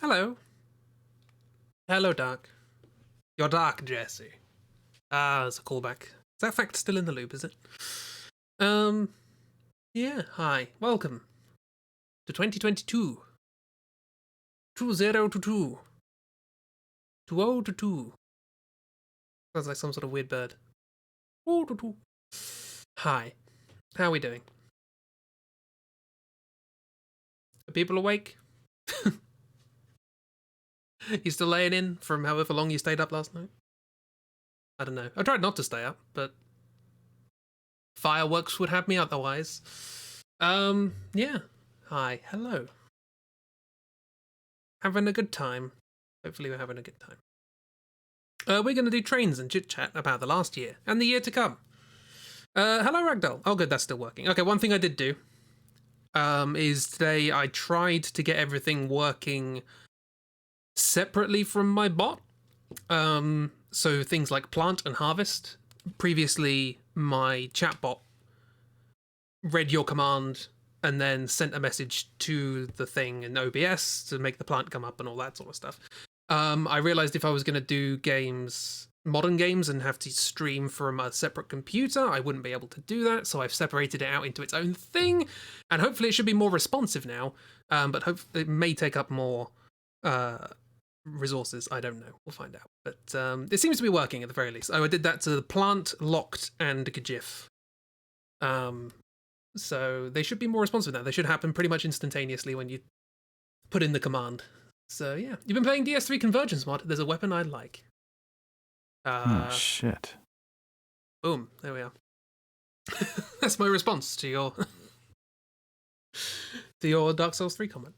Hello. Hello, Dark. You're Dark, Jesse. Ah, it's a callback. Is that fact still in the loop, is it? Um, yeah, hi. Welcome to 2022. 2022. 2022. Sounds like some sort of weird bird. 2022. Hi. How are we doing? Are people awake? You still laying in from however long you stayed up last night? I don't know. I tried not to stay up, but fireworks would have me otherwise. Yeah. Hi. Hello. Having a good time. Hopefully we're having a good time. We're going to do trains and chit-chat about the last year and the year to come. Hello, Ragdoll. Oh, good, that's still working. Okay, one thing I did do is today I tried to get everything working separately from my bot. So things like plant and harvest. Previously, my chatbot read your command and then sent a message to the thing in OBS to make the plant come up and all that sort of stuff. I realized if I was going to do games, modern games, and have to stream from a separate computer, I wouldn't be able to do that. So I've separated it out into its own thing, and hopefully it should be more responsive now. But it may take up more resources. I don't know. We'll find out. But it seems to be working at the very least. Oh, I did that to the plant, locked, and GIF. So they should be more responsive now. They should happen pretty much instantaneously when you put in the command. So yeah, you've been playing DS3 Convergence mod. There's a weapon I like. Oh shit! Boom. There we are. That's my response to your Dark Souls 3 comment.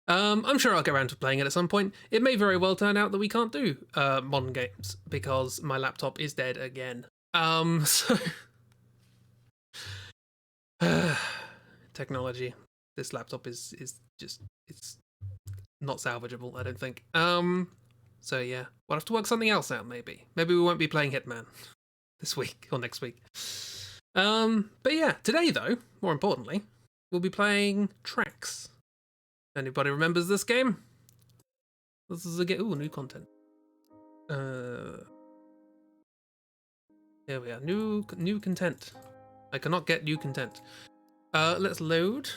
I'm sure I'll get around to playing it at some point. It may very well turn out that we can't do modern games because my laptop is dead again. So technology. This laptop is just it's not salvageable, I don't think. So yeah, we'll have to work something else out. Maybe we won't be playing Hitman this week or next week. But yeah, today though, more importantly, we'll be playing Tracks. Anybody remembers this game? This is a game. Ooh, new content. Here we are. New content. I cannot get new content. Let's load.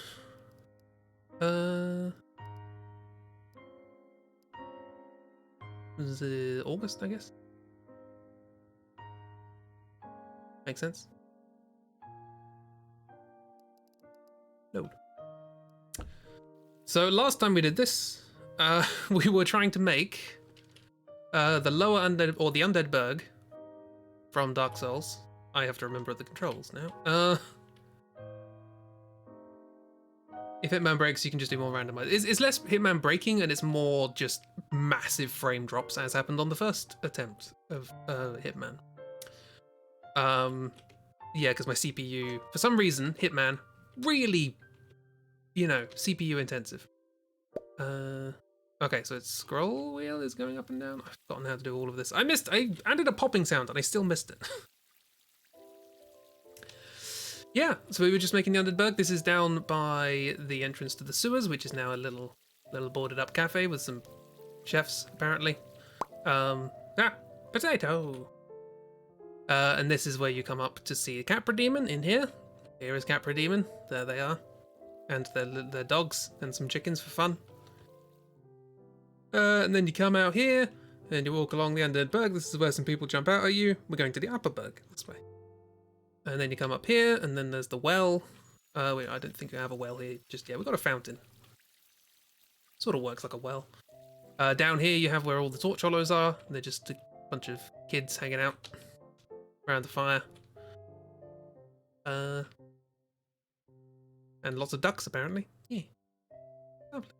Is it August, I guess? Makes sense. Load. So last time we did this, we were trying to make the lower undead or the undead berg from Dark Souls. I have to remember the controls now. If Hitman breaks, you can just do more randomized. It's less Hitman breaking and it's more just massive frame drops, as happened on the first attempt of Hitman. Yeah, because my CPU, for some reason, Hitman really, CPU intensive. Okay, so its scroll wheel is going up and down. I've forgotten how to do all of this. I added a popping sound and I still missed it. Yeah, so we were just making the Undead Berg. This is down by the entrance to the sewers, which is now a little boarded up cafe with some chefs, apparently. Potato! And this is where you come up to see Capra Demon in here. Here is Capra Demon. There they are. And their dogs and some chickens for fun. And then you come out here, and you walk along the Undead Berg. This is where some people jump out at you. We're going to the Upper Berg, this way. And then you come up here, and then there's the well. Wait, I don't think we have a well here just yet. We've got a fountain. Sort of works like a well. Down here you have where all the torch hollows are. They're just a bunch of kids hanging out around the fire. And lots of ducks, apparently. Yeah. Lovely.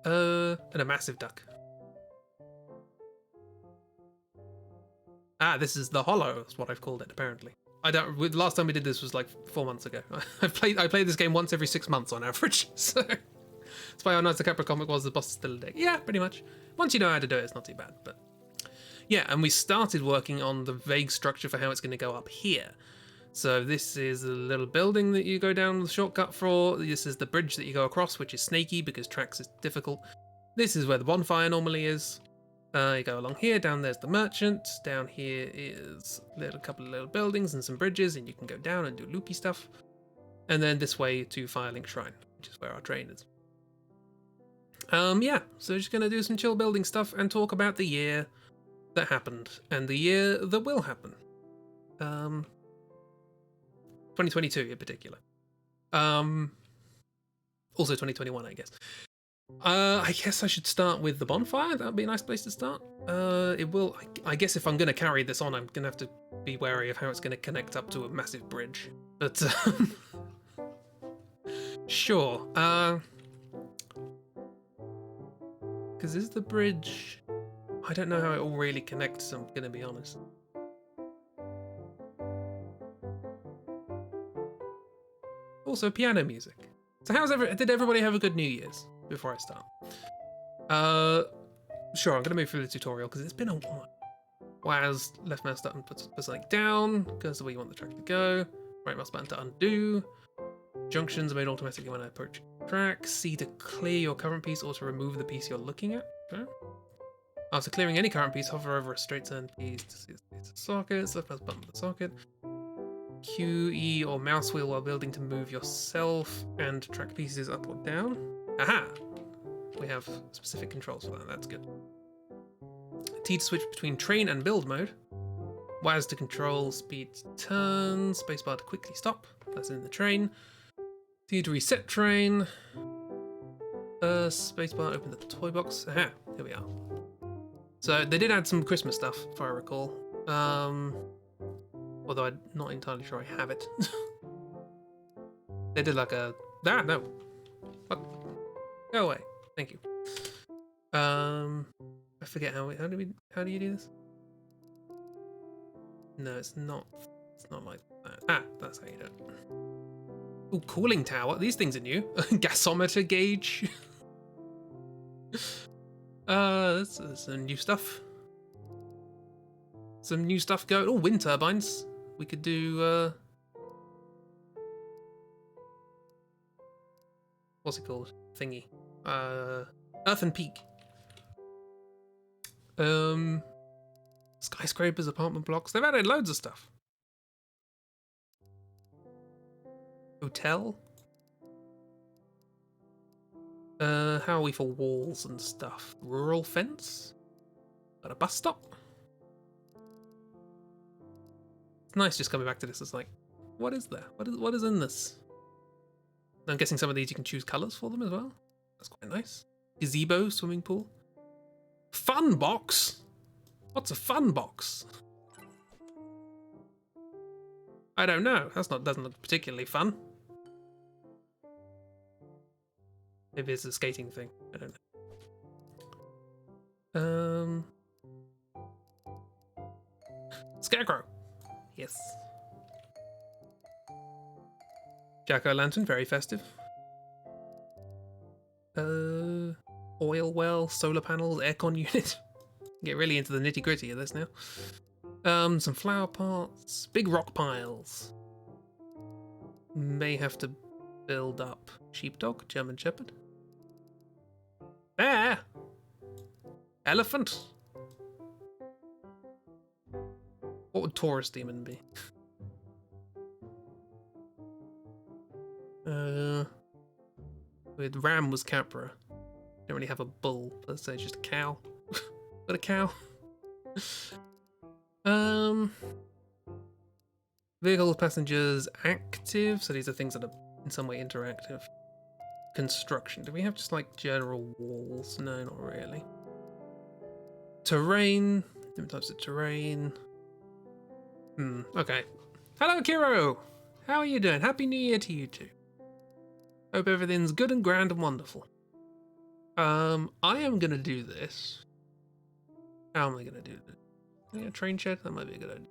And a massive duck. This is the hollow. That's what I've called it, apparently. Last time we did this was like 4 months ago. I play this game once every 6 months on average, so that's why how nice the Capra comic was. The boss is still a dick. Yeah, pretty much. Once you know how to do it, it's not too bad. But yeah, and we started working on the vague structure for how it's going to go up here. So this is a little building that you go down the shortcut for. This is the bridge that you go across, which is snaky because Tracks is difficult. this is where the bonfire normally is. You go along here, down there's the merchant, down here is a couple of little buildings and some bridges, and you can go down and do loopy stuff. And then this way to Firelink Shrine, which is where our train is. Yeah, so just gonna do some chill building stuff and talk about the year that happened, and the year that will happen. 2022 in particular. Also 2021, I guess. I guess I should start with the bonfire. That would be a nice place to start. It will. I guess if I'm going to carry this on, I'm going to have to be wary of how it's going to connect up to a massive bridge. But sure. Because is the bridge? I don't know how it all really connects. I'm going to be honest. Also, piano music. So did everybody have a good New Year's? Before I start. Sure, I'm going to move through the tutorial because it's been a while. Waz, left mouse button puts something down, goes the way you want the track to go. Right mouse button to undo. Junctions are made automatically when I approach track. C to clear your current piece or to remove the piece you're looking at. Okay. After clearing any current piece, hover over a straight turn piece to see the socket. Left mouse button for the socket. Q, E, or mouse wheel while building to move yourself and track pieces up or down. Aha! We have specific controls for that, that's good. T to switch between train and build mode. Waz to control speed turn. Spacebar to quickly stop. That's in the train. T to reset train. Spacebar open the toy box. Aha, here we are. So they did add some Christmas stuff, if I recall. Although I'm not entirely sure I have it. They did like a... Ah, no. Fuck. Go away. Thank you. I forget how do you do this? No, it's not like that. Ah, that's how you do it. Oh, cooling tower. These things are new. Gasometer gauge. That's some new stuff. Some new stuff going. Oh, wind turbines. We could do what's it called? Thingy. Earthen Peak. Skyscrapers, apartment blocks. They've added loads of stuff. Hotel. How are we for walls and stuff? Rural fence. Got a bus stop. It's nice just coming back to this. It's like, what is there? What is in this? I'm guessing some of these you can choose colours for them as well. That's quite nice. Gazebo, swimming pool. Fun box? What's a fun box? I don't know. Doesn't look particularly fun. Maybe it's a skating thing. I don't know. Scarecrow. Yes. Jack-o'-lantern, very festive. Oil well, solar panels, aircon unit. Get really into the nitty-gritty of this now. Some flower pots, big rock piles. May have to build up sheepdog, German shepherd. Bear! Elephant! What would Taurus demon be? With ram was Capra. Don't really have a bull. Let's say just a cow. But a cow. Vehicles, passengers, active. So these are things that are in some way interactive. Construction. Do we have just like general walls? No, not really. Terrain. Different types of terrain. Okay. Hello, Kiro! How are you doing? Happy New Year to you too. Hope everything's good and grand and wonderful. I am gonna do this. How am I gonna do this? Yeah, train shed? That might be a good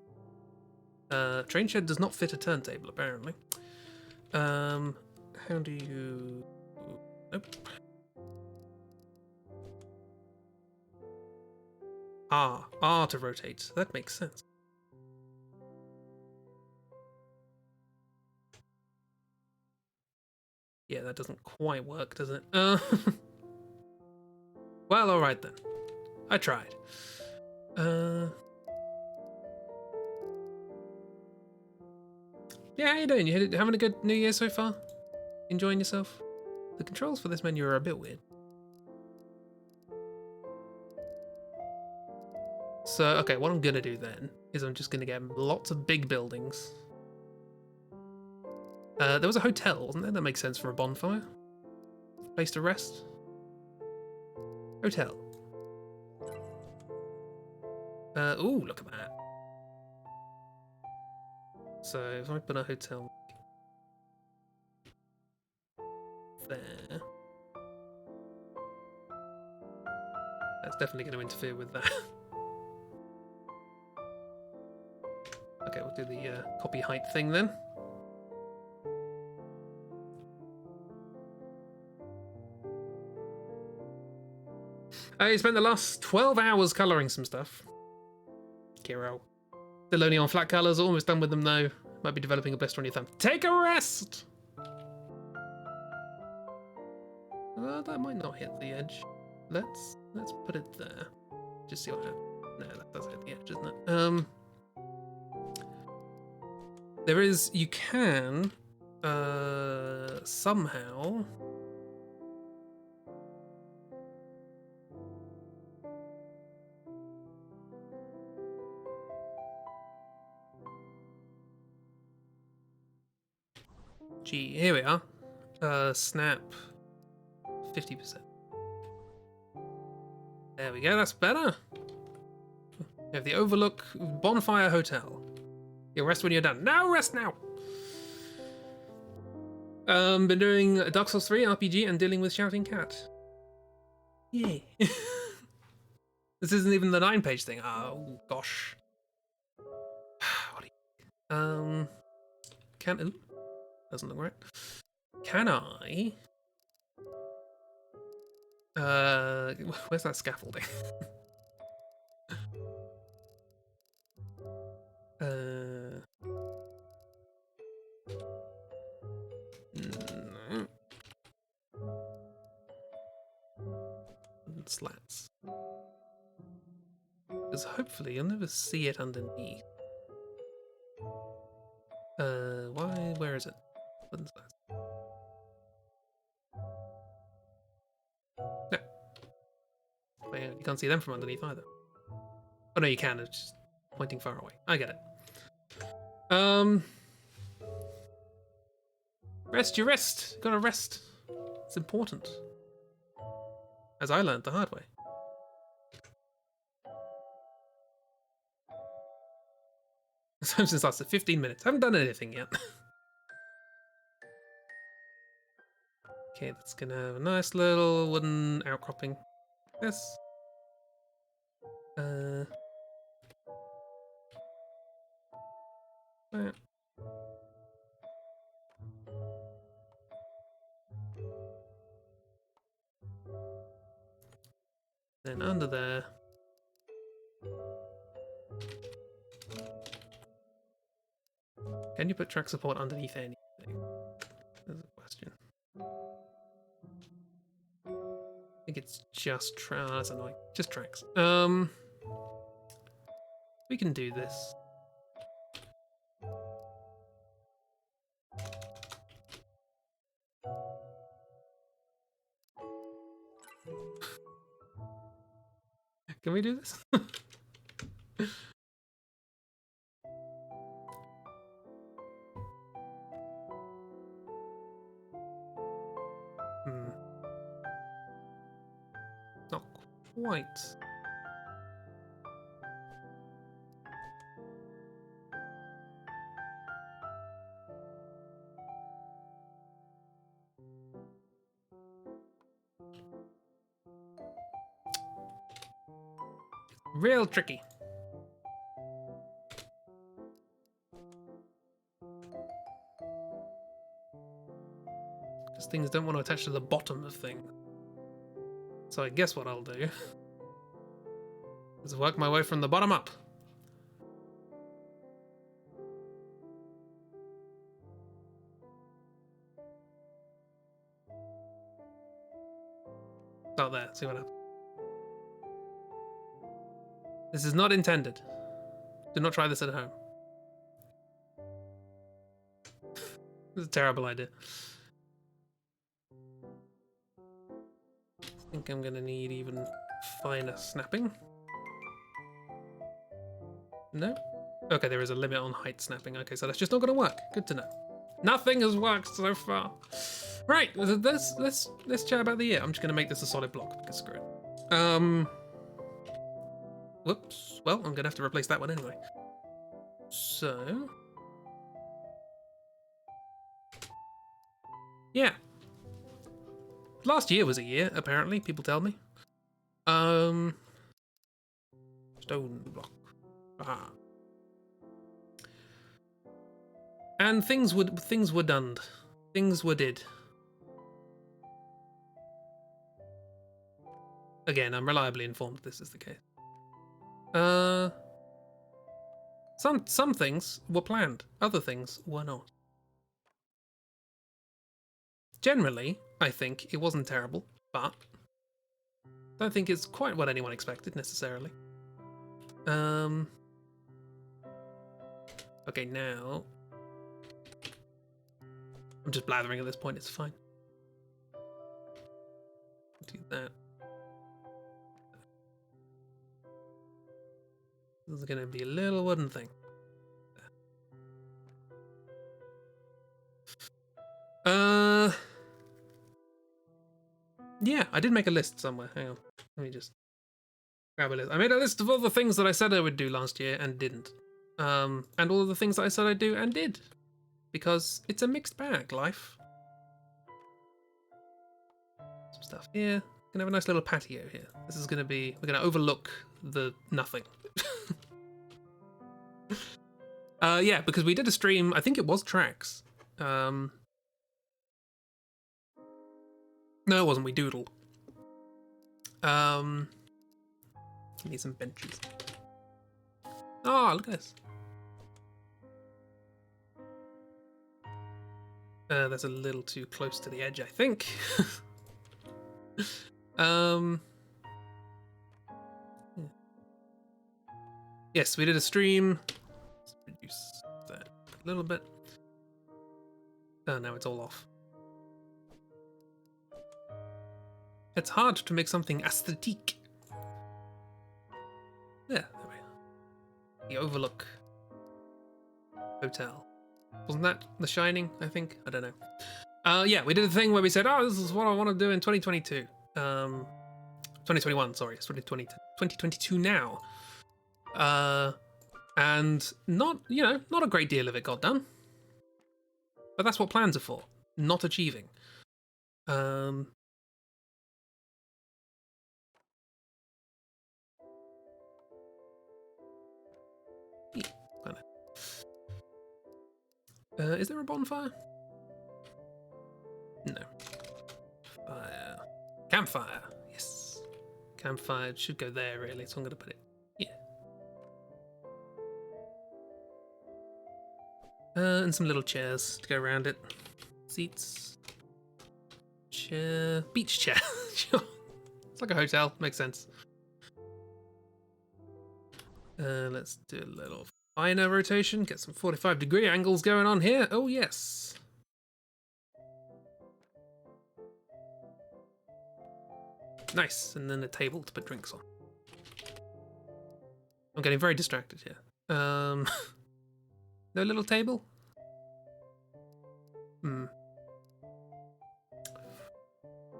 idea. Train shed does not fit a turntable, apparently. How do you... Nope. R to rotate. That makes sense. Yeah, that doesn't quite work, does it? Well, alright then. I tried. Yeah, how you doing? You having a good New Year so far? Enjoying yourself? The controls for this menu are a bit weird. So, okay, what I'm gonna do then is I'm just gonna get lots of big buildings. There was a hotel, wasn't there? That makes sense for a bonfire. Place to rest. Hotel. Ooh, look at that. So if I put a hotel there, that's definitely going to interfere with that. Okay, we'll do the copy height thing then. I spent the last 12 hours colouring some stuff. Kiro. Still only on flat colours, almost done with them though. Might be developing a blister on your thumb. Take a rest! That might not hit the edge. Let's put it there. Just see what happens. No, that does hit the edge, doesn't it? There is, you can somehow gee, here we are. Snap 50%. There we go, that's better. You have the Overlook Bonfire Hotel. You'll rest when you're done. No, rest now! Been doing Dark Souls 3 RPG and dealing with Shouting Cat. Yeah. This isn't even the 9-page thing. Oh, gosh. What do you... Ooh, doesn't look right. Can I... where's that scaffolding? No. Slats. Because hopefully you'll never see it underneath. Why? Where is it? Button slats. No. Oh, yeah, you can't see them from underneath either. Oh no, you can. It's just pointing far away. I get it. Rest your wrist. You gotta rest. It's important. As I learned the hard way. Since lasted 15 minutes. Haven't done anything yet. Okay, that's gonna have a nice little wooden outcropping. Yes. That. Then under there. Can you put track support underneath anything? There's a question. I think it's just that's annoying. Just tracks. We can do this. Can we do this? Not quite. Real tricky. Because things don't want to attach to the bottom of things. So I guess what I'll do is work my way from the bottom up. Start there, see what happens. This is not intended. Do not try this at home. This is a terrible idea. I think I'm gonna need even finer snapping. No? Okay, there is a limit on height snapping. Okay, so that's just not gonna work. Good to know. Nothing has worked so far. Right, let's chat about the year. I'm just gonna make this a solid block because screw it. Whoops. Well, I'm gonna have to replace that one anyway. So, yeah. Last year was a year, apparently. People tell me. Stone block. Aha. And things were done. Things were did. Again, I'm reliably informed this is the case. Some things were planned, other things were not. Generally, I think it wasn't terrible, but I don't think it's quite what anyone expected necessarily. Okay, now I'm just blathering at this point, it's fine. Do that. This is gonna be a little wooden thing. Yeah, I did make a list somewhere. Hang on. Let me just grab a list. I made a list of all the things that I said I would do last year and didn't. And all of the things that I said I'd do and did. Because it's a mixed bag, life. Some stuff here. Gonna have a nice little patio here. This is gonna be, we're gonna overlook the nothing. Yeah, because we did a stream, I think it was tracks. No, it wasn't, we doodled. Need some benches. Oh, look at this. That's a little too close to the edge, I think. Yes, we did a stream. Let's reduce that a little bit. Oh, now it's all off. It's hard to make something aesthetique. Yeah, there we go. The Overlook Hotel. Wasn't that The Shining, I think? I don't know. Yeah, we did a thing where we said, oh, this is what I want to do in 2022. 2021, sorry. It's 2022 now. And not a great deal of it got done. But that's what plans are for. Not achieving. Is there a bonfire? No. Fire. Campfire. Yes. Campfire should go there, really, so I'm going to put it here. And some little chairs to go around it. Seats. Chair. Beach chair. Sure. It's like a hotel. Makes sense. Let's do a little finer rotation. Get some 45-degree angles going on here. Oh, yes. Nice. And then a table to put drinks on. I'm getting very distracted here. No little table?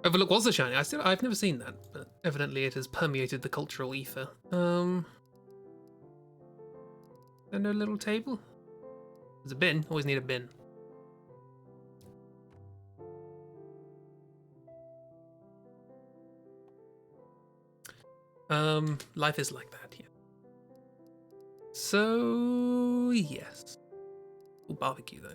Overlook was The Shining. I've never seen that, but evidently it has permeated the cultural ether. And no little table? There's a bin. Always need a bin. Life is like that, yeah. So, yes. Ooh, barbecue, though.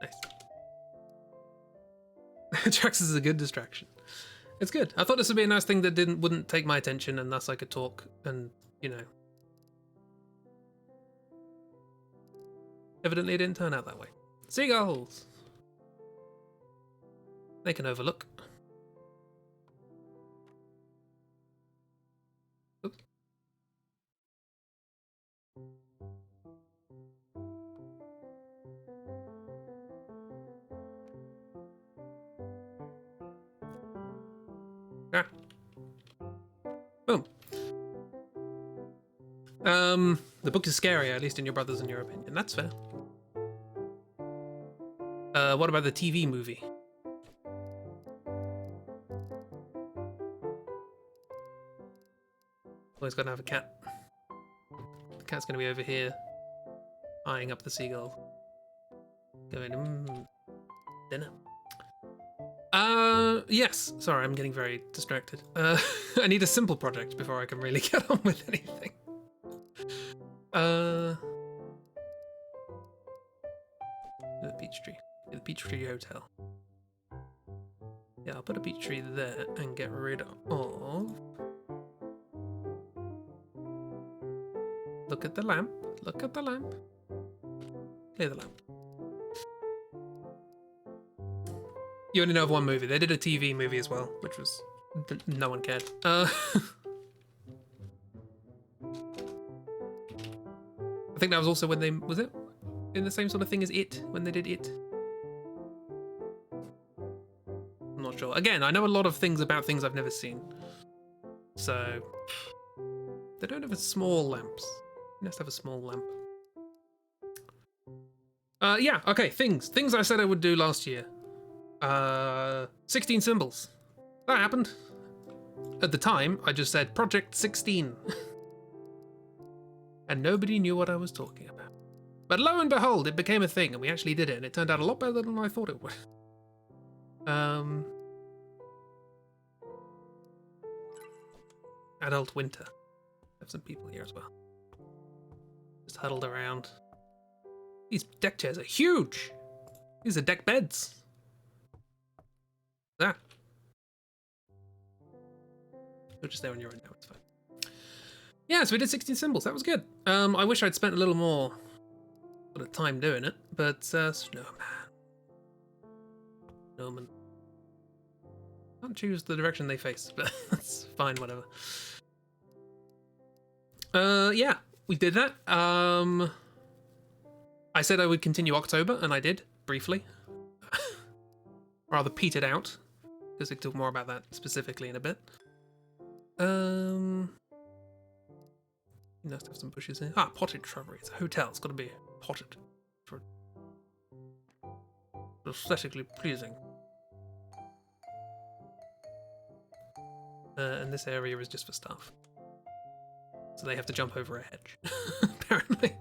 Nice. Trax is a good distraction. It's good. I thought this would be a nice thing that wouldn't take my attention, and thus I could talk and, Evidently it didn't turn out that way. Seagulls! They can overlook. Ah. Boom. The book is scarier, at least in your brother's and your opinion. That's fair. What about the TV movie? Always gotta have a cat. The cat's gonna be over here, eyeing up the seagull. Going, dinner. Yes. Sorry, I'm getting very distracted. I need a simple project before I can really get on with anything. The Peachtree. The Peachtree Hotel. Yeah, I'll put a peach tree there and get rid of... Look at the lamp. Look at the lamp. Clear the lamp. You only know of one movie. They did a TV movie as well, which was... no one cared. I think that was also when they... Was it in the same sort of thing as It? When they did It? I'm not sure. Again, I know a lot of things about things I've never seen. So... They don't have a small lamps. You must have a small lamp. Yeah, okay, things. Things I said I would do last year. 16 symbols. That happened. At the time, I just said Project 16. And nobody knew what I was talking about. But lo and behold, it became a thing, and we actually did it, and it turned out a lot better than I thought it would. Adult winter. Have some people here as well. Just huddled around. These deck chairs are huge! These are deck beds. Ah. You're just there on your own now, it's fine. Yeah, so we did 16 symbols, that was good. I wish I'd spent a little more sort of time doing it, but snowman. Can't choose the direction they face, but that's fine, whatever. Yeah, we did that. I said I would continue October, and I did, briefly. Rather petered out, because we can talk more about that specifically in a bit. Nice to have some bushes here. Ah, potted shrubbery. It's a hotel. It's got to be potted. For aesthetically pleasing. And this area is just for staff. So they have to jump over a hedge, apparently.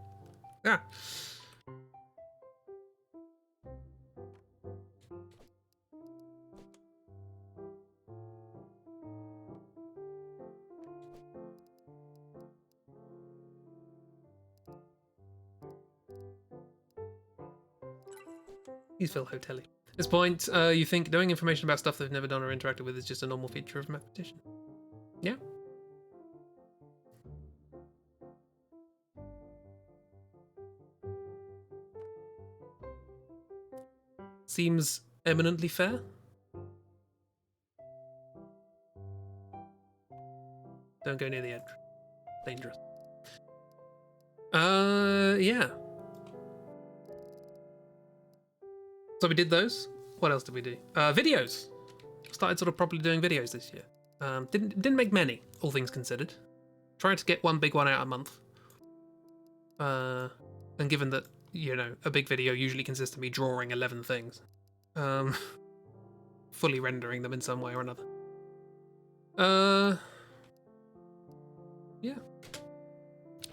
Ah. He's Phil Hotelli. At this point, you think knowing information about stuff they've never done or interacted with is just a normal feature of mathematician? Yeah. Seems eminently fair. Don't go near the edge. Dangerous. Yeah. So we did those. What else did we do? Videos. Started sort of properly doing videos this year. Didn't make many, all things considered. Tried to get one big one out a month. And given that, you know, a big video usually consists of me drawing 11 things. Fully rendering them in some way or another. Yeah.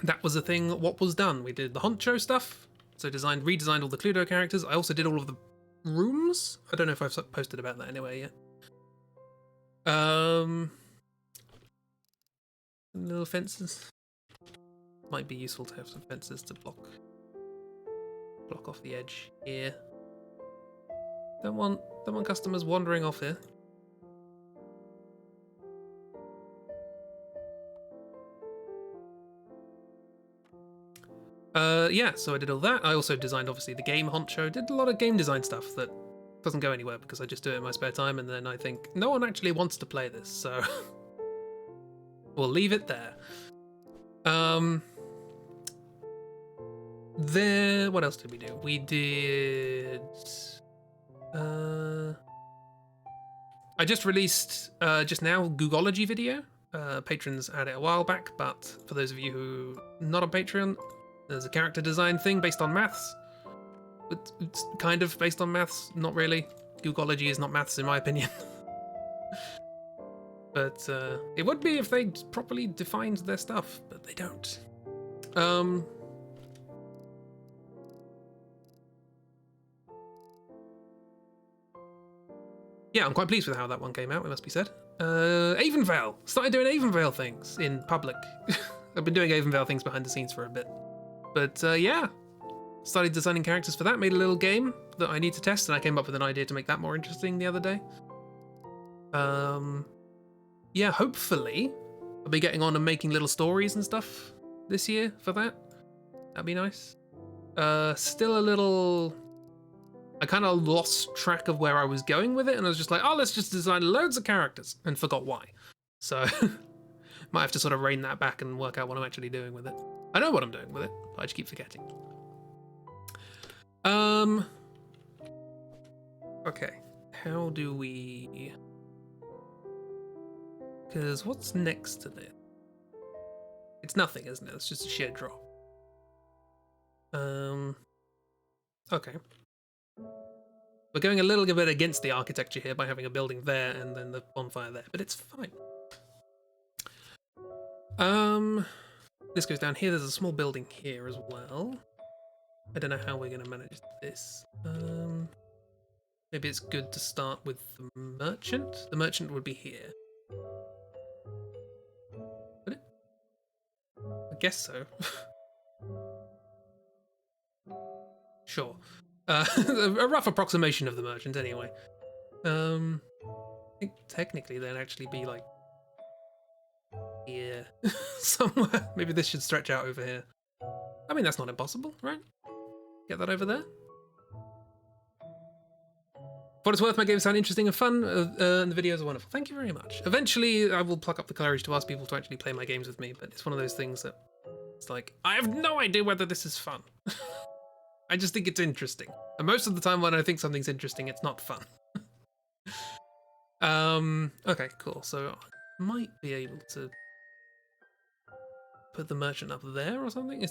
That was the thing. What was done? We did the honcho stuff. So redesigned all the Cluedo characters. I also did all of the rooms. I don't know if I've posted about that anyway yet. Little fences. Might be useful to have some fences to block off the edge here. Don't want customers wandering off here. Yeah, so I did all that. I also designed, obviously, the game honcho. Did a lot of game design stuff that doesn't go anywhere because I just do it in my spare time, and then I think, no one actually wants to play this, so we'll leave it there. What else did we do? We did... I just released just now Googology video. Patrons had it a while back, but for those of you who are not on Patreon, there's a character design thing based on maths. It's kind of based on maths, not really. Googology is not maths in my opinion. But it would be if they properly defined their stuff, but they don't. Yeah, I'm quite pleased with how that one came out, it must be said. Avonvale! Started doing Avonvale things in public. I've been doing Avonvale things behind the scenes for a bit. But yeah, started designing characters for that, made a little game that I need to test, and I came up with an idea to make that more interesting the other day. Yeah, hopefully I'll be getting on and making little stories and stuff this year for that. That'd be nice. Still a little... I kind of lost track of where I was going with it, and I was just like, oh, let's just design loads of characters, and forgot why. So, might have to sort of rein that back and work out what I'm actually doing with it. I know what I'm doing with it, but I just keep forgetting. Okay, how do we... Because what's next to this? It's nothing, isn't it? It's just a sheer drop. Okay. We're going a little bit against the architecture here by having a building there and then the bonfire there, but it's fine. This goes down here. There's a small building here as well. I don't know how we're going to manage this. Maybe it's good to start with the merchant. The merchant would be here. Would it? I guess so. Sure. A rough approximation of the merchant, anyway. I think technically they'd actually be like here somewhere. Maybe this should stretch out over here. I mean, that's not impossible, right? Get that over there. For what it's worth, my games sound interesting and fun, and the videos are wonderful. Thank you very much. Eventually, I will pluck up the courage to ask people to actually play my games with me, but it's one of those things that it's like, I have no idea whether this is fun. I just think it's interesting. And most of the time when I think something's interesting, it's not fun. Okay, cool. So I might be able to put the merchant up there or something.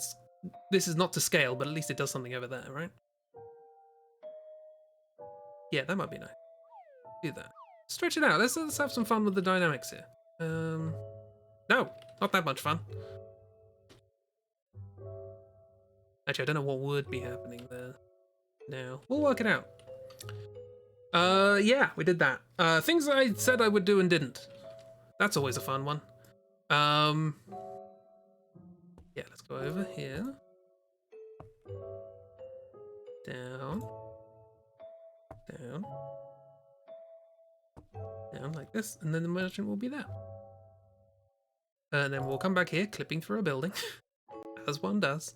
This is not to scale, but at least it does something over there, right? Yeah, that might be nice. Do that. Stretch it out. Let's have some fun with the dynamics here. No, not that much fun. Actually, I don't know what would be happening there. Now, we'll work it out. Yeah, we did that. Things I said I would do and didn't. That's always a fun one. Yeah, let's go over here. Down. Down. Down like this, and then the merchant will be there. And then we'll come back here, clipping through a building, as one does.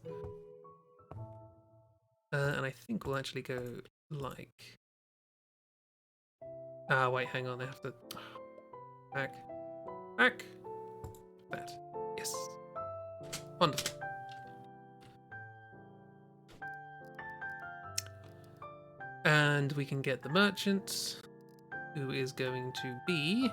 And I think we'll actually go like... wait, hang on, I have to... Back. Back! That. Yes. Wonderful. And we can get the merchant, who is going to be...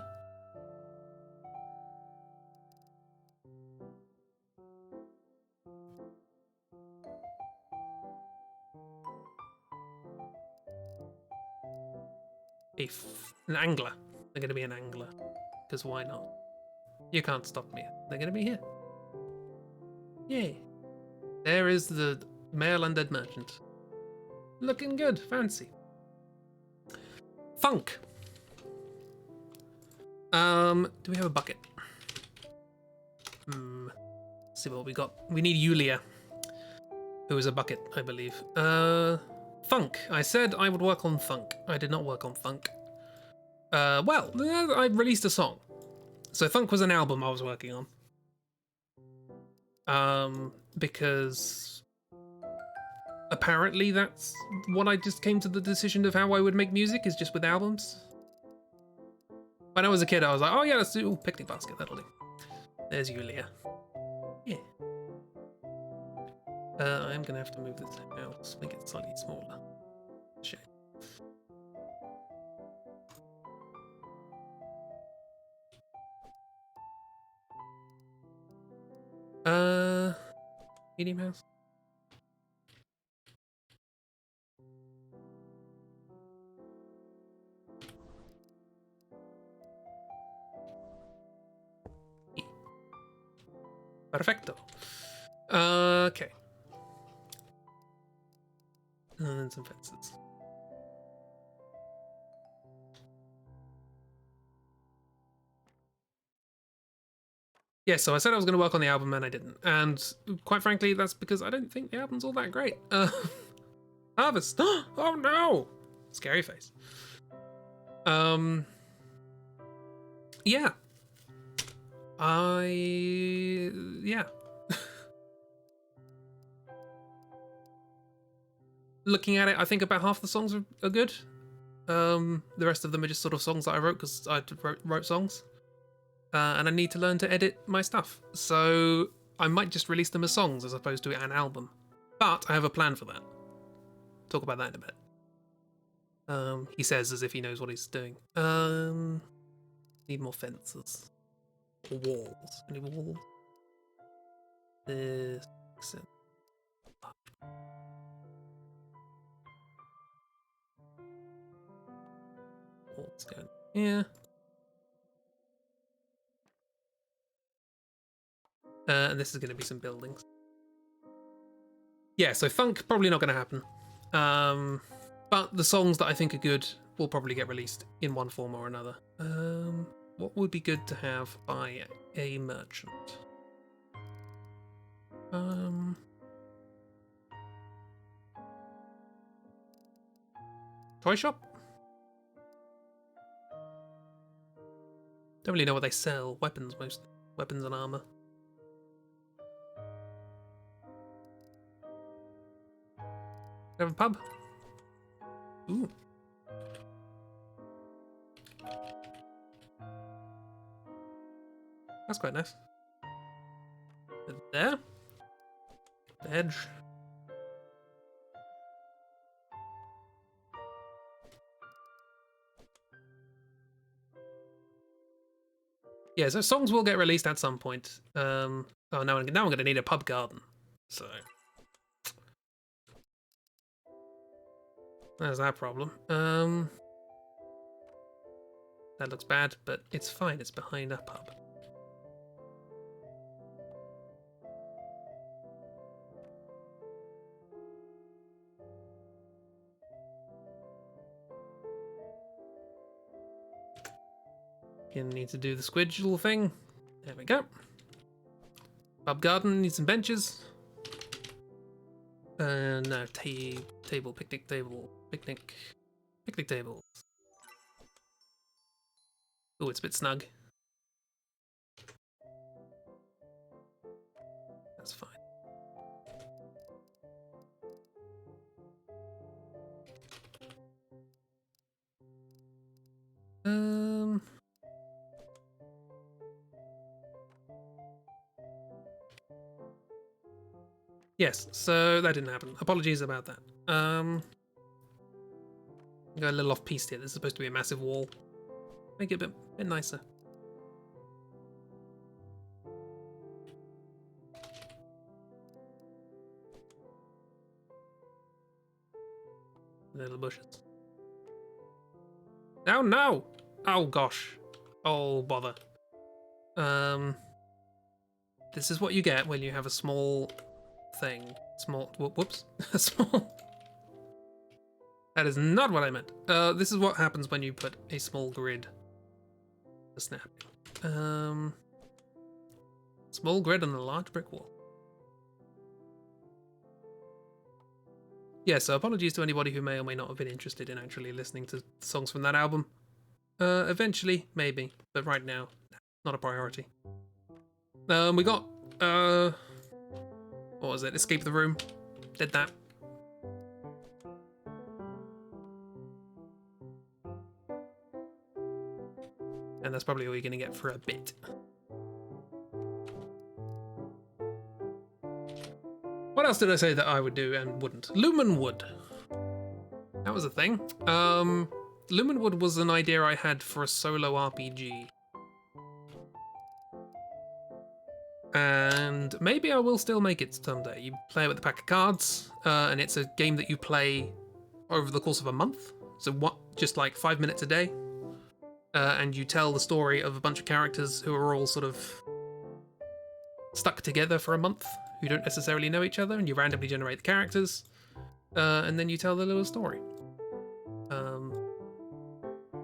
an angler. They're going to be an angler. Because why not? You can't stop me. They're going to be here. Yay. There is the male undead merchant. Looking good. Fancy. Funk. Do we have a bucket? Let's see what we got. We need Yulia, who is a bucket, I believe. Funk. I said I would work on funk. I did not work on funk. Well, I released a song. So Funk was an album I was working on. Because apparently that's what I just came to the decision of how I would make music, is just with albums. When I was a kid, I was like, oh yeah, let's do picnic basket, that'll do. There's Yulia. Yeah. I'm gonna have to move this house, make it slightly smaller. Shit. Medium house. Perfecto. Okay. And then some fences. Yeah, so I said I was going to work on the album and I didn't. And quite frankly, that's because I don't think the album's all that great. Harvest. Oh no! Scary face. Yeah. Yeah. Looking at it, I think about half the songs are good. The rest of them are just sort of songs that I wrote because I wrote songs. And I need to learn to edit my stuff. So I might just release them as songs as opposed to an album. But I have a plan for that. Talk about that in a bit. He says as if he knows what he's doing. Need more fences. Or walls. Any walls? This. Walls going here. And this is going to be some buildings. Yeah, so funk probably not going to happen. But the songs that I think are good will probably get released in one form or another. What would be good to have by a merchant? Toy shop? Don't really know what they sell. Weapons mostly. Weapons and armor. Have a pub? Ooh. That's quite nice. There. The hedge. Yeah, so songs will get released at some point. Oh, now I'm going to need a pub garden. So there's that problem. That looks bad, but it's fine. It's behind a pub. You need to do the squidgel thing. There we go. Pub garden needs some benches. No, table, picnic table, picnic table. Oh, it's a bit snug. That's fine. Yes, so that didn't happen. Apologies about that. Go a little off piece here. This is supposed to be a massive wall. Make it a bit nicer. Little bushes. Oh no! Oh gosh. Oh bother. This is what you get when you have a small thing. Whoops. Small. That is not what I meant. This is what happens when you put a small grid. Snap. Small grid on a large brick wall. Yeah, so apologies to anybody who may or may not have been interested in actually listening to songs from that album. Eventually, maybe, but right now, not a priority. We got, what was it? Escape the room. Did that. And that's probably all you're gonna get for a bit. What else did I say that I would do and wouldn't? Lumen Wood. That was a thing. Lumen Wood was an idea I had for a solo RPG. And maybe I will still make it someday. You play it with a pack of cards, and it's a game that you play over the course of a month. So what? Just like 5 minutes a day, and you tell the story of a bunch of characters who are all sort of stuck together for a month, who don't necessarily know each other, and you randomly generate the characters, and then you tell the little story.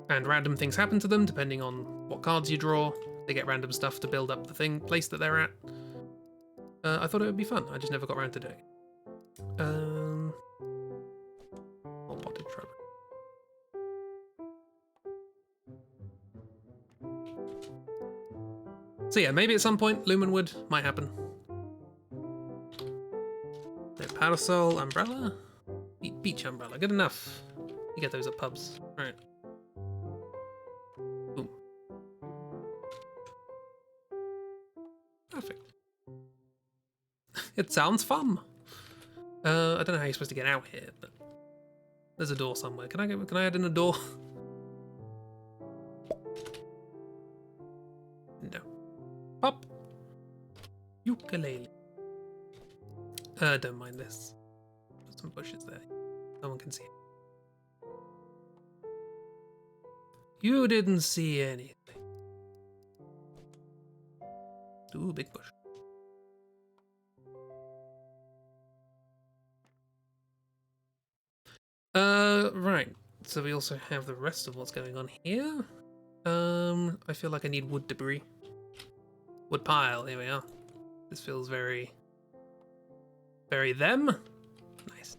And random things happen to them depending on what cards you draw. They get random stuff to build up the place that they're at. I thought it would be fun. I just never got around to doing it. More potted shrub. So yeah, maybe at some point Lumenwood might happen. No parasol, umbrella, beach umbrella. Good enough. You get those at pubs. All right. Boom. Perfect. It sounds fun. I don't know how you're supposed to get out here, but there's a door somewhere. Can I add in a door? No. Pop. Ukulele. Don't mind this. Put some bushes there. No one can see it. You didn't see anything. Ooh, big bush. Right. So we also have the rest of what's going on here. I feel like I need wood debris. Wood pile, here we are. This feels very them. Nice.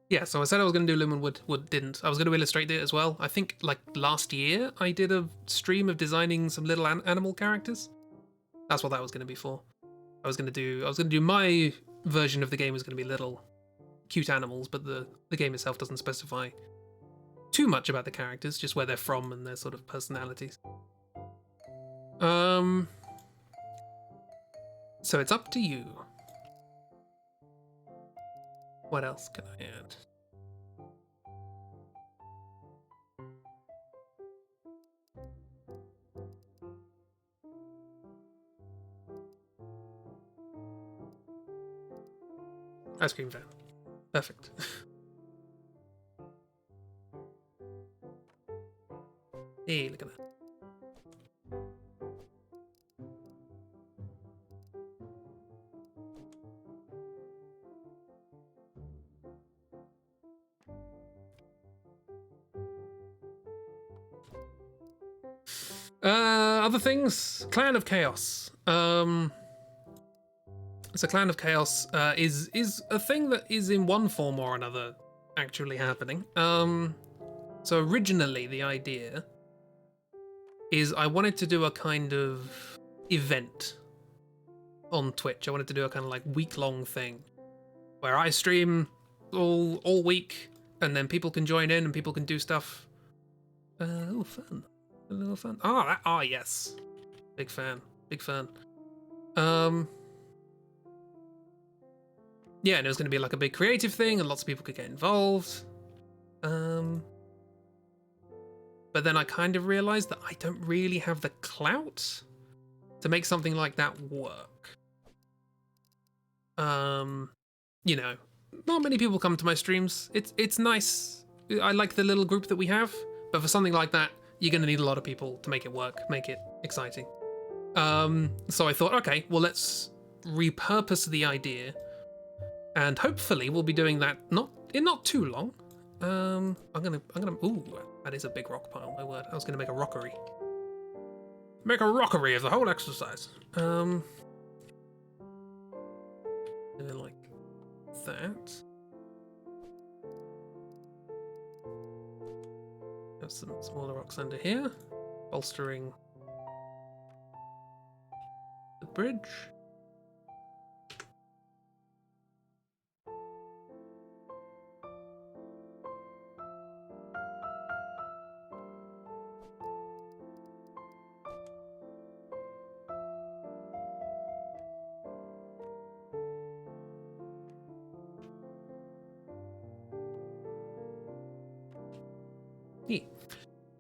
Yeah, so I said I was going to do Lumenwood, Wood didn't. I was going to illustrate it as well. I think, like, last year I did a stream of designing some little animal characters. That's what that was going to be for. I was going to do my version of the game was going to be little cute animals, but the game itself doesn't specify too much about the characters, just where they're from and their sort of personalities. So it's up to you. What else can I add? Ice cream van. Perfect. Hey, look at that. Other things. Clan of Chaos. So Clan of Chaos is a thing that is in one form or another actually happening. So originally the idea is I wanted to do a kind of event on Twitch. I wanted to do a kind of like week-long thing where I stream all week, and then people can join in and people can do stuff. Oh, fun. A little fun. Yes. Big fan. Yeah, and it was going to be like a big creative thing, and lots of people could get involved. But then I kind of realized that I don't really have the clout to make something like that work. You know, not many people come to my streams. It's nice. I like the little group that we have, but for something like that, you're going to need a lot of people to make it work, make it exciting. So I thought, okay, well, let's repurpose the idea, and hopefully we'll be doing that in not too long. I'm gonna. Ooh, that is a big rock pile. My word, I was gonna make a rockery. Make a rockery of the whole exercise. And then like that. Have some smaller rocks under here, bolstering the bridge.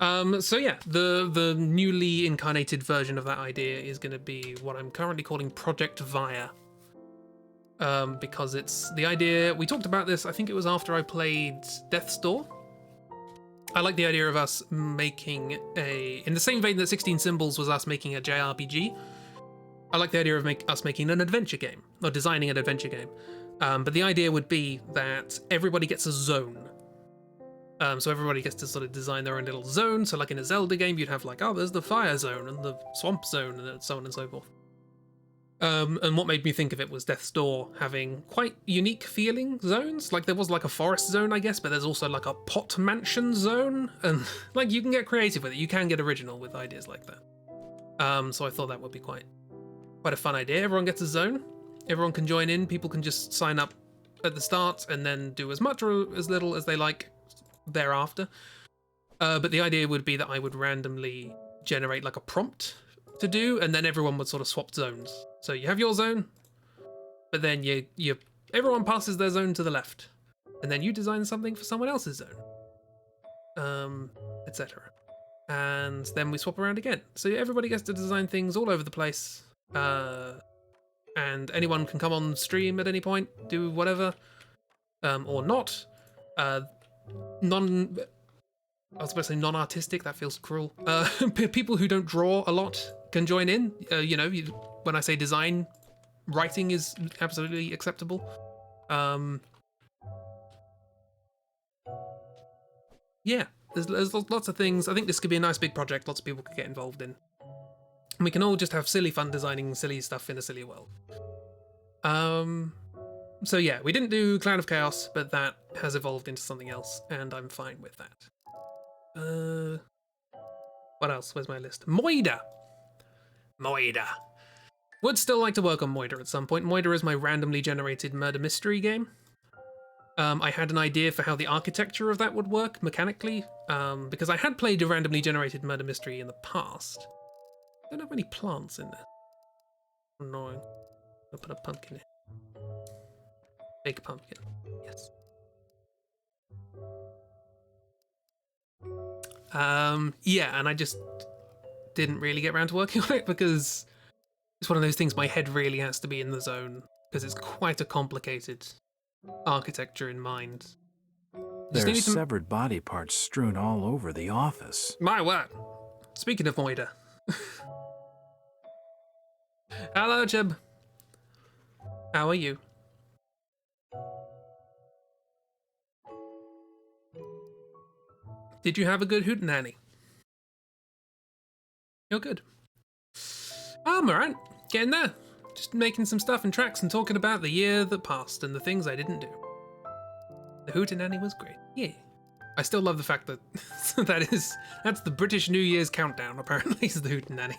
So yeah, the newly incarnated version of that idea is going to be what I'm currently calling Project Via. Because it's the idea, we talked about this, I think it was after I played Death's Door. I like the idea of us making in the same vein that 16 Symbols was us making a JRPG, I like the idea of us making an adventure game, or designing an adventure game. But the idea would be that everybody gets a zone. So everybody gets to sort of design their own little zone. So like in a Zelda game, you'd have like, oh, there's the fire zone and the swamp zone and so on and so forth. And what made me think of it was Death's Door having quite unique feeling zones. Like there was like a forest zone, I guess, but there's also like a pot mansion zone. And like you can get creative with it. You can get original with ideas like that. So I thought that would be quite a fun idea. Everyone gets a zone. Everyone can join in. People can just sign up at the start and then do as much or as little as they like thereafter. But the idea would be that I would randomly generate like a prompt to do, and then everyone would sort of swap zones. So you have your zone, but then everyone passes their zone to the left, and then you design something for someone else's zone, etc. And then we swap around again. So everybody gets to design things all over the place, and anyone can come on stream at any point, do whatever, or not. I was supposed to say non-artistic, that feels cruel. People who don't draw a lot can join in. When I say design, writing is absolutely acceptable. Yeah, there's lots of things. I think this could be a nice big project lots of people could get involved in. And we can all just have silly fun designing silly stuff in a silly world. So yeah, we didn't do Clan of Chaos, but that has evolved into something else, and I'm fine with that. What else? Where's my list? Moida! Would still like to work on Moida at some point. Moida is my randomly generated murder mystery game. I had an idea for how the architecture of that would work mechanically, because I had played a randomly generated murder mystery in the past. I don't have any plants in there. Annoying. I'll put a pumpkin in. Big pumpkin. Yes. Yeah, and I just didn't really get around to working on it because it's one of those things my head really has to be in the zone because it's quite a complicated architecture in mind. There's severed body parts strewn all over the office. My word. Speaking of Moida. Hello, Jib. How are you? Did you have a good hootenanny? You're good. I'm alright. Getting there. Just making some stuff and tracks and talking about the year that passed and the things I didn't do. The hootenanny was great. Yeah. I still love the fact that that's the British New Year's countdown, apparently, is the hootenanny.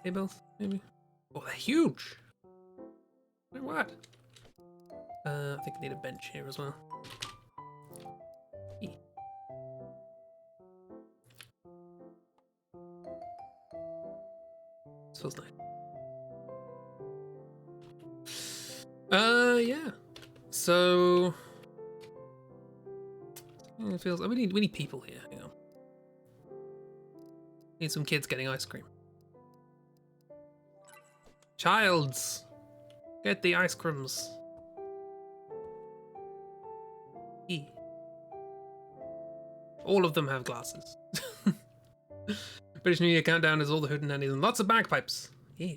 Hay bales, maybe? Oh, they're huge! Wait, what? I think I need a bench here as well. This feels nice. Yeah. So it feels. We need people here. Hang on. Need some kids getting ice cream. Childs, get the ice creams. All of them have glasses. British New Year countdown is all the hootenannies and lots of bagpipes. Yeah.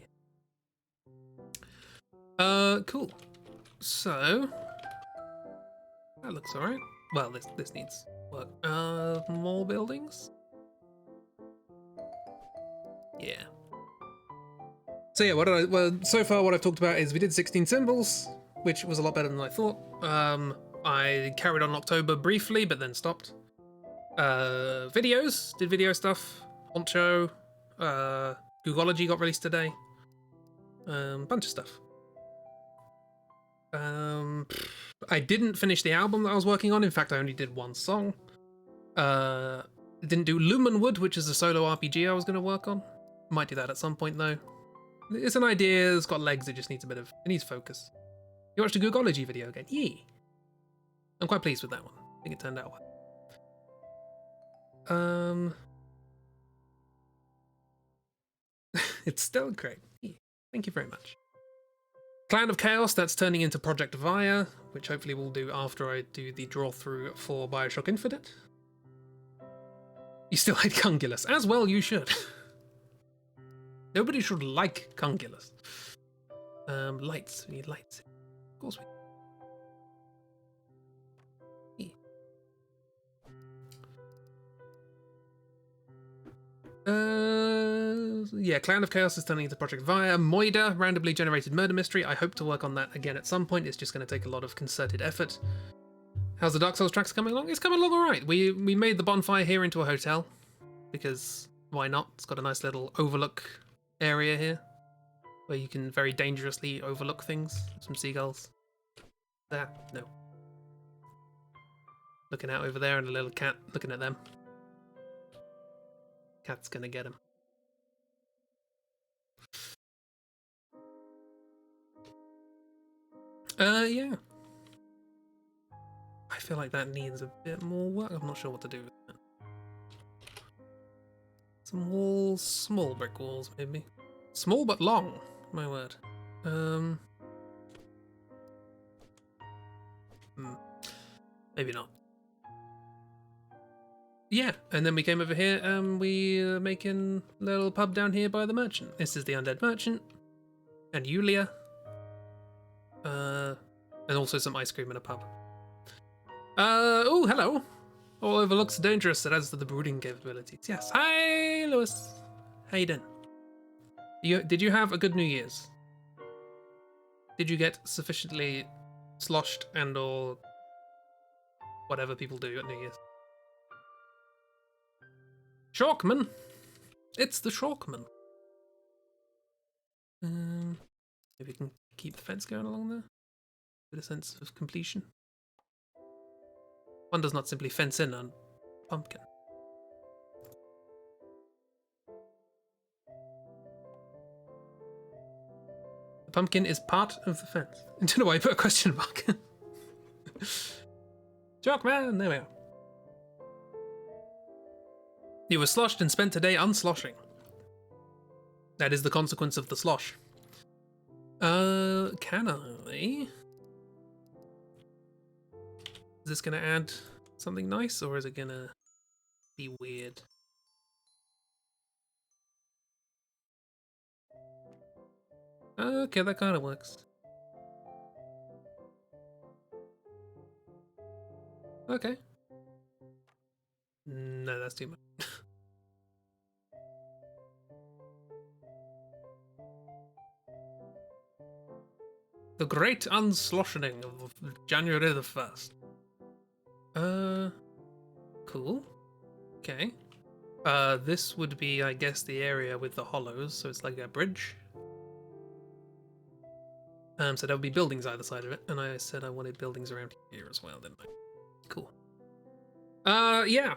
Cool. So that looks alright. Well, this needs work. More buildings. Yeah. So yeah, so far what I've talked about is we did 16 Symbols, which was a lot better than I thought. I carried on October briefly, but then stopped. Videos, did video stuff. Poncho, Googology got released today. Bunch of stuff. I didn't finish the album that I was working on. In fact, I only did one song. Didn't do Lumenwood, which is a solo RPG I was going to work on. Might do that at some point though. It's an idea, it's got legs, it just needs it needs focus. You watched a Googology video again? Yeah. I'm quite pleased with that one. I think it turned out well. It's still great. Thank you very much. Clan of Chaos, that's turning into Project Via, which hopefully we'll do after I do the draw through for Bioshock Infinite. You still hate Cungulus. As well you should. Nobody should like Cungulus. Lights. We need lights. Of course we need. Yeah, Clan of Chaos is turning into Project Via. Moida, randomly generated murder mystery. I hope to work on that again at some point. It's just going to take a lot of concerted effort. How's the Dark Souls tracks coming along? It's coming along alright. We made the bonfire here into a hotel. Because why not? It's got a nice little overlook area here. Where you can very dangerously overlook things. Some seagulls. There. No. Looking out over there and a little cat looking at them. Cat's gonna get him. Yeah. I feel like that needs a bit more work. I'm not sure what to do with it. Some walls, small brick walls, maybe. Small but long, my word. Maybe not. Yeah, and then we came over here and we making a little pub down here by the merchant. This is the Undead Merchant. And Yulia. And also some ice cream in a pub. Oh, hello. All overlooks dangerous. It adds to the brooding capabilities. Yes. Hi, Lewis. How you doing? Did you have a good New Year's? Did you get sufficiently sloshed and or whatever people do at New Year's? Shockman. It's the Shockman. Maybe we can keep the fence going along there. With a sense of completion. One does not simply fence in a pumpkin. The pumpkin is part of the fence. I don't know why you put a question mark. Shockman, there we are. You were sloshed and spent today unsloshing. That is the consequence of the slosh. Can I? Is this gonna add something nice, or is it gonna be weird? Okay, that kind of works. Okay. No, that's too much. The Great Unsloshing of January the 1st. Cool. Okay. This would be, I guess, the area with the hollows, so it's like a bridge. So there would be buildings either side of it, and I said I wanted buildings around here as well, didn't I? Cool. Yeah.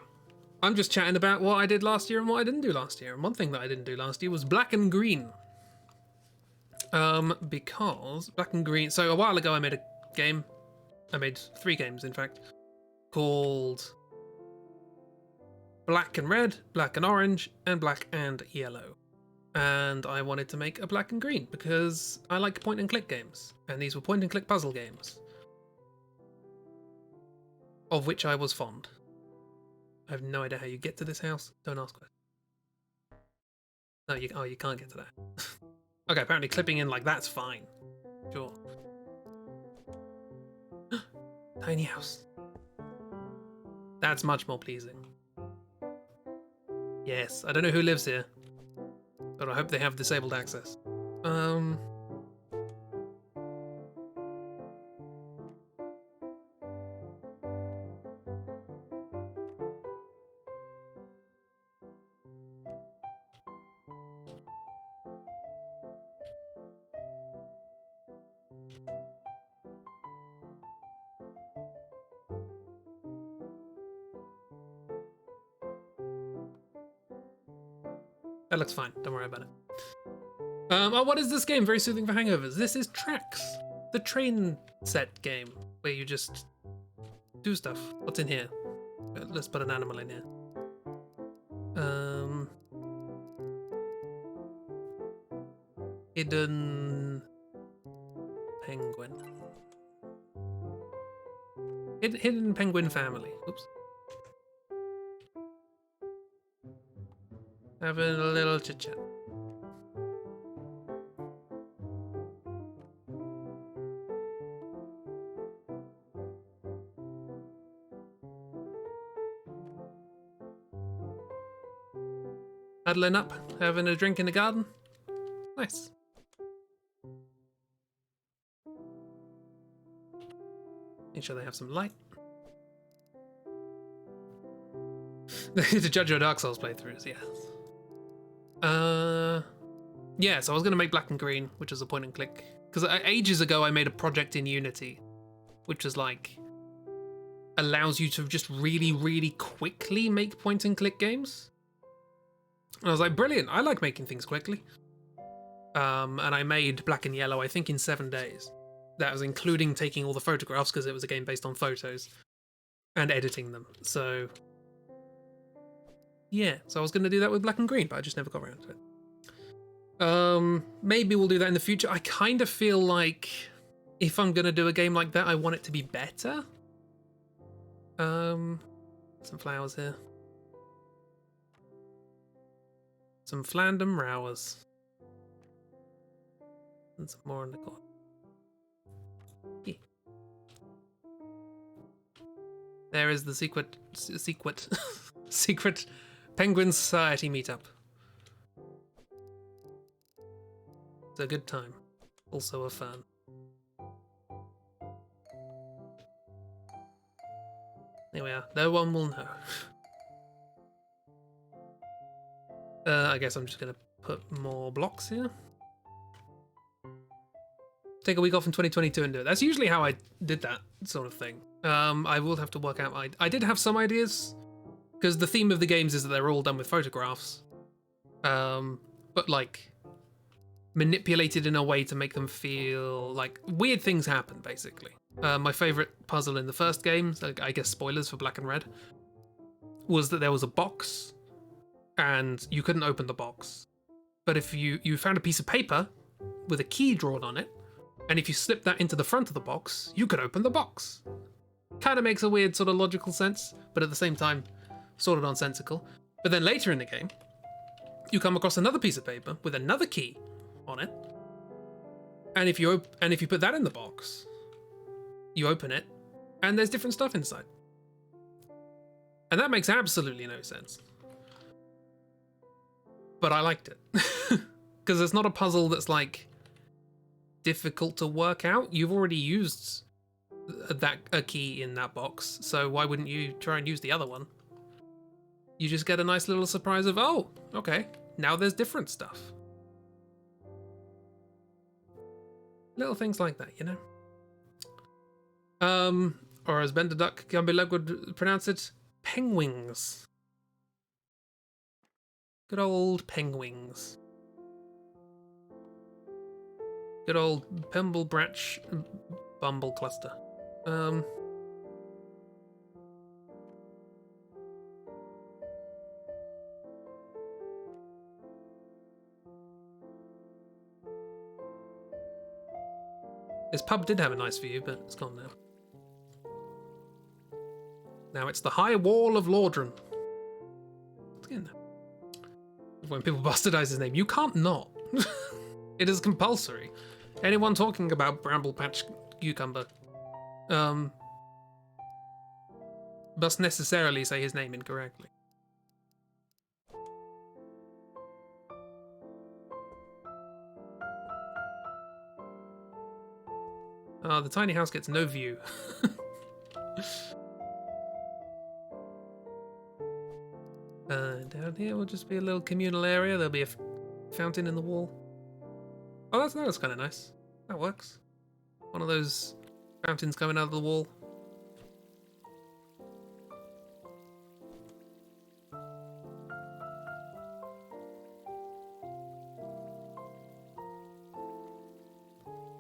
I'm just chatting about what I did last year and what I didn't do last year. And one thing that I didn't do last year was black and green. Because black and green. So a while ago I made a game. I made 3 games, in fact, called Black and Red, Black and Orange, and Black and Yellow. And I wanted to make a black and green because I like point and click games. And these were point and click puzzle games. Of which I was fond. I have no idea how you get to this house. Don't ask questions. No, you can't get to that. Okay, apparently clipping in like that's fine. Sure. Tiny house. That's much more pleasing. Yes, I don't know who lives here, but I hope they have disabled access. That looks fine. Don't worry about it. Oh, what is this game? Very soothing for hangovers. This is Tracks, the train set game, where you just Do stuff. What's in here? Let's put an animal in here. Hidden penguin. Hidden penguin family. Oops. Having a little chit chat. Huddling up, having a drink in the garden. Nice. Make sure they have some light. To judge your Dark Souls playthroughs, yeah. Yeah, so I was going to make Black and Green, which was a point and click. Because ages ago I made a project in Unity, which is like, allows you to just really, really quickly make point and click games. And I was like, brilliant, I like making things quickly. And I made Black and Yellow, I think, in 7 days. That was including taking all the photographs, because it was a game based on photos, and editing them. So, yeah. So I was going to do that with Black and Green, but I just never got around to it. Maybe we'll do that in the future. I kind of feel like if I'm going to do a game like that, I want it to be better. Some flowers here. Some Flandum Rowers. And some more on the corner. Yeah. There is the secret Penguin Society meetup. It's a good time. Also a fun. There we are. No one will know. I guess I'm just gonna put more blocks here. Take a week off in 2022 and do it. That's usually how I did that sort of thing. I will have to work out. I did have some ideas, because the theme of the games is that they're all done with photographs, but like manipulated in a way to make them feel like weird things happen, basically. My favorite puzzle in the first game, so I guess spoilers for Black and Red, was that there was a box and you couldn't open the box, but if you found a piece of paper with a key drawn on it, and if you slip that into the front of the box, you could open the box. Kind of makes a weird sort of logical sense, but at the same time, sort of nonsensical. But then later in the game, you come across another piece of paper with another key on it, and if you put that in the box, you open it, and there's different stuff inside. And that makes absolutely no sense. But I liked it. Because it's not a puzzle that's like difficult to work out. You've already used a key in that box, so why wouldn't you try and use the other one? You just get a nice little surprise of, oh, okay, now there's different stuff. Little things like that, you know? Or as Ben the Duck Gumbilug would pronounce it, penguins. Good old penguins. Good old Pemble Branch Bumble Cluster. This pub did have a nice view, but it's gone now. Now it's the High Wall of Lordran. Again, when people bastardize his name, you can't not. It is compulsory. Anyone talking about Bramble Patch Cucumber must necessarily say his name incorrectly. The tiny house gets no view. Down here will just be a little communal area. There'll be a fountain in the wall. Oh, that's kind of nice. That works. One of those fountains coming out of the wall.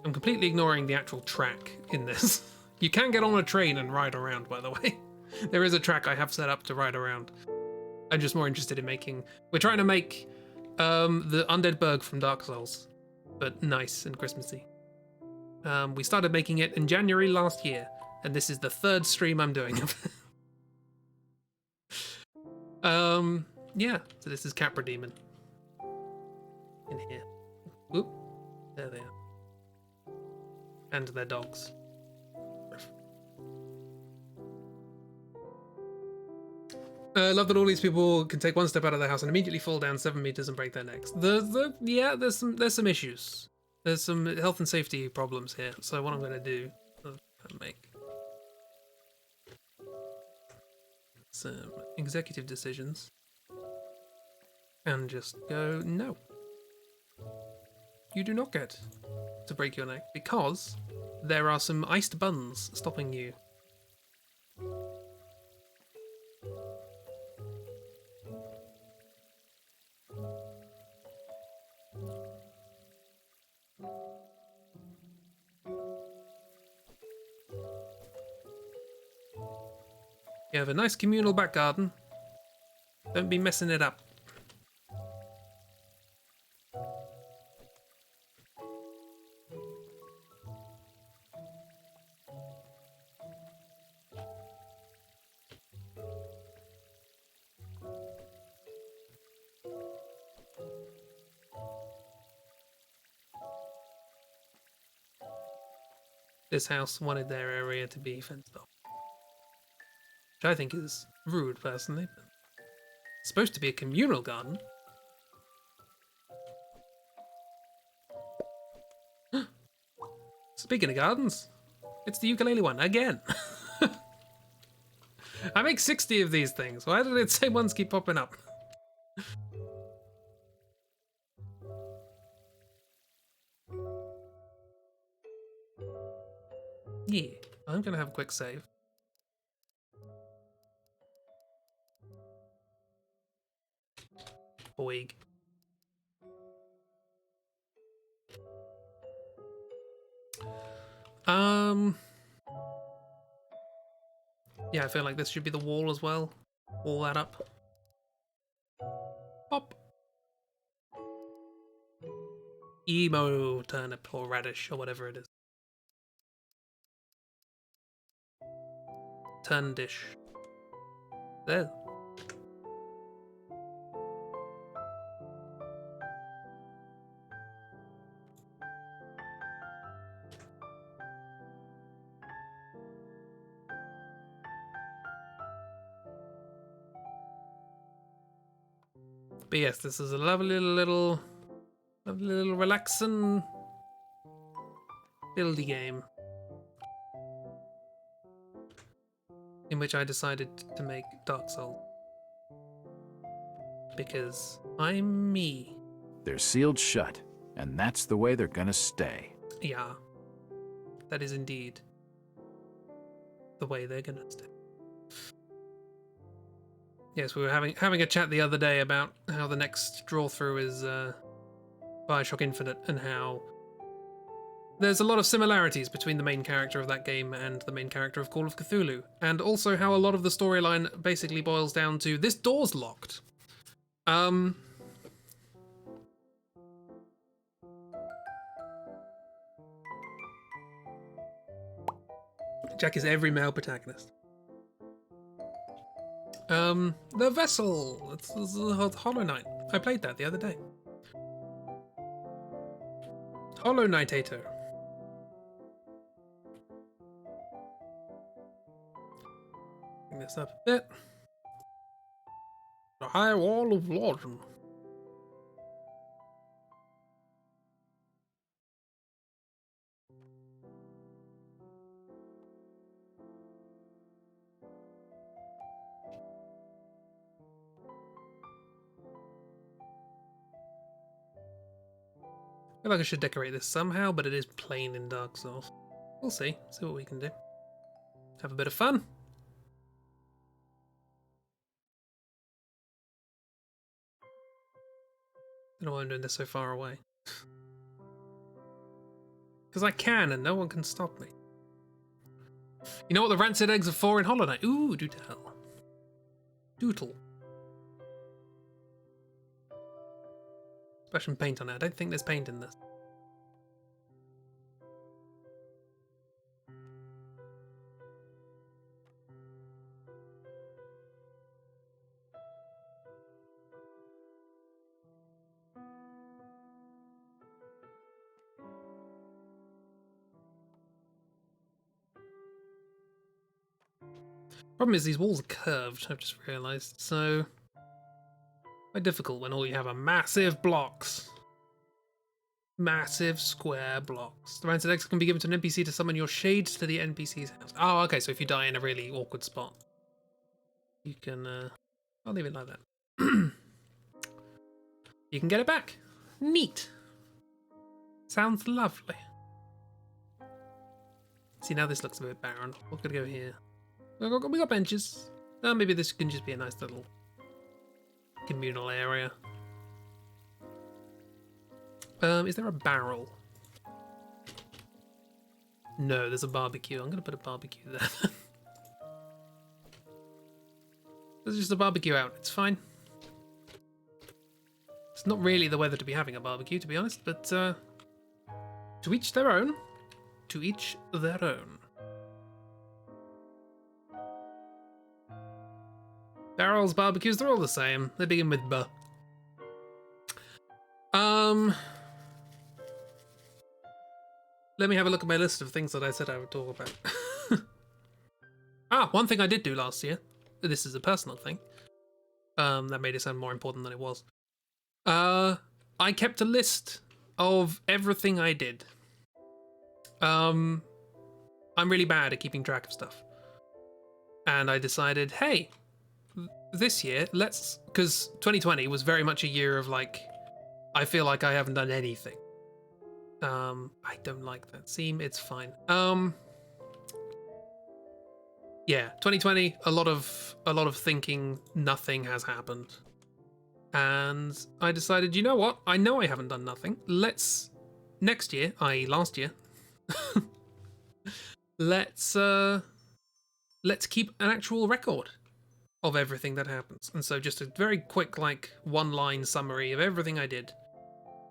I'm completely ignoring the actual track in this. You can get on a train and ride around, by the way. There is a track I have set up to ride around. I'm just more interested in making... We're trying to make the Undead Burg from Dark Souls, but nice and Christmassy. We started making it in January last year, and this is the 3rd stream I'm doing of it. Yeah, so this is Capra Demon. In here. Oop. There they are. And their dogs. Love that all these people can take one step out of their house and immediately fall down 7 meters and break their necks. Yeah, there's some issues. There's some health and safety problems here. So what I'm going to do is make some executive decisions and just go, no. You do not get to break your neck because there are some iced buns stopping you. You have a nice communal back garden. Don't be messing it up. This house wanted their area to be fenced off. Which I think is rude, personally. But it's supposed to be a communal garden. Speaking of gardens, it's the ukulele one again. I make 60 of these things. Why did the same ones keep popping up? Yeah, I'm gonna have a quick save. Boig. Yeah, I feel like this should be the wall as well. Wall that up. Pop. Emo turnip or radish or whatever it is. Turn dish. There. But yes, this is a lovely little relaxing buildy game in which I decided to make Dark Souls because I'm me. They're sealed shut, and that's the way they're gonna stay. Yeah, that is indeed the way they're gonna stay. Yes, we were having a chat the other day about how the next draw through is Bioshock Infinite and how there's a lot of similarities between the main character of that game and the main character of Call of Cthulhu, and also how a lot of the storyline basically boils down to this door's locked. Jack is every male protagonist. The Vessel. It's Hollow Knight. I played that the other day. Hollow Knightator. Bring this up a bit. The High Wall of Lorgen. I feel like I should decorate this somehow, but it is plain in Dark Souls. We'll see. See what we can do. Have a bit of fun. Don't know why I'm doing this so far away. Because I can and no one can stop me. You know what the rancid eggs are for in Hollow Knight? Ooh, do tell. Doodle. Splash some paint on it. I don't think there's paint in this. Problem is these walls are curved, I've just realised, so quite difficult when all you have are massive blocks. Massive square blocks. The rancid eggs can be given to an NPC to summon your shades to the NPC's house. Oh, okay, so if you die in a really awkward spot, you can, I'll leave it like that. You can get it back. Neat. Sounds lovely. See, now this looks a bit barren. We're gonna go here. We got benches. Maybe this can just be a nice little communal area. Is there a barrel? No, there's a barbecue. I'm gonna put a barbecue there. There's just a barbecue out. It's fine. It's not really the weather to be having a barbecue, to be honest, but to each their own. To each their own. Barrels, barbecues, they're all the same. They begin with B. Let me have a look at my list of things that I said I would talk about. One thing I did do last year. This is a personal thing. That made it sound more important than it was. I kept a list of everything I did. I'm really bad at keeping track of stuff. And I decided, hey, this year, because 2020 was very much a year of like, I feel like I haven't done anything. I don't like that seam, it's fine. Yeah, 2020, a lot of thinking, nothing has happened. And I decided, you know what? I know I haven't done nothing. Next year, i.e. last year, let's keep an actual record of everything that happens. And so just a very quick, like, one-line summary of everything I did.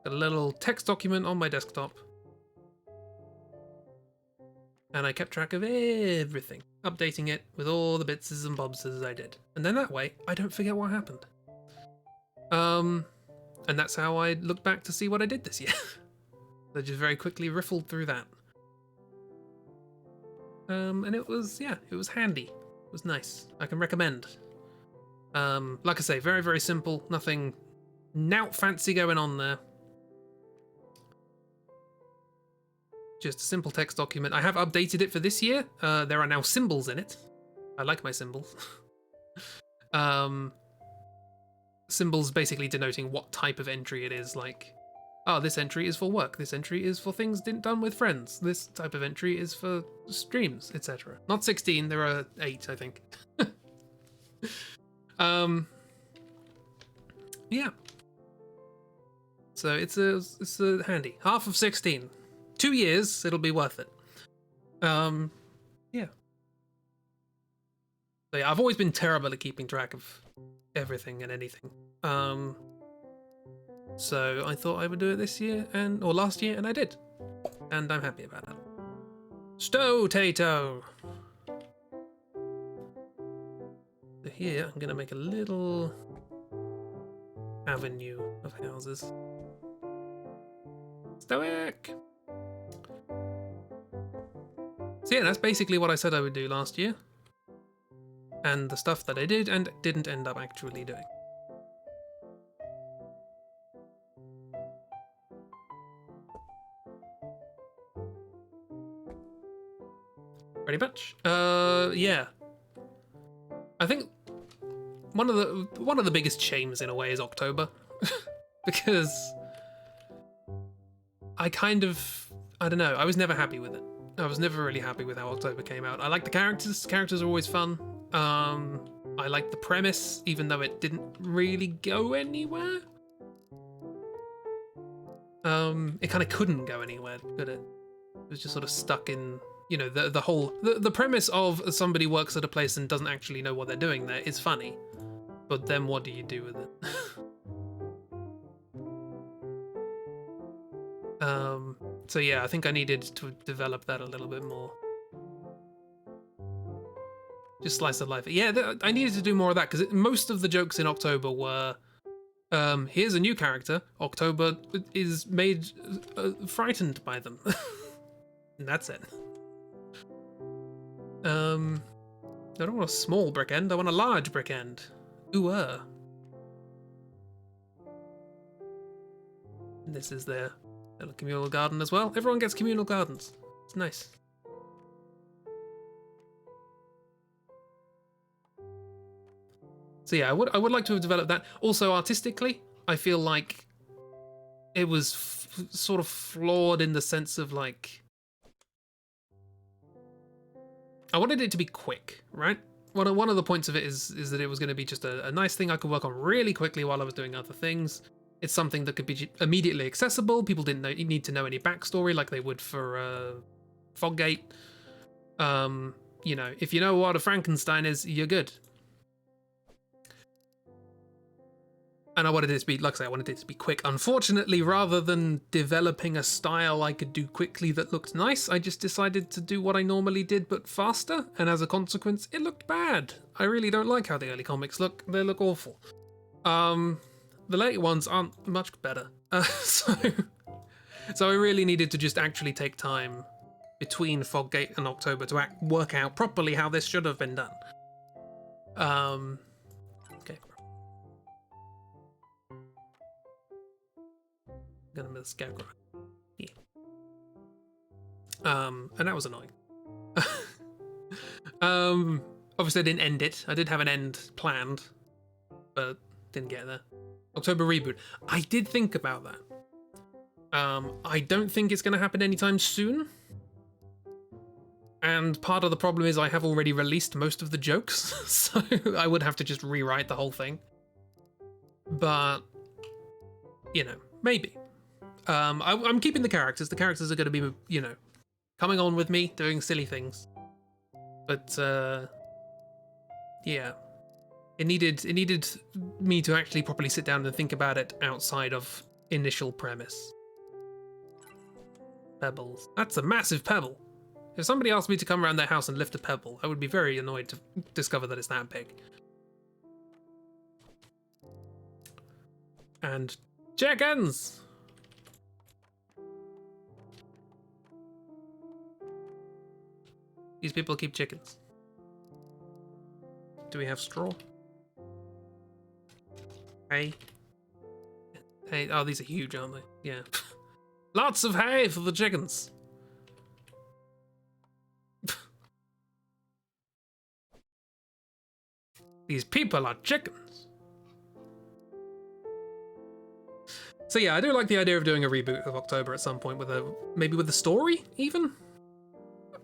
A little text document on my desktop. And I kept track of everything, updating it with all the bits and bobs as I did. And then that way, I don't forget what happened. And that's how I look back to see what I did this year. I just very quickly riffled through that. And it was handy. It was nice. I can recommend. Like I say, very, very simple. Nothing nout fancy going on there. Just a simple text document. I have updated it for this year. There are now symbols in it. I like my symbols. Symbols basically denoting what type of entry it is. Like, oh, this entry is for work. This entry is for things done with friends. This type of entry is for streams, etc. Not 16. There are 8, I think. Yeah. So it's a handy. Half of 16. 2 years, it'll be worth it. Yeah. So yeah, I've always been terrible at keeping track of everything and anything. So I thought I would do it this year or last year, and I did. And I'm happy about that. Stow-tato! So here, I'm gonna make a little avenue of houses. Stoic! So yeah, that's basically what I said I would do last year. And the stuff that I did and didn't end up actually doing. Pretty much. Yeah. I think one of the biggest shames in a way is October. Because I don't know, I was never happy with it. I was never really happy with how October came out. I like the characters. Characters are always fun. I like the premise, even though it didn't really go anywhere. It kind of couldn't go anywhere, could it? It was just sort of stuck in you know, the whole the premise of somebody works at a place and doesn't actually know what they're doing there is funny, but then what do you do with it? So yeah, I think I needed to develop that a little bit more. Just slice of life. Yeah, I needed to do more of that because most of the jokes in October were, here's a new character. October is made frightened by them. And that's it. I don't want a small brick end. I want a large brick end. Ooh. This is their little communal garden as well. Everyone gets communal gardens. It's nice. So yeah, I would like to have developed that. Also, artistically, I feel like it was sort of flawed in the sense of like, I wanted it to be quick, right? One of the points of it is that it was going to be just a nice thing I could work on really quickly while I was doing other things. It's something that could be immediately accessible. People didn't need to know any backstory like they would for Foggate. You know, if you know what a Frankenstein is, you're good. And I wanted it to be, like I say, I wanted it to be quick. Unfortunately, rather than developing a style I could do quickly that looked nice, I just decided to do what I normally did, but faster. And as a consequence, it looked bad. I really don't like how the early comics look. They look awful. The later ones aren't much better. So I really needed to just actually take time between Foggate and October to work out properly how this should have been done. Okay. Gonna miss Scarecrow. Yeah. And that was annoying. Obviously I didn't end it. I did have an end planned, but didn't get there. October reboot. I did think about that. I don't think it's gonna happen anytime soon. And part of the problem is I have already released most of the jokes, so I would have to just rewrite the whole thing. But, you know, maybe. I'm keeping the characters. The characters are going to be, you know, coming on with me, doing silly things. But, yeah. It needed me to actually properly sit down and think about it outside of initial premise. Pebbles. That's a massive pebble. If somebody asked me to come around their house and lift a pebble, I would be very annoyed to discover that it's that big. And chickens! These people keep chickens. Do we have straw? Hay? Hay. Oh, these are huge, aren't they? Yeah. Lots of hay for the chickens. These people are chickens. So yeah, I do like the idea of doing a reboot of October at some point with maybe with a story even.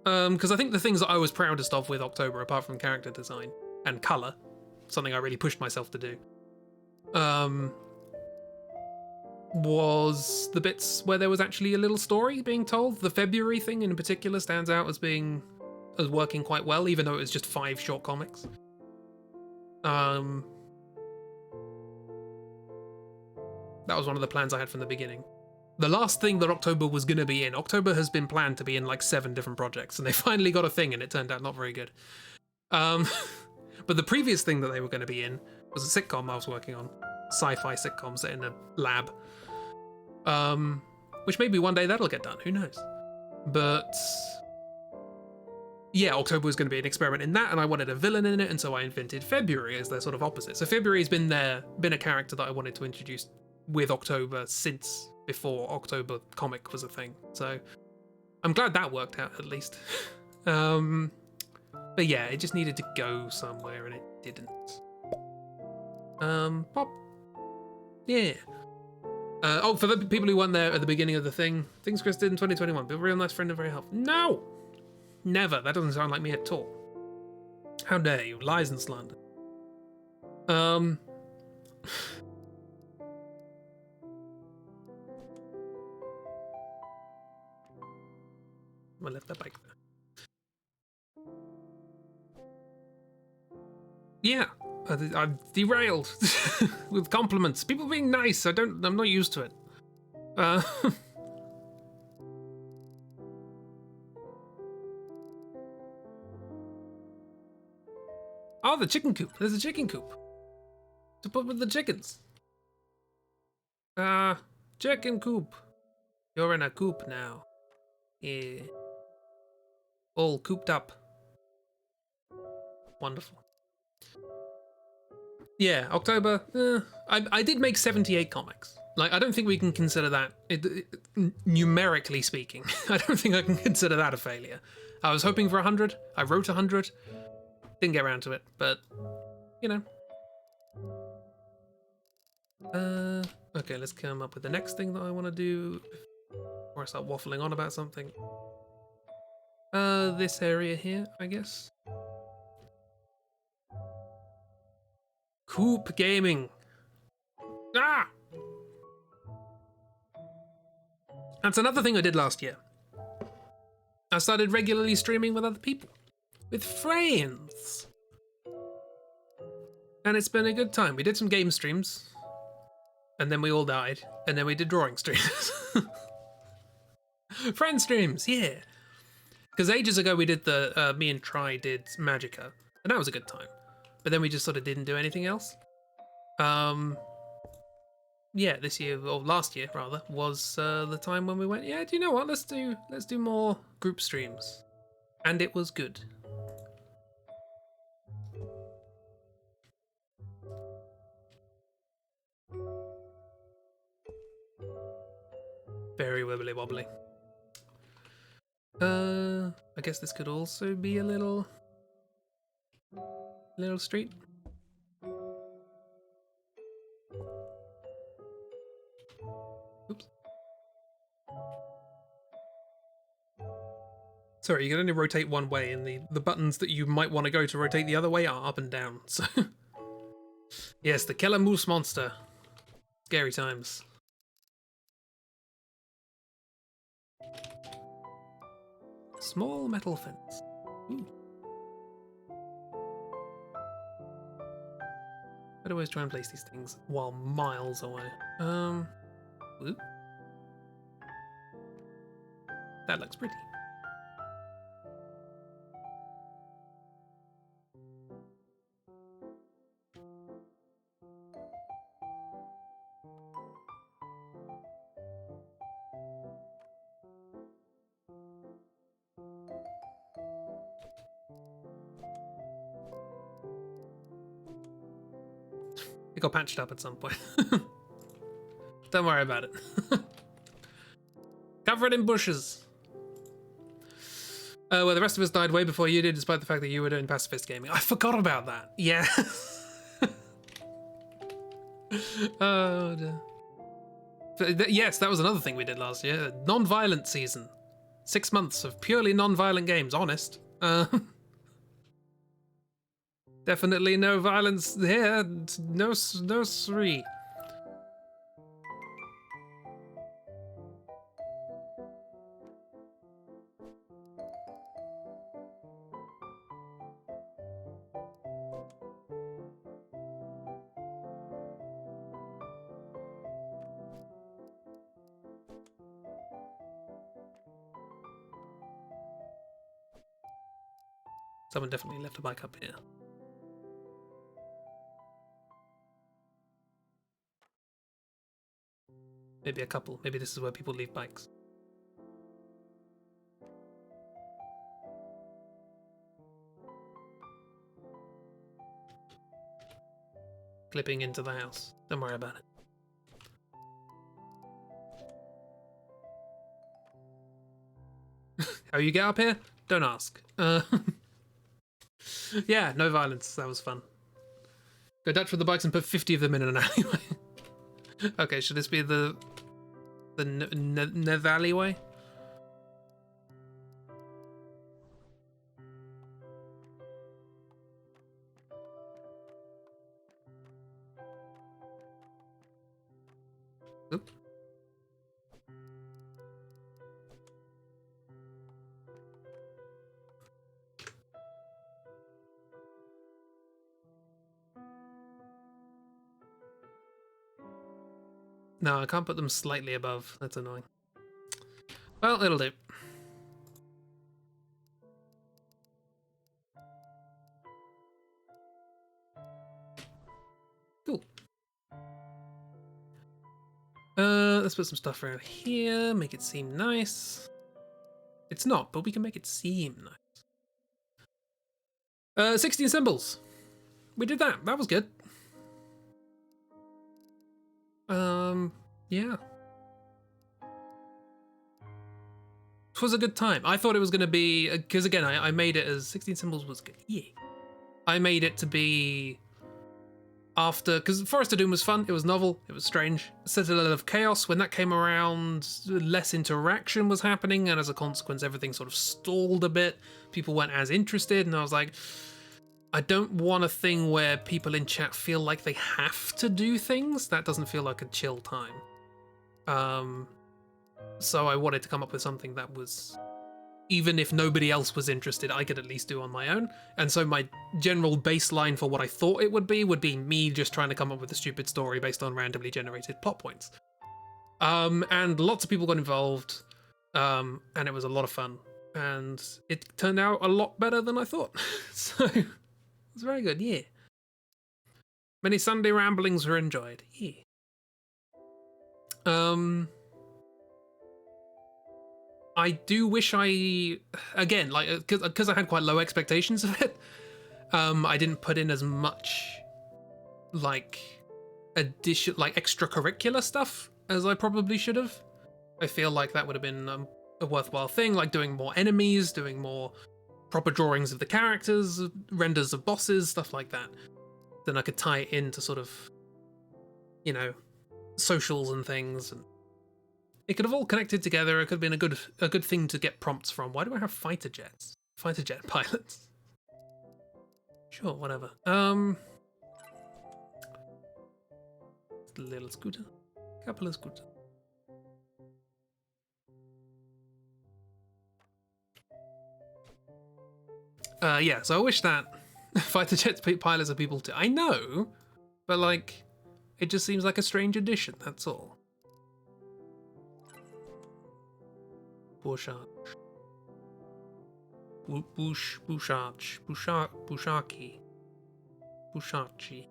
Because I think the things that I was proudest of with October, apart from character design and color, something I really pushed myself to do, was the bits where there was actually a little story being told. The February thing in particular stands out as working quite well, even though it was just 5 short comics. That was one of the plans I had from the beginning. The last thing that October was going to be in, October has been planned to be in like 7 different projects, and they finally got a thing, and it turned out not very good. But the previous thing that they were going to be in was a sitcom I was working on. Sci-fi sitcom set in a lab. Which maybe one day that'll get done, who knows. But yeah, October was going to be an experiment in that, and I wanted a villain in it, and so I invented February as their sort of opposite. So February's been a character that I wanted to introduce with October since before October comic was a thing. So I'm glad that worked out at least. But yeah, it just needed to go somewhere and it didn't. Pop. Yeah. Oh, for the people who weren't there at the beginning of the thing, things Chris did in 2021. Be a real nice friend and very helpful. No! Never. That doesn't sound like me at all. How dare you? Lies and slander. I left that bike there. Yeah, I'm derailed with compliments. People being nice. I'm not used to it. Uh, oh, the chicken coop. There's a chicken coop to put with the chickens. Chicken coop. You're in a coop now. Yeah. All cooped up. Wonderful. Yeah, October. I did make 78 comics. Like, I don't think we can consider that, numerically speaking, I don't think I can consider that a failure. I was hoping for 100. I wrote 100. Didn't get around to it, but, you know. Okay, let's come up with the next thing that I want to do before I start waffling on about something. This area here, I guess. Coop Gaming. Ah! That's another thing I did last year. I started regularly streaming with other people. With friends. And it's been a good time. We did some game streams. And then we all died. And then we did drawing streams. Friend streams, yeah. Because ages ago we did me and Tri did Magica. And that was a good time. But then we just sort of didn't do anything else. Yeah, this year, or last year rather, was the time when we went, yeah, do you know what, let's do more group streams. And it was good. Very wibbly wobbly. I guess this could also be a little street. Oops. Sorry, you can only rotate one way, and the buttons that you might want to go to rotate the other way are up and down. So, yes, the killer moose monster. Scary times. Small metal fence. Ooh. I'd always try and place these things while miles away. Ooh. That looks pretty. It got patched up at some point. Don't worry about it. Covered in bushes. Well, the rest of us died way before you did, despite the fact that you were doing pacifist gaming. I forgot about that. Yeah. Oh, dear. Yes, that was another thing we did last year. Non-violent season. 6 months of purely non-violent games, honest. Definitely no violence here. No three. Someone definitely left a bike up here. Maybe a couple. Maybe this is where people leave bikes. Clipping into the house. Don't worry about it. How you get up here? Don't ask. Yeah, no violence. That was fun. Go Dutch with the bikes and put 50 of them in an alleyway. Okay, should this be the Nev alleyway? Oop. No, I can't put them slightly above. That's annoying. Well, it'll do. Cool. Let's put some stuff around here, make it seem nice. It's not, but we can make it seem nice. 16 symbols. We did that. That was good. Yeah. It was a good time. I thought it was going to be, because again, I made it as 16 symbols was good. Yeah. I made it to be after, because Forest of Doom was fun, it was novel, it was strange. Citadel of Chaos, when that came around, less interaction was happening, and as a consequence, everything sort of stalled a bit. People weren't as interested, and I was like, I don't want a thing where people in chat feel like they have to do things. That doesn't feel like a chill time. So I wanted to come up with something that was, even if nobody else was interested, I could at least do on my own. And so my general baseline for what I thought it would be me just trying to come up with a stupid story based on randomly generated plot points. And lots of people got involved, and it was a lot of fun. And it turned out a lot better than I thought. So it was very good, yeah. Many Sunday ramblings were enjoyed, yeah. I do wish again, like, because I had quite low expectations of it, I didn't put in as much, like, extracurricular stuff as I probably should have. I feel like that would have been a worthwhile thing, like doing more enemies, doing more proper drawings of the characters, renders of bosses, stuff like that. Then I could tie it into sort of, you know, socials and things, and it could have all connected together. It could have been a good thing to get prompts from. Why do I have fighter jets? Fighter jet pilots. Sure, whatever. Little scooter. Couple of scooters. Yeah, so I wish that fighter jet pilots are people too. I know, but like, it just seems like a strange addition, that's all. Bushaki. Bushachi.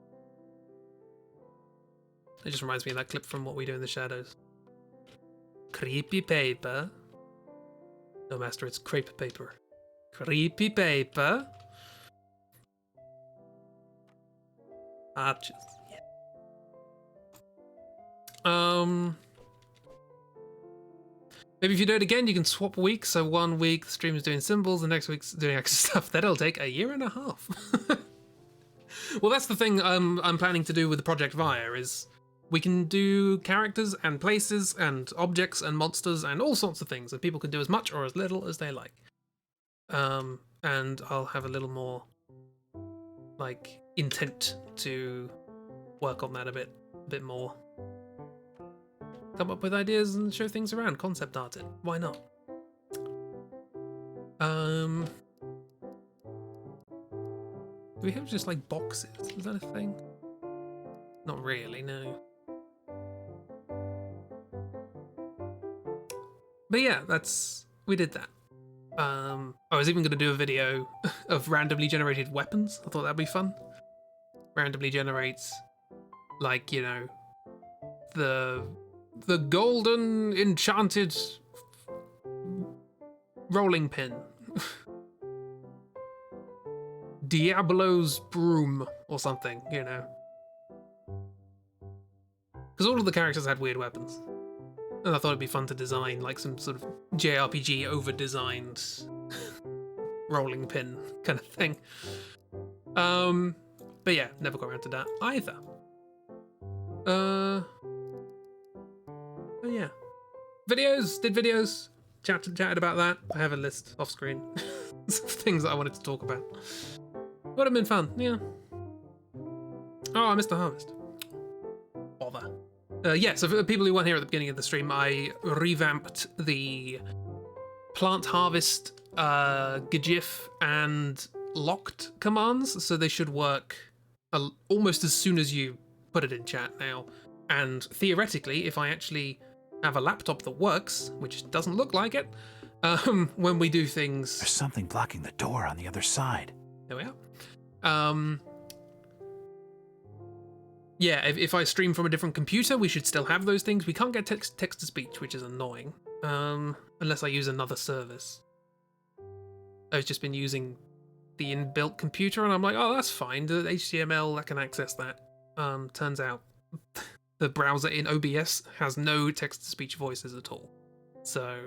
It just reminds me of that clip from What We Do in the Shadows. Creepy paper. No, master, it's crepe paper. Creepy paper. Arches. Yeah. Maybe if you do it again, you can swap weeks. So 1 week the stream is doing symbols, the next week's doing extra stuff. That'll take 1.5 years. Well, that's the thing I'm planning to do with the Project Via is we can do characters and places and objects and monsters and all sorts of things, and people can do as much or as little as they like. And I'll have a little more like intent to work on that a bit more. Come up with ideas and show things around, concept art it. Why not? Do we have just like boxes? Is that a thing? Not really, no. But yeah, we did that. I was even going to do a video of randomly generated weapons. I thought that'd be fun. Randomly generates, like, you know, the golden enchanted rolling pin. Diablo's broom or something, you know. Because all of the characters had weird weapons. And I thought it'd be fun to design like some sort of JRPG over-designed rolling pin kind of thing. But yeah, never got around to that either. Oh yeah. Did videos, chatted about that. I have a list off screen of things that I wanted to talk about. Would have been fun, yeah. Oh, I missed the harvest. Bother. Yeah, so for people who weren't here at the beginning of the stream, I revamped the plant harvest, GIF and locked commands, so they should work almost as soon as you put it in chat now. And theoretically, if I actually have a laptop that works, which doesn't look like it, when we do things... There's something blocking the door on the other side. There we are. Yeah, if I stream from a different computer, we should still have those things. We can't get text-to-speech, which is annoying, unless I use another service. I've just been using the inbuilt computer, and I'm like, oh, that's fine. The HTML, I can access that. Turns out the browser in OBS has no text-to-speech voices at all. So,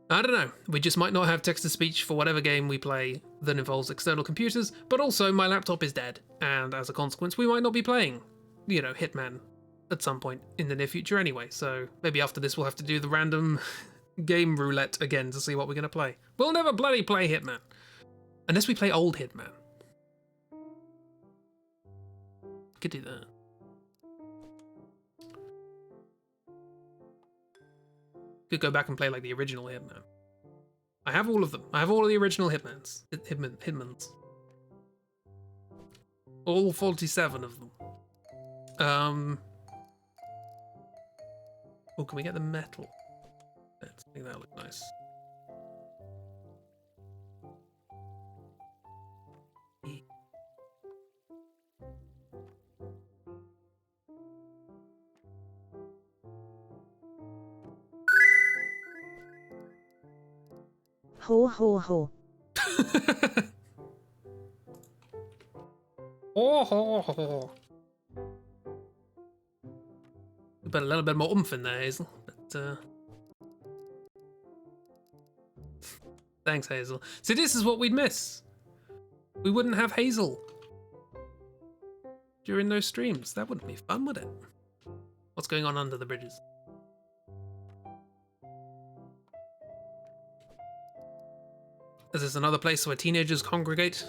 I don't know. We just might not have text-to-speech for whatever game we play that involves external computers, but also my laptop is dead, and as a consequence, we might not be playing, you know, Hitman at some point in the near future anyway, so maybe after this we'll have to do the random game roulette again to see what we're going to play. We'll never bloody play Hitman. Unless we play old Hitman. Could do that. Could go back and play like the original Hitman. I have all of them. I have all of the original Hitmans. Hitmans. All 47 of them. Oh, can we get the metal? I think that look nice. Ho ho ho. Oh, ho, ho. Put a little bit more oomph in there, Hazel. But, thanks, Hazel. See, this is what we'd miss. We wouldn't have Hazel during those streams. That wouldn't be fun, would it? What's going on under the bridges? Is this another place where teenagers congregate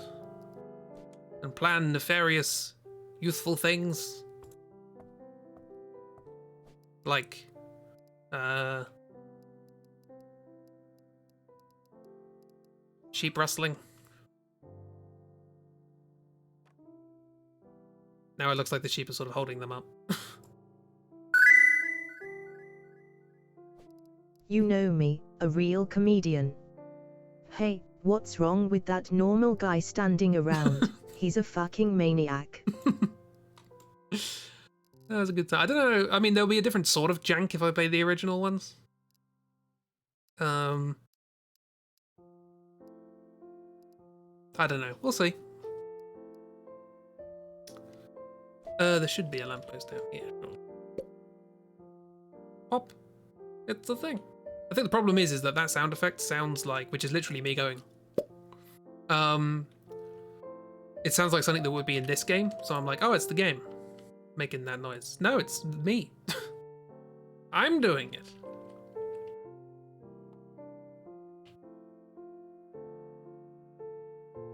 and plan nefarious, youthful things? Like, sheep rustling. Now it looks like the sheep are sort of holding them up. You know me, a real comedian. Hey, what's wrong with that normal guy standing around? He's a fucking maniac. That was a good time. I don't know. I mean, there'll be a different sort of jank if I play the original ones. I don't know. We'll see. There should be a lamppost out here. Pop. It's a thing. I think the problem is that sound effect sounds like, which is literally me going. It sounds like something that would be in this game. So I'm like, oh, it's the game making that noise. No, it's me. I'm doing it.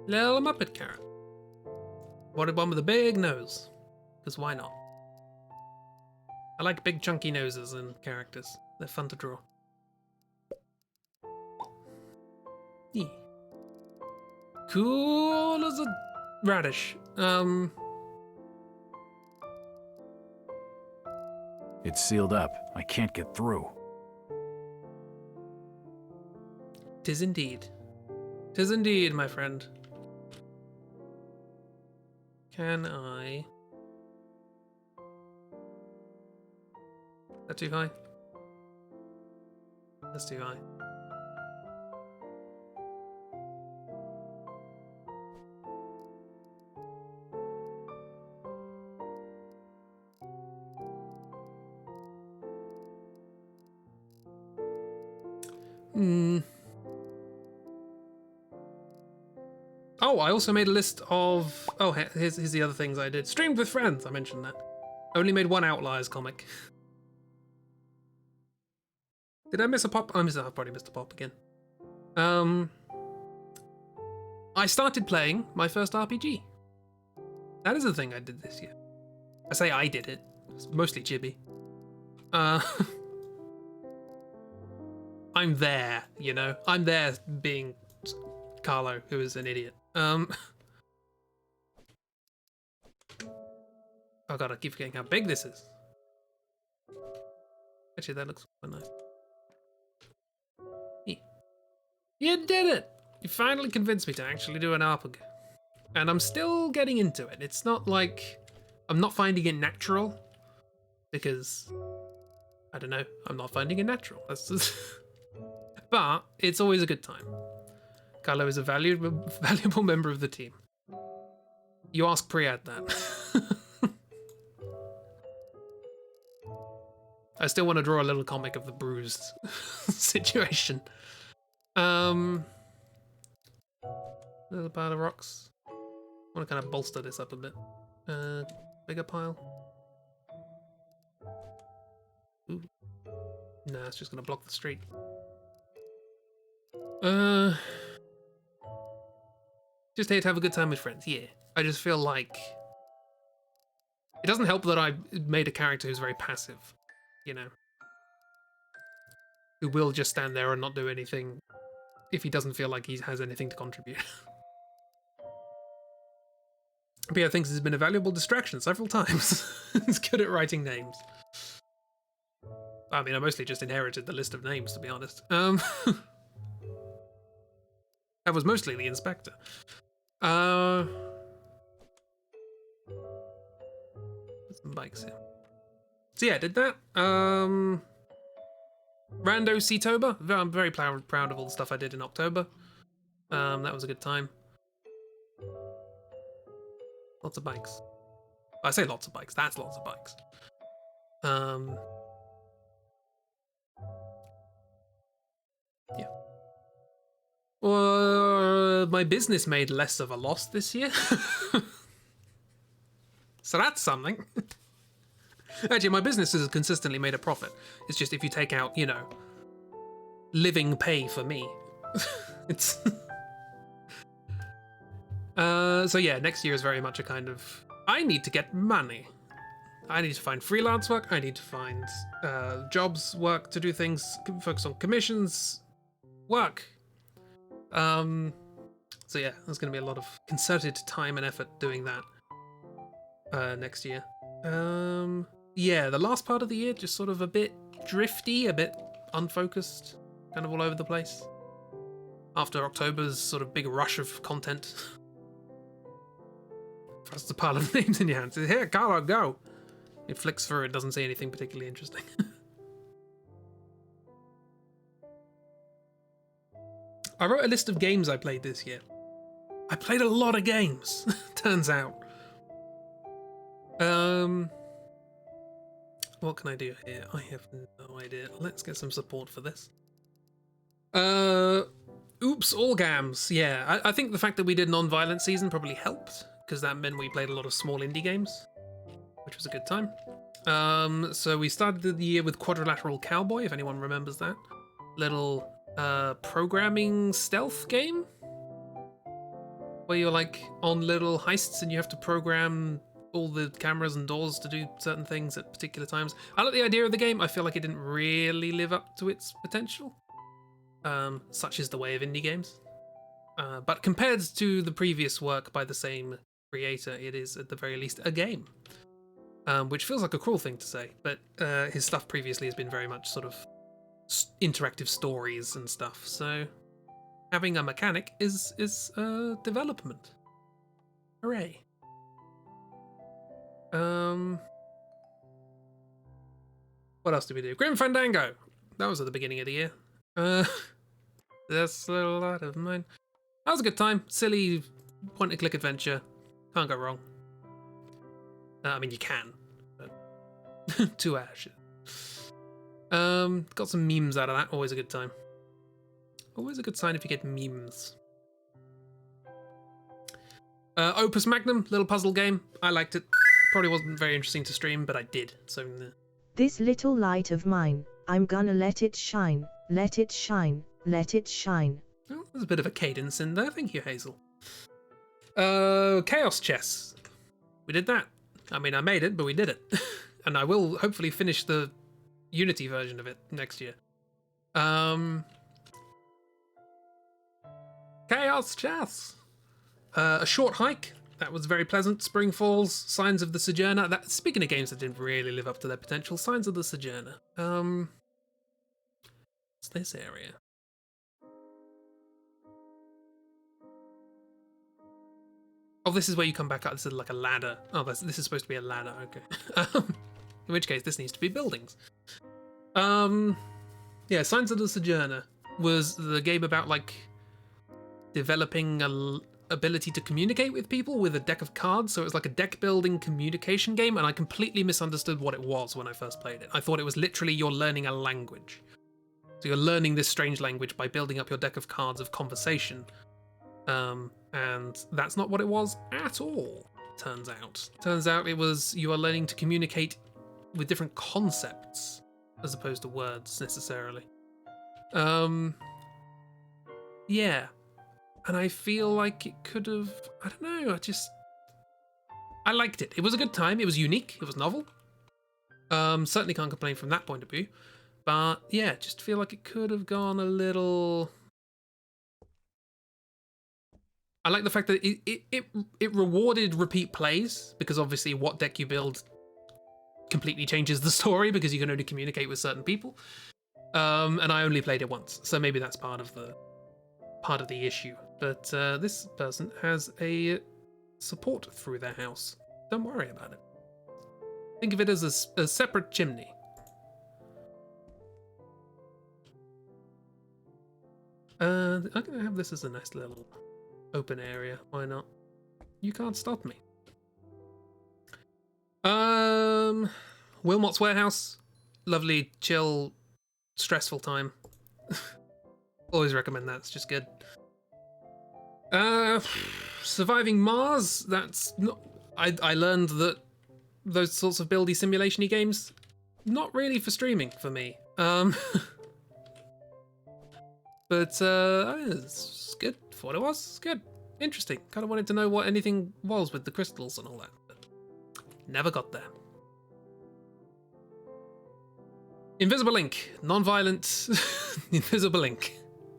Little Muppet carrot. Wanted one with a big nose. Because why not? I like big chunky noses in characters. They're fun to draw. Yeah. Cool as a radish. It's sealed up. I can't get through. 'Tis indeed. 'Tis indeed, my friend. Can I... Is that too high? That's too high. Oh, I also made a list of... Oh, here's the other things I did. Streamed with friends, I mentioned that. Only made one Outliers comic. Did I miss a pop? I've probably missed a pop again. I started playing my first RPG. That is the thing I did this year. I say I did it. It's mostly Chibi. I'm there, you know? I'm there being Carlo, who is an idiot. Oh god, I keep forgetting how big this is. Actually, that looks quite nice. Yeah. You did it! You finally convinced me to actually do an ARPG. And I'm still getting into it. It's not like I'm not finding it natural, because I don't know, I'm not finding it natural. That's just but it's always a good time. Carlo is a valuable member of the team. You ask Priyad that. I still want to draw a little comic of the bruised situation. Little pile of rocks. I want to kind of bolster this up a bit. Bigger pile. Ooh. Nah, it's just gonna block the street. Just here to have a good time with friends. Yeah, I just feel like it doesn't help that I made a character who's very passive, you know, who will just stand there and not do anything if he doesn't feel like he has anything to contribute. Pierre thinks it's been a valuable distraction several times. He's good at writing names. I mean, I mostly just inherited the list of names, to be honest. That was mostly the inspector. There's some bikes here. So yeah, I did that. Rando Seatober. I'm very proud of all the stuff I did in October. That was a good time. Lots of bikes. I say lots of bikes. That's lots of bikes. Yeah. My business made less of a loss this year. So that's something. Actually, my business has consistently made a profit. It's just if you take out, you know, living pay for me. It's... So yeah, next year is very much a kind of... I need to get money. I need to find freelance work. I need to find jobs, work, to do things, focus on commissions, work. So yeah, there's going to be a lot of concerted time and effort doing that next year. Yeah, the last part of the year just sort of a bit drifty, a bit unfocused, kind of all over the place. After October's sort of big rush of content. That's a pile of names in your hands. Here, Carlo, go! It flicks through, it doesn't say anything particularly interesting. I wrote a list of games I played this year. I played a lot of games, turns out. What can I do here? I have no idea. Let's get some support for this. Oops, all gams. Yeah, I think the fact that we did non-violent season probably helped, because that meant we played a lot of small indie games, which was a good time. So we started the year with Quadrilateral Cowboy, if anyone remembers that. Little programming stealth game, where you're like on little heists and you have to program all the cameras and doors to do certain things at particular times. I like the idea of the game. I feel like it didn't really live up to its potential. Such is the way of indie games. But compared to the previous work by the same creator, it is at the very least a game. Which feels like a cruel thing to say, but his stuff previously has been very much sort of interactive stories and stuff, so having a mechanic is development. Hooray. What else did we do? Grim Fandango! That was at the beginning of the year. That's a lot of mine. That was a good time. Silly point-and-click adventure. Can't go wrong. I mean, you can, but 2 hours. Got some memes out of that. Always a good time. Always a good sign if you get memes. Opus Magnum, little puzzle game. I liked it. Probably wasn't very interesting to stream, but I did. So. This little light of mine, I'm gonna let it shine, let it shine, let it shine. Oh, there's a bit of a cadence in there. Thank you, Hazel. Chaos Chess. We did that. I mean, I made it, but we did it. And I will hopefully finish the Unity version of it next year. Chaos Chess. A short hike. That was very pleasant. Spring Falls, Signs of the Sojourner. Speaking of games that didn't really live up to their potential, Signs of the Sojourner. What's this area? Oh, this is where you come back up. This is like a ladder. Oh, this is supposed to be a ladder. Okay. In which case, this needs to be buildings. Yeah, Signs of the Sojourner was the game about like developing a ability to communicate with people with a deck of cards. So it was like a deck building communication game, and I completely misunderstood what it was when I first played it. I thought it was literally you're learning a language. So you're learning this strange language by building up your deck of cards of conversation. And that's not what it was at all, turns out. Turns out it was you are learning to communicate with different concepts as opposed to words necessarily. Yeah. And I feel like it could have, I don't know, I liked it. It was a good time. It was unique. It was novel. Certainly can't complain from that point of view. But yeah, just feel like it could have gone a little... I like the fact that it rewarded repeat plays, because obviously what deck you build completely changes the story because you can only communicate with certain people. And I only played it once, so maybe that's part of the issue. But this person has a support through their house. Don't worry about it. Think of it as a separate chimney. I'm gonna have this as a nice little open area. Why not? You can't stop me. Wilmot's Warehouse. Lovely, chill, stressful time. Always recommend that. It's just good. Surviving Mars. That's not. I learned that those sorts of buildy simulation-y games, not really for streaming for me. But it's good for what it was. It's good. Interesting. Kind of wanted to know what anything was with the crystals and all that, but never got there. Invisible Ink. Non-violent Invisible Ink.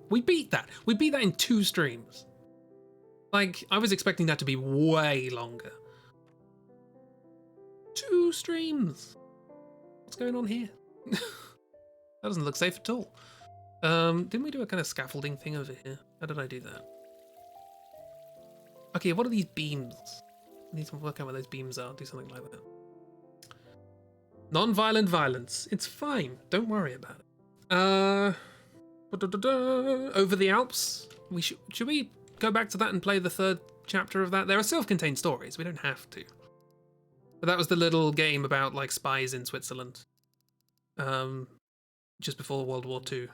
We beat that. We beat that in 2 streams. Like, I was expecting that to be way longer. 2 streams. What's going on here? That doesn't look safe at all. Didn't we do a kind of scaffolding thing over here? How did I do that? Okay, what are these beams? I need to work out what those beams are. Do something like that. Non-violent violence. It's fine. Don't worry about it. Over the Alps. Should we go back to that and play the 3rd chapter of that? There are self-contained stories. We don't have to. But that was the little game about like spies in Switzerland. Just before World War II.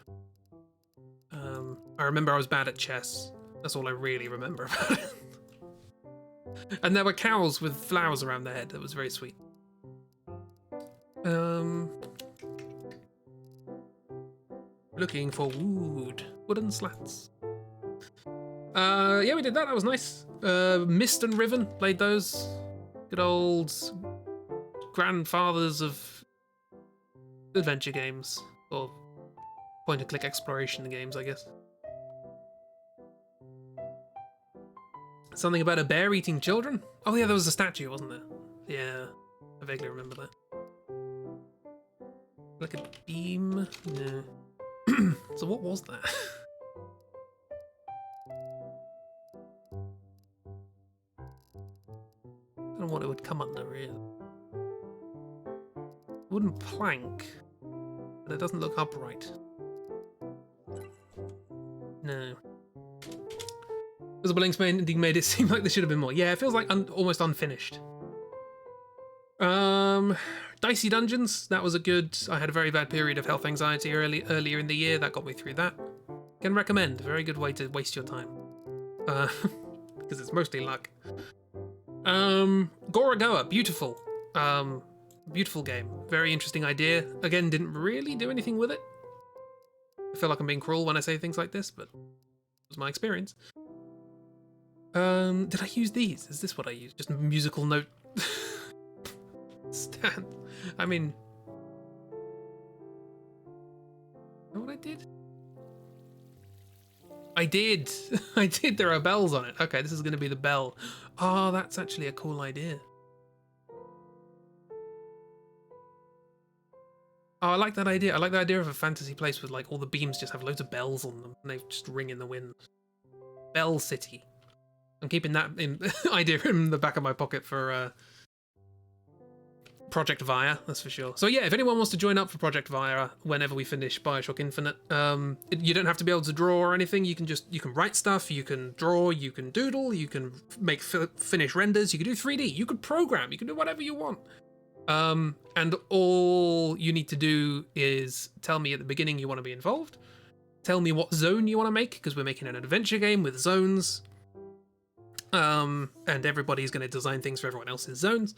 I remember I was bad at chess. That's all I really remember about it. And there were cows with flowers around their head. That was very sweet. Looking for wooden slats. Yeah, we did that. That was nice. Mist and Riven, played those. Good old grandfathers of adventure games, or point-and-click exploration games, I guess. Something about a bear eating children? Oh yeah, there was a statue, wasn't there? Yeah, I vaguely remember that. Like a beam? No. So what was that? I don't know what it would come under, really. Wooden plank, but it doesn't look upright. No. Visible Link's made it seem like there should have been more. Yeah, it feels like almost unfinished. Dicey Dungeons, that was a good... I had a very bad period of health anxiety earlier in the year. That got me through that. Can recommend. Very good way to waste your time. Because it's mostly luck. Gorogoa, beautiful. Beautiful game. Very interesting idea. Again, didn't really do anything with it. I feel like I'm being cruel when I say things like this, but it was my experience. Did I use these? Is this what I used? Just a musical note stand. I mean, is that what I did? I did. I did. There are bells on it. Okay, this is going to be the bell. Oh, that's actually a cool idea. Oh, I like that idea. I like the idea of a fantasy place with like all the beams just have loads of bells on them and they just ring in the wind. Bell City. I'm keeping that idea in the back of my pocket for Project Via, that's for sure. So yeah, if anyone wants to join up for Project Via whenever we finish Bioshock Infinite, you don't have to be able to draw or anything. You can write stuff, you can draw, you can doodle, you can make finish renders, you can do 3D, you can program, you can do whatever you want. And all you need to do is tell me at the beginning you want to be involved. Tell me what zone you want to make, because we're making an adventure game with zones. And everybody's going to design things for everyone else's zones.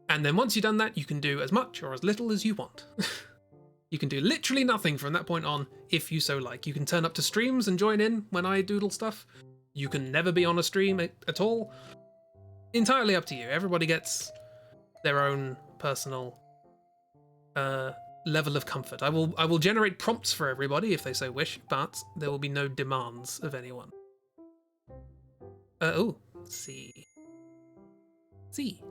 And then once you've done that, you can do as much or as little as you want. You can do literally nothing from that point on, if you so like. You can turn up to streams and join in when I doodle stuff. You can never be on a stream at all. Entirely up to you. Everybody gets their own personal level of comfort. I will generate prompts for everybody if they so wish, but there will be no demands of anyone. C. D.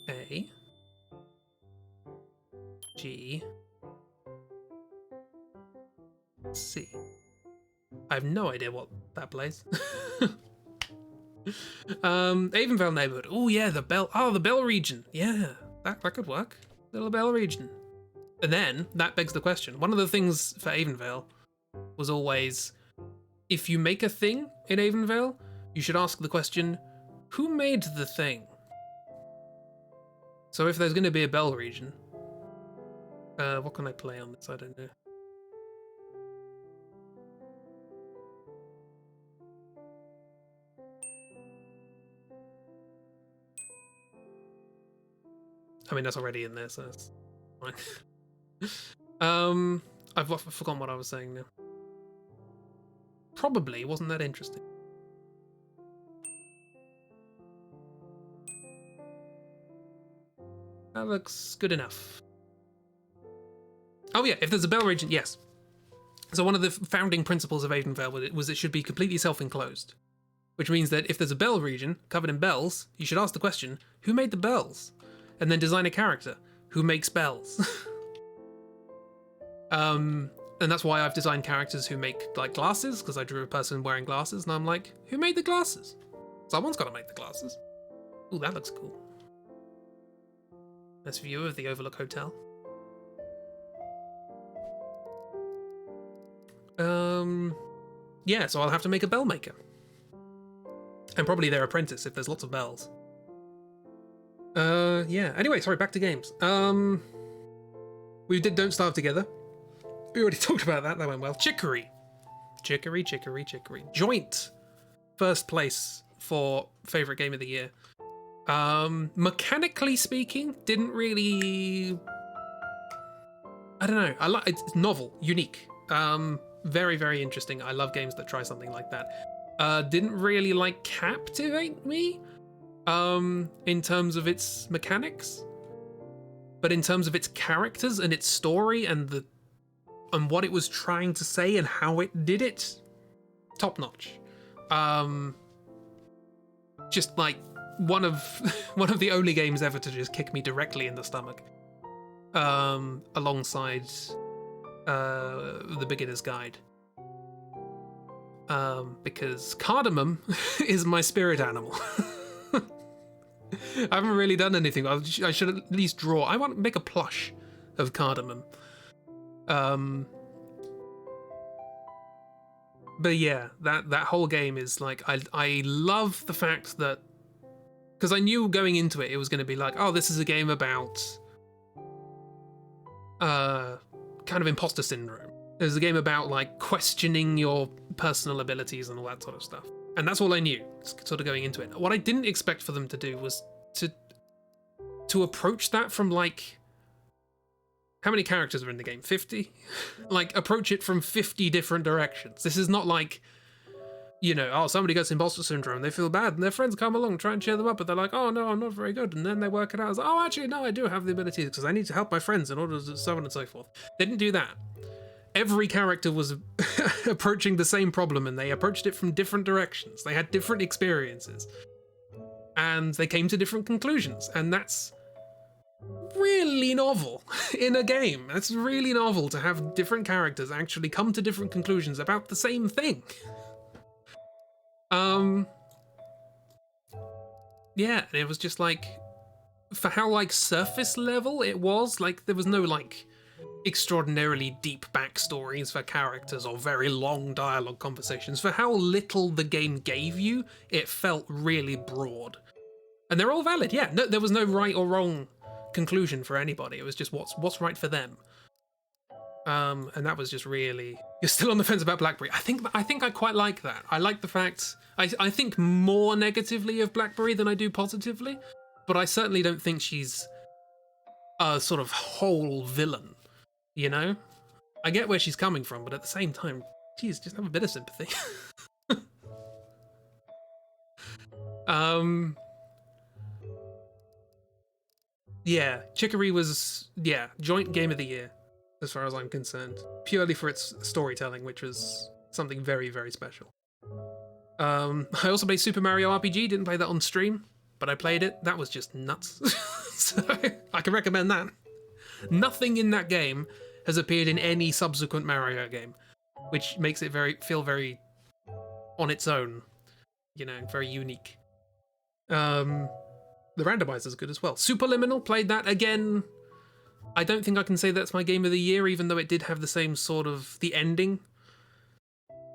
A. G. C. I have no idea what that plays. Avonvale neighborhood. Oh yeah, the Bell. Oh, the Bell region. Yeah, that could work. Little Bell region. And then that begs the question. One of the things for Avonvale was always, if you make a thing in Avonvale, you should ask the question, who made the thing? So if there's going to be a Bell region, what can I play on this? I don't know. I mean, that's already in there, so that's fine. I've forgotten what I was saying now. Probably wasn't that interesting. That looks good enough. Oh yeah, if there's a Bell region, yes. So one of the founding principles of Avonvale was it should be completely self-enclosed. Which means that if there's a Bell region covered in bells, you should ask the question, who made the bells? And then design a character who makes bells. And that's why I've designed characters who make like glasses, because I drew a person wearing glasses, and I'm like, who made the glasses? Someone's got to make the glasses. Ooh, that looks cool. Nice view of the Overlook Hotel. Yeah, so I'll have to make a bell maker. And probably their apprentice if there's lots of bells. Yeah. Anyway, sorry, back to games. We did Don't Starve Together. We already talked about that. That went well. Chicory. Chicory. Joint. First place for favourite game of the year. Mechanically speaking, didn't really... I don't know. It's novel, unique. Very, very interesting. I love games that try something like that. Didn't really captivate me in terms of its mechanics, but in terms of its characters and its story and what it was trying to say and how it did it, top notch. Just like one of the only games ever to just kick me directly in the stomach, alongside the Beginner's Guide. Because cardamom is my spirit animal. I haven't really done anything. I should at least draw. I want to make a plush of cardamom. But yeah, that whole game is like, I love the fact that, because I knew going into it, it was going to be like, oh, this is a game about kind of imposter syndrome. It was a game about like questioning your personal abilities and all that sort of stuff. And that's all I knew, sort of going into it. What I didn't expect for them to do was to approach that from like, how many characters are in the game? 50? Like, approach it from 50 different directions. This is not like, you know, oh, somebody gets imposter syndrome, they feel bad, and their friends come along, try and cheer them up, but they're like, oh no, I'm not very good, and then they work it out as, oh, actually, no, I do have the abilities, because I need to help my friends in order to so on and so forth. They didn't do that. Every character was approaching the same problem, and they approached it from different directions. They had different experiences, and they came to different conclusions, and that's really novel in a game. That's really novel to have different characters actually come to different conclusions about the same thing. Yeah, and it was just like, for how like surface level it was, like there was no like extraordinarily deep backstories for characters or very long dialogue conversations. For how little the game gave you, it felt really broad. And they're all valid, yeah. No, there was no right or wrong conclusion for anybody. It was just what's right for them. And that was just really... You're still on the fence about BlackBerry. I think I quite like that. I like the fact... I think more negatively of BlackBerry than I do positively, but I certainly don't think she's a sort of whole villain, you know? I get where she's coming from, but at the same time, geez, just have a bit of sympathy. Yeah, Chicory was, joint game of the year, as far as I'm concerned. Purely for its storytelling, which was something very, very special. I also played Super Mario RPG, didn't play that on stream, but I played it. That was just nuts. So, I can recommend that. Nothing in that game has appeared in any subsequent Mario game, which makes it feel very on its own, you know, very unique. The randomizer's good as well. Superliminal, played that again. I don't think I can say that's my game of the year, even though it did have the same sort of... The ending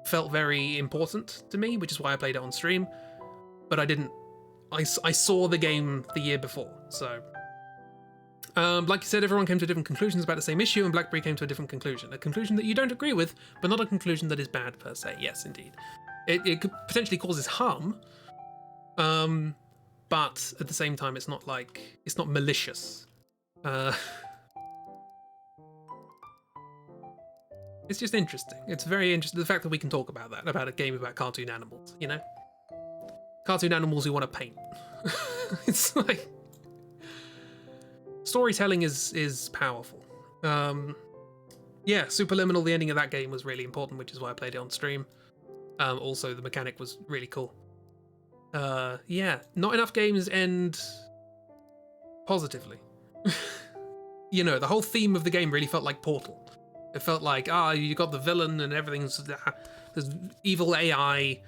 felt very important to me, which is why I played it on stream. But I didn't... I saw the game the year before, so... like you said, everyone came to different conclusions about the same issue, and BlackBerry came to a different conclusion. A conclusion that you don't agree with, but not a conclusion that is bad per se. Yes, indeed. It could potentially causes harm, but at the same time, it's not like... It's not malicious. It's just interesting. It's very interesting. The fact that we can talk about that, about a game about cartoon animals, you know? Cartoon animals who want to paint. It's like... Storytelling is powerful. Yeah, Superliminal, the ending of that game was really important, which is why I played it on stream. Also, the mechanic was really cool. Yeah, not enough games end positively. You know, the whole theme of the game really felt like Portal. It felt like, you got the villain and everything's... There's evil AI,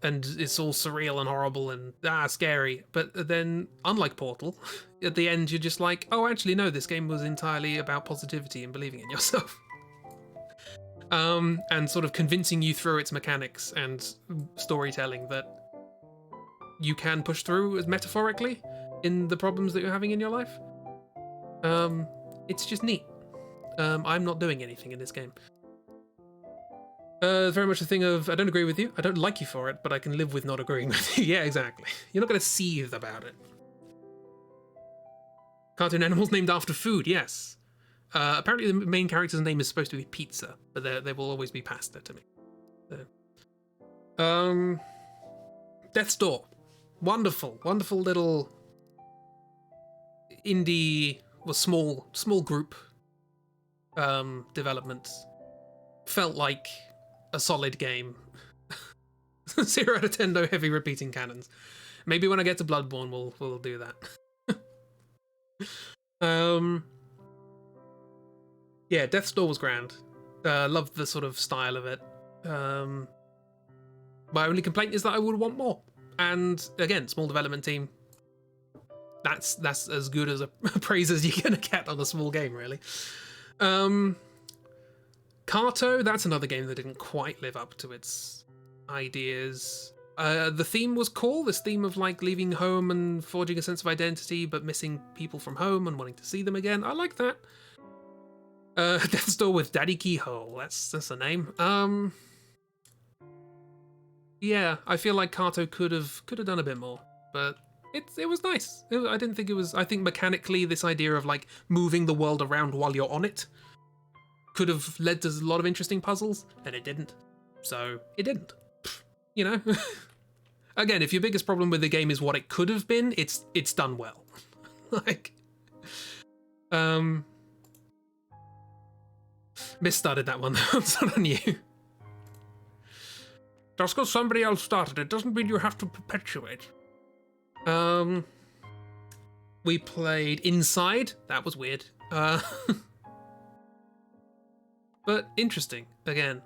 and it's all surreal and horrible and scary. But then, unlike Portal, at the end you're just like, oh, actually no, this game was entirely about positivity and believing in yourself. And sort of convincing you through its mechanics and storytelling that you can push through, as metaphorically, in the problems that you're having in your life. It's just neat. I'm not doing anything in this game. Very much a thing of, I don't agree with you, I don't like you for it, but I can live with not agreeing with you. Yeah, exactly. You're not going to seethe about it. Cartoon animals named after food, yes. Apparently the main character's name is supposed to be Pizza, but they will always be pasta to me. So. Death's Door. Wonderful, wonderful little indie, small group development. Felt like a solid game. 0 out of 10, no heavy repeating cannons. Maybe when I get to Bloodborne, we'll do that. Yeah, Death's Door was grand. Loved the sort of style of it. My only complaint is that I would want more. And again, small development team. That's as good as a praise as you're gonna get on a small game, really. Carto, that's another game that didn't quite live up to its ideas. The theme was cool, this theme of like leaving home and forging a sense of identity, but missing people from home and wanting to see them again. I like that. Death's Door with Daddy Keyhole, that's the name. Yeah, I feel like Carto could have done a bit more, but it was nice. I didn't think it was... I think mechanically this idea of like moving the world around while you're on it could have led to a lot of interesting puzzles, and it didn't. So, it didn't. you know. Again, if your biggest problem with the game is what it could have been, it's done well. Like, misstarted that one. It's not on you. Just because somebody else started it doesn't mean you have to perpetuate. We played Inside. That was weird. But interesting. Again,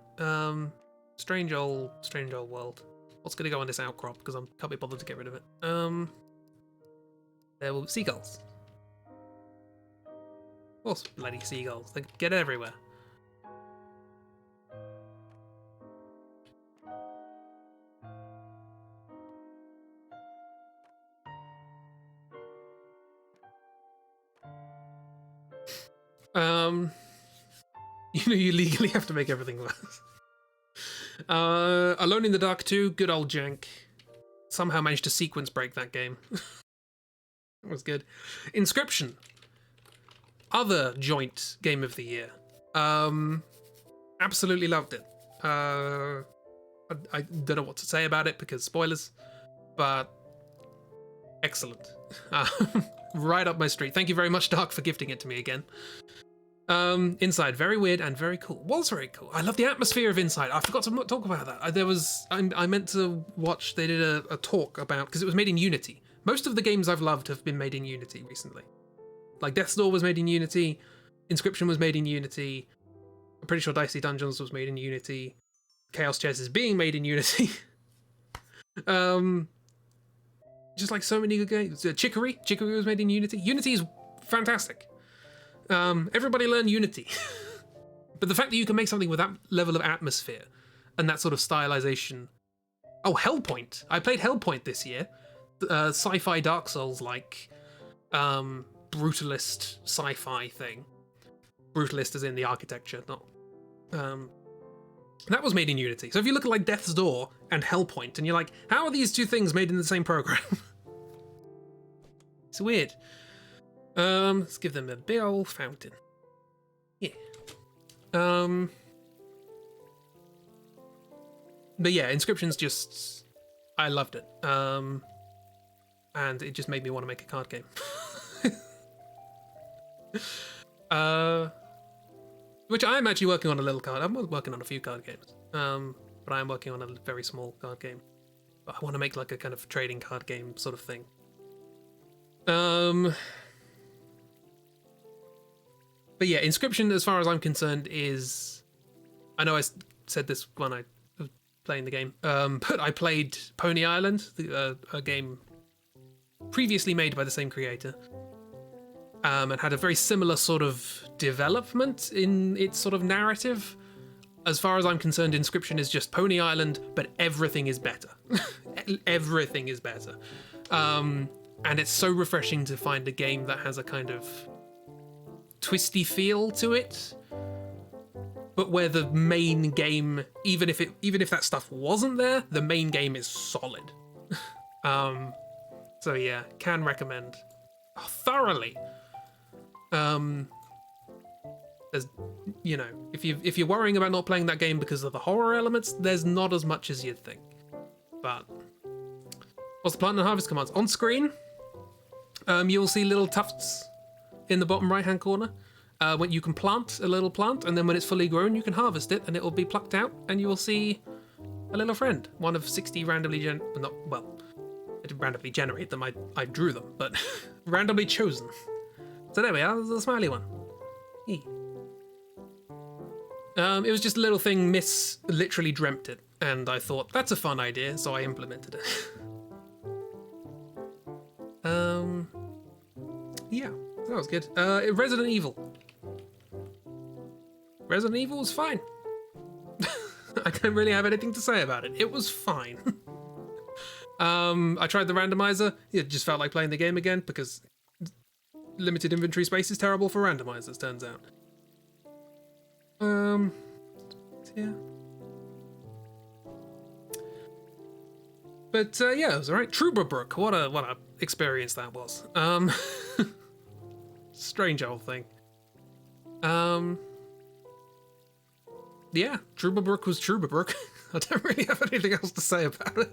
strange old world. What's gonna go on this outcrop? Because I can't be bothered to get rid of it. There were seagulls. Of course, bloody seagulls. They get everywhere. You legally have to make everything worse. Alone in the Dark 2, good old jank. Somehow managed to sequence break that game. That was good. Inscription. Other joint game of the year. Absolutely loved it. I don't know what to say about it because spoilers, but excellent. Right up my street. Thank you very much, Dark, for gifting it to me again. Inside, very weird and very cool. Was very cool. I love the atmosphere of Inside. I forgot to talk about that. I meant to watch, they did a talk about, because it was made in Unity. Most of the games I've loved have been made in Unity recently. Like Death's Door was made in Unity, Inscription was made in Unity, I'm pretty sure Dicey Dungeons was made in Unity, Chaos Chess is being made in Unity. Just like so many good games. Chicory was made in Unity. Unity is fantastic. Everybody learn Unity. But the fact that you can make something with that level of atmosphere and that sort of stylization. Oh, Hellpoint. I played Hellpoint this year. Sci-fi Dark Souls like brutalist sci-fi thing. Brutalist as in the architecture, not that was made in Unity. So if you look at like Death's Door and Hellpoint and you're like, how are these two things made in the same program? It's weird. Let's give them a big old fountain. Yeah. But yeah, Inscription's just, I loved it. And it just made me want to make a card game. Which I'm actually working on a little card. I'm working on a few card games. But I'm working on a very small card game. But I want to make like a kind of trading card game sort of thing. But yeah, Inscription, as far as I'm concerned, is... I know I said this when I was playing the game, but I played Pony Island, a game previously made by the same creator, and had a very similar sort of development in its sort of narrative. As far as I'm concerned, Inscription is just Pony Island, but everything is better. Everything is better. And it's so refreshing to find a game that has a kind of twisty feel to it, but where the main game, even if that stuff wasn't there, the main game is solid. So yeah, can recommend thoroughly. There's, you know, if you're worrying about not playing that game because of the horror elements, there's not as much as you'd think. But what's the plant and harvest commands on screen? You'll see little tufts in the bottom right hand corner. When you can plant a little plant, and then when it's fully grown, you can harvest it, and it will be plucked out, and you will see a little friend. One of 60 randomly I didn't randomly generate them. I drew them, but randomly chosen. So there we are. There's a smiley one. It was just a little thing. Miss literally dreamt it, and I thought that's a fun idea, so I implemented it. Yeah, that was good. Resident Evil. Resident Evil was fine. I don't really have anything to say about it. It was fine. I tried the randomizer. It just felt like playing the game again because limited inventory space is terrible for randomizers, turns out. Yeah. But yeah, it was alright. Trouberbrook, what a experience that was. Strange old thing. Yeah, Trouberbrook was Trouberbrook. I don't really have anything else to say about it.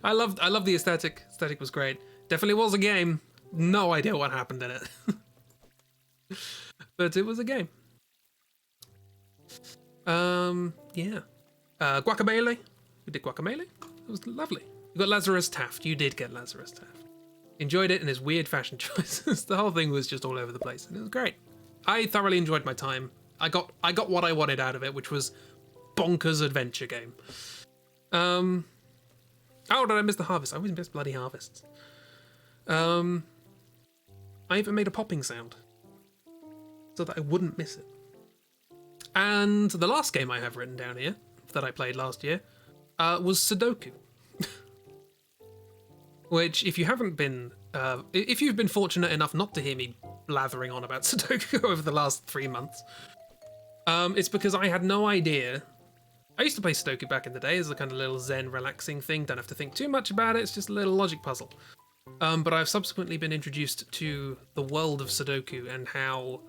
I love the aesthetic. Aesthetic was great. Definitely was a game. No idea what happened in it. But it was a game. Yeah. Guacamelee. We did Guacamelee. It was lovely. You got Lazarus Taft. You did get Lazarus Taft. Enjoyed it in his weird fashion choices. The whole thing was just all over the place, and it was great. I thoroughly enjoyed my time. I got what I wanted out of it, which was bonkers adventure game. Oh, did I miss the harvest? I always miss bloody harvests. I even made a popping sound so that I wouldn't miss it. And the last game I have written down here that I played last year was Sudoku. Which, if you've been fortunate enough not to hear me blathering on about Sudoku over the last 3 months, it's because I had no idea. I used to play Sudoku back in the day as a kind of little zen relaxing thing. Don't have to think too much about it. It's just a little logic puzzle. But I've subsequently been introduced to the world of Sudoku and how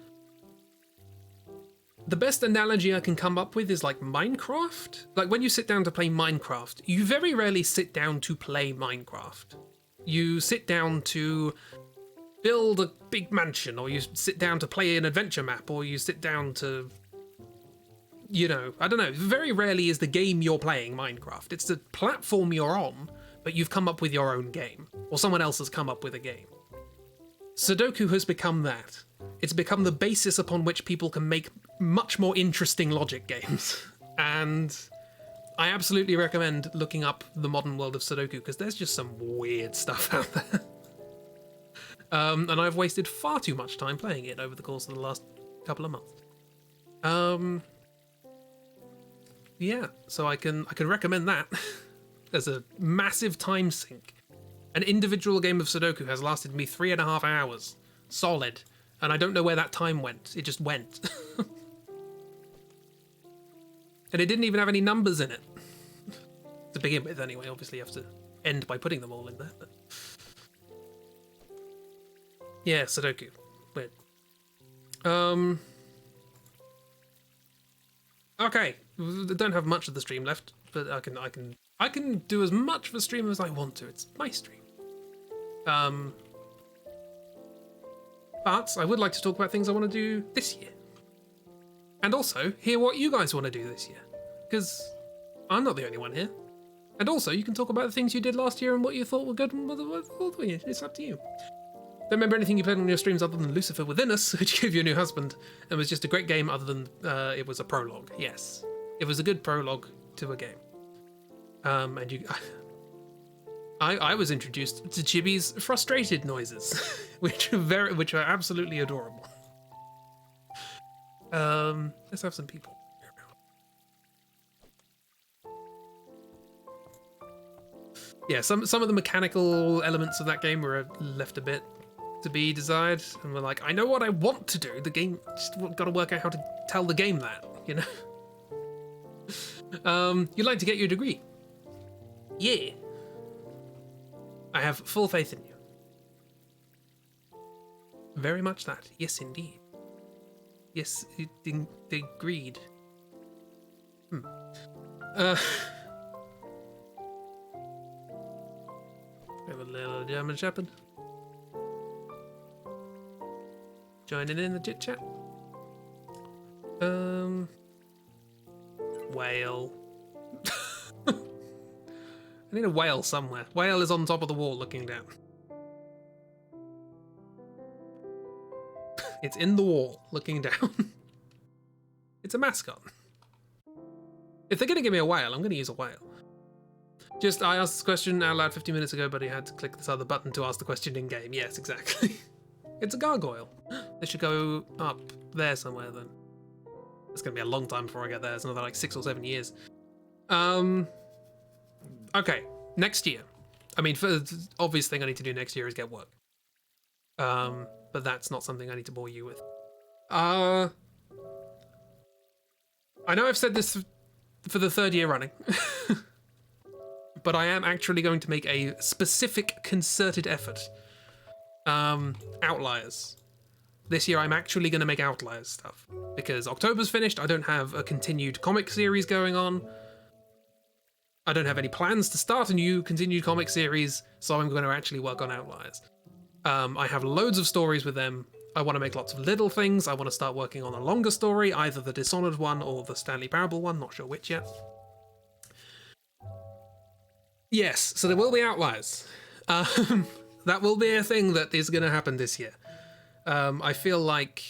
the best analogy I can come up with is like Minecraft. Like when you sit down to play Minecraft, you very rarely sit down to play Minecraft. You sit down to build a big mansion, or you sit down to play an adventure map, or you sit down to, you know, I don't know. Very rarely is the game you're playing Minecraft. It's the platform you're on, but you've come up with your own game, or someone else has come up with a game. Sudoku has become that. It's become the basis upon which people can make much more interesting logic games. And I absolutely recommend looking up the modern world of Sudoku, because there's just some weird stuff out there. And I've wasted far too much time playing it over the course of the last couple of months. Yeah, so I can recommend that as a massive time sink. An individual game of Sudoku has lasted me 3.5 hours, solid, and I don't know where that time went. It just went. And it didn't even have any numbers in it. To begin with, anyway. Obviously, you have to end by putting them all in there. But... yeah, Sudoku. Weird. Okay, I don't have much of the stream left, but I can do as much of a stream as I want to. It's my stream. But I would like to talk about things I want to do this year. And also, hear what you guys want to do this year. Because I'm not the only one here. And also, you can talk about the things you did last year and what you thought were good and what it's up to you. Don't remember anything you played on your streams other than Lucifer Within Us, which gave you a new husband, and was just a great game other than it was a prologue. Yes. It was a good prologue to a game. And you... I was introduced to Chibi's frustrated noises, which are absolutely adorable. Let's have some people. Yeah, some of the mechanical elements of that game were left a bit to be desired, and we're like, I know what I want to do. The game just got to work out how to tell the game that, you know. You'd like to get your degree? Yeah. I have full faith in you. Very much that. Yes, indeed. Yes, agreed. We have a little German Shepherd joining in the chit chat. Whale. I need a whale somewhere. Whale is on top of the wall looking down. It's in the wall looking down. It's a mascot. If they're going to give me a whale, I'm going to use a whale. I asked this question out loud 15 minutes ago, but I had to click this other button to ask the question in game. Yes, exactly. It's a gargoyle. They should go up there somewhere then. It's going to be a long time before I get there. It's another like 6 or 7 years. Okay, next year. I mean, the obvious thing I need to do next year is get work. But that's not something I need to bore you with. I know I've said this for the 3rd year running. But I am actually going to make a specific concerted effort. Outliers. This year I'm actually going to make Outliers stuff. Because October's finished, I don't have a continued comic series going on. I don't have any plans to start a new continued comic series, so I'm going to actually work on Outliers. I have loads of stories with them. I want to make lots of little things. I want to start working on a longer story, either the Dishonored one or the Stanley Parable one, not sure which yet. Yes, so there will be Outliers. That will be a thing that is going to happen this year. I feel like...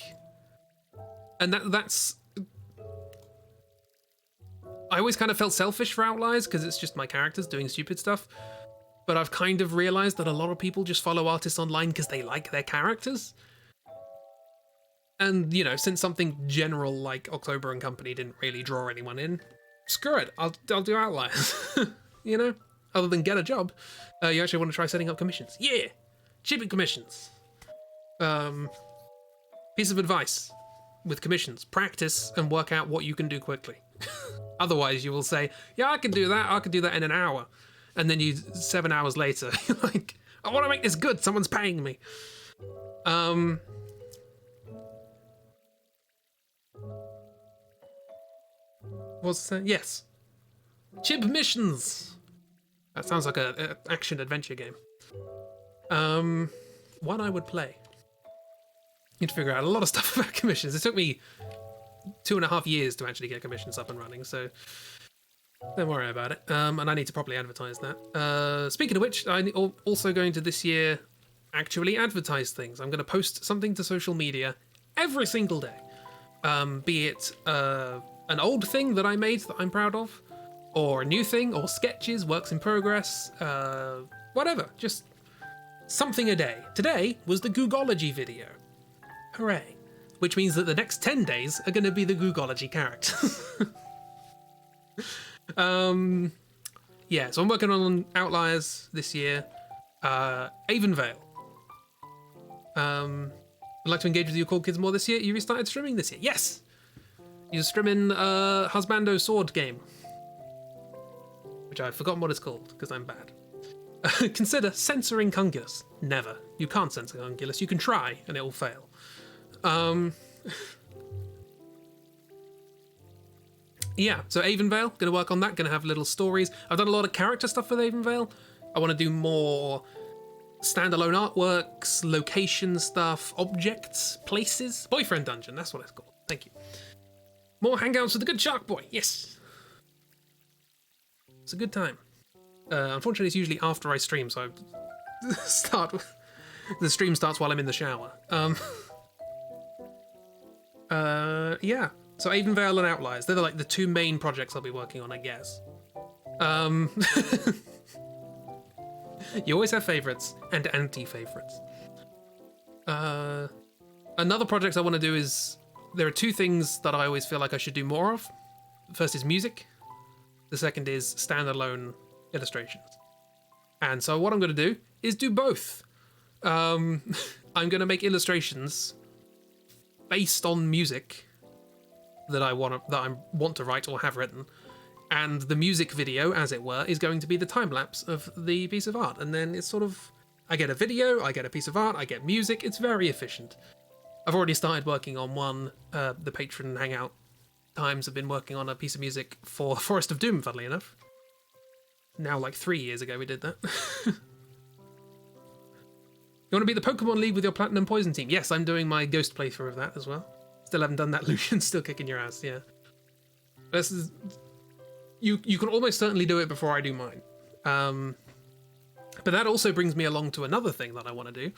And that's... I always kind of felt selfish for Outliers, because it's just my characters doing stupid stuff. But I've kind of realised that a lot of people just follow artists online because they like their characters. And, you know, since something general like October and Company didn't really draw anyone in, screw it, I'll do Outliers. You know? Other than get a job. You actually want to try setting up commissions. Yeah! Shipping commissions. Piece of advice with commissions. Practice and work out what you can do quickly. Otherwise you will say, yeah, I can do that in an hour. And then 7 hours later, you're like, I want to make this good, someone's paying me. What's that? Yes. Chip missions! That sounds like an action-adventure game. One I would play. Need to figure out a lot of stuff about commissions. It took me 2.5 years to actually get commissions up and running, so don't worry about it. And I need to properly advertise that. Speaking of which, I'm also going to this year actually advertise things. I'm going to post something to social media every single day. Be it an old thing that I made that I'm proud of, or a new thing, or sketches, works in progress, whatever. Just something a day. Today was the Googology video. Hooray. Which means that the next 10 days are going to be the Googology characters. Yeah, so I'm working on Outliers this year. Avonvale. I'd like to engage with your cool kids more this year. You restarted streaming this year. Yes! You're streaming Husbando Sword game. Which I've forgotten what it's called, because I'm bad. Consider censoring Cungulus. Never. You can't censor Cungulus. You can try, and it will fail. Yeah, so Avonvale, gonna work on that, gonna have little stories. I've done a lot of character stuff with Avonvale. I want to do more standalone artworks, location stuff, objects, places. Boyfriend Dungeon, that's what it's called. Thank you. More hangouts with the good Shark Boy, yes. It's a good time. Unfortunately, it's usually after I stream, so I the stream starts while I'm in the shower. Yeah. So Avonvale and Outliers, they're like the two main projects I'll be working on, I guess. You always have favourites and anti-favourites. Another project I want to do is, there are two things that I always feel like I should do more of. The first is music. The second is standalone illustrations. And so what I'm going to do is do both. I'm going to make illustrations based on music that I want to write or have written, and the music video, as it were, is going to be the time lapse of the piece of art. And then it's sort of, I get a video, I get a piece of art, I get music. It's very efficient. I've already started working on one. The patron hangout times have been working on a piece of music for Forest of Doom, funnily enough. Now, like 3 years ago, we did that. You want to be the Pokemon League with your Platinum Poison team? Yes, I'm doing my Ghost playthrough of that as well. Still haven't done that, Lucian. Still kicking your ass, yeah. This is... You can almost certainly do it before I do mine. But that also brings me along to another thing that I want to do,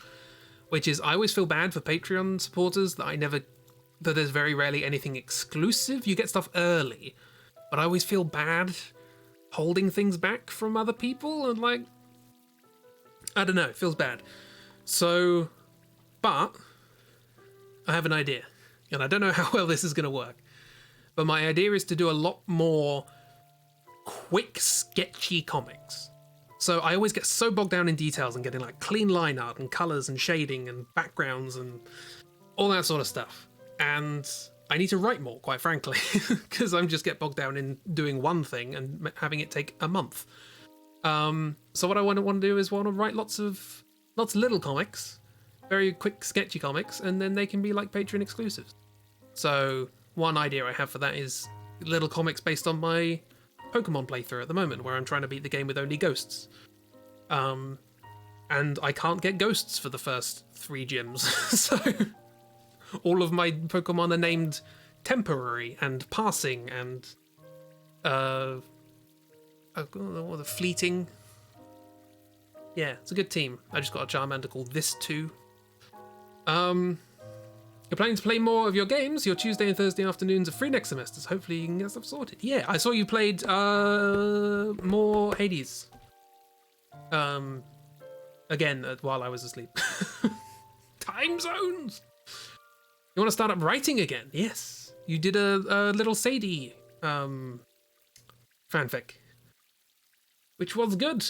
which is I always feel bad for Patreon supporters that there's very rarely anything exclusive. You get stuff early, but I always feel bad holding things back from other people, and like, I don't know, it feels bad. So, but I have an idea, and I don't know how well this is going to work, but my idea is to do a lot more quick, sketchy comics. So I always get so bogged down in details and getting like clean line art and colors and shading and backgrounds and all that sort of stuff. And I need to write more, quite frankly, because I'm just get bogged down in doing one thing and having it take a month. So what I want to do is want to write lots of little comics, very quick, sketchy comics, and then they can be like Patreon exclusives. So one idea I have for that is little comics based on my Pokemon playthrough at the moment where I'm trying to beat the game with only ghosts. And I can't get ghosts for the first 3 gyms, so all of my Pokemon are named Temporary and Passing and the Fleeting. Yeah, it's a good team. I just got a Charmander called This Too. You're planning to play more of your games? Your Tuesday and Thursday afternoons are free next semester, so hopefully you can get stuff sorted. Yeah, I saw you played more Hades. Again, while I was asleep. Time zones! You want to start up writing again? Yes. You did a little Sadie fanfic, which was good.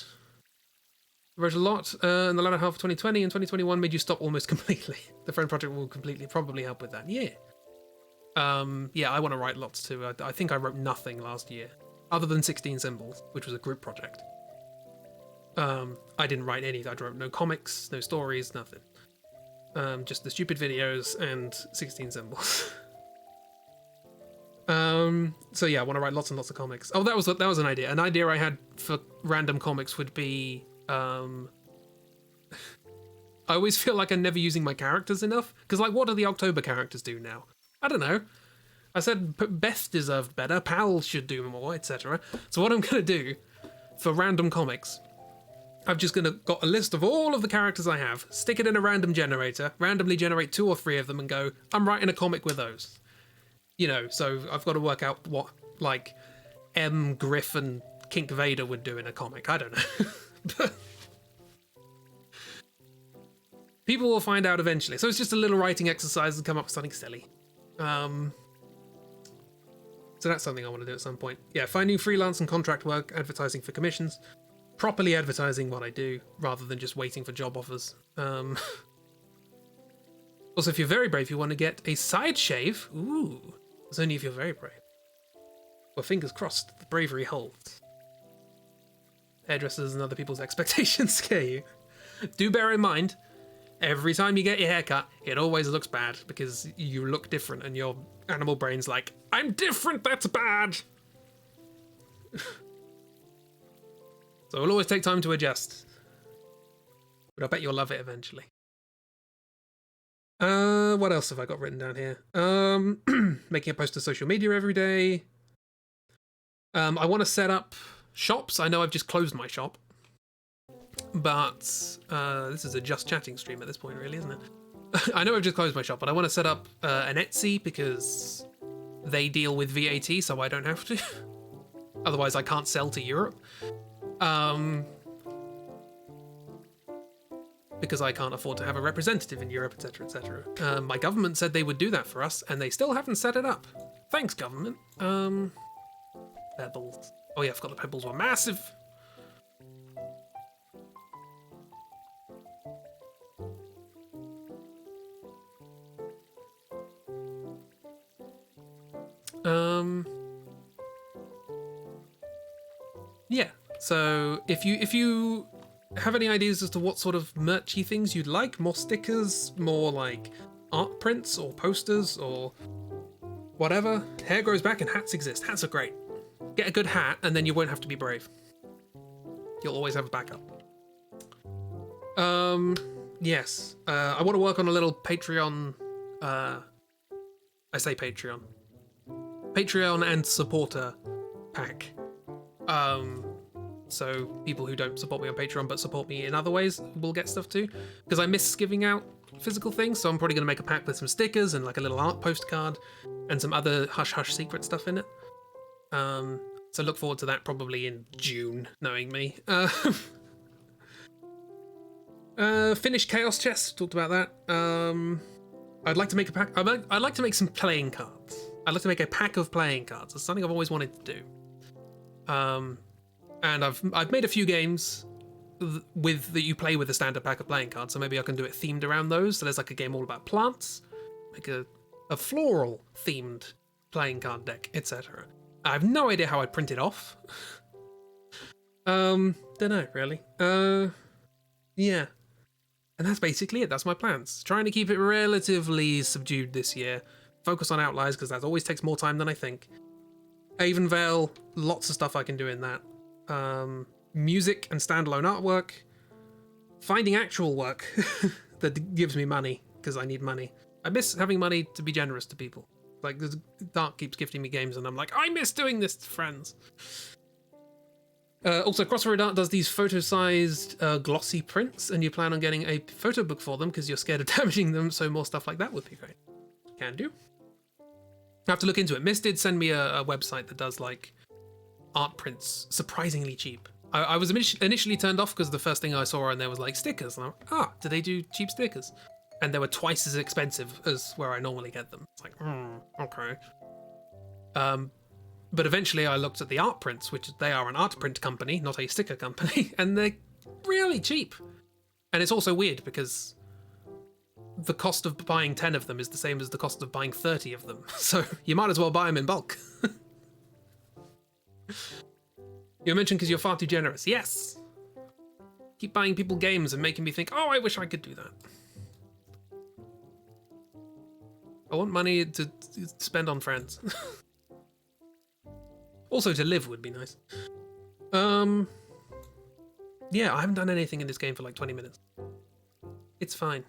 Wrote a lot in the latter half of 2020, and 2021 made you stop almost completely. The Friend Project will probably help with that. Yeah. Yeah, I want to write lots too. I think I wrote nothing last year, other than 16 Symbols, which was a group project. I didn't write any. I wrote no comics, no stories, nothing. Just the stupid videos and 16 Symbols. So yeah, I want to write lots and lots of comics. Oh, that was an idea. An idea I had for random comics would be, I always feel like I'm never using my characters enough. Because, like, what do the October characters do now? I don't know. I said Beth deserved better, Pal should do more, etc. So what I'm going to do for random comics, I've just got a list of all of the characters I have, stick it in a random generator, randomly generate 2 or 3 of them and go, I'm writing a comic with those. You know, so I've got to work out what, like, M. Griff and Kink Vader would do in a comic. I don't know. But people will find out eventually. So it's just a little writing exercise and come up with something silly. So that's something I want to do at some point. Yeah, finding freelance and contract work, advertising for commissions, properly advertising what I do, rather than just waiting for job offers. Also, if you're very brave, you want to get a side shave. Ooh, it's only if you're very brave. Well, fingers crossed, the bravery holds. Hairdressers and other people's expectations scare you. Do bear in mind, every time you get your hair cut, it always looks bad because you look different and your animal brain's like, I'm different, that's bad! So it'll always take time to adjust. But I bet you'll love it eventually. What else have I got written down here? Making a post to social media every day. I want to set up shops. I know I've just closed my shop. But this is a just chatting stream at this point, really, isn't it? I know I've just closed my shop, but I want to set up an Etsy because they deal with VAT, so I don't have to. Otherwise, I can't sell to Europe. Because I can't afford to have a representative in Europe, etc., etc. My government said they would do that for us, and they still haven't set it up. Thanks, government. Pebbles. Oh yeah, I forgot the pebbles were massive. Yeah. So if you have any ideas as to what sort of merchy things you'd like, more stickers, more like art prints or posters or whatever, hair grows back and hats exist. Hats are great. Get a good hat and then you won't have to be brave. You'll always have a backup. Yes. I want to work on a little Patreon, I say Patreon. Patreon and supporter pack. So people who don't support me on Patreon but support me in other ways will get stuff too. Because I miss giving out physical things, so I'm probably going to make a pack with some stickers and like a little art postcard and some other hush-hush secret stuff in it. So look forward to that probably in June, knowing me. Finished Chaos Chess, talked about that. I'd like to make a pack. I'd like to make some playing cards. I'd like to make a pack of playing cards. It's something I've always wanted to do. And I've made a few games that you play with a standard pack of playing cards, so maybe I can do it themed around those. So there's like a game all about plants, like a floral themed playing card deck, etc. I have no idea how I'd print it off. Don't know really. Yeah. And that's basically it. That's my plans. Trying to keep it relatively subdued this year. Focus on outliers because that always takes more time than I think. Avonvale, lots of stuff I can do in that. Music and standalone artwork. Finding actual work that gives me money, because I need money. I miss having money to be generous to people. Like, Dark keeps gifting me games, and I'm like, I miss doing this to friends. Also, Crossroad Art does these photo-sized glossy prints, and you plan on getting a photo book for them because you're scared of damaging them, so more stuff like that would be great. Can do. I have to look into it. Miss did send me a website that does, like, art prints surprisingly cheap. I was initially turned off because the first thing I saw on there was, like, stickers. And I'm like, do they do cheap stickers? And they were twice as expensive as where I normally get them. It's like, okay. But eventually I looked at the art prints, which they are an art print company, not a sticker company, and they're really cheap. And it's also weird because the cost of buying 10 of them is the same as the cost of buying 30 of them. So you might as well buy them in bulk. You mentioned because you're far too generous. Yes! Keep buying people games and making me think, oh, I wish I could do that. I want money to spend on friends. Also, to live would be nice. Yeah, I haven't done anything in this game for like 20 minutes. It's fine.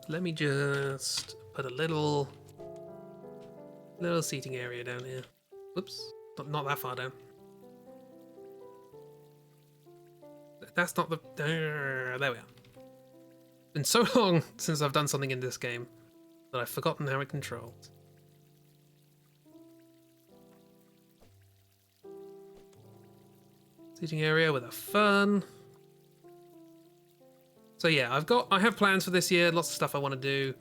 Let me just put a little seating area down here. Whoops, not that far down. That's not the... There we are. Been so long since I've done something in this game that I've forgotten how it controls. Seating area with a fern. So yeah, I have plans for this year, lots of stuff I want to do.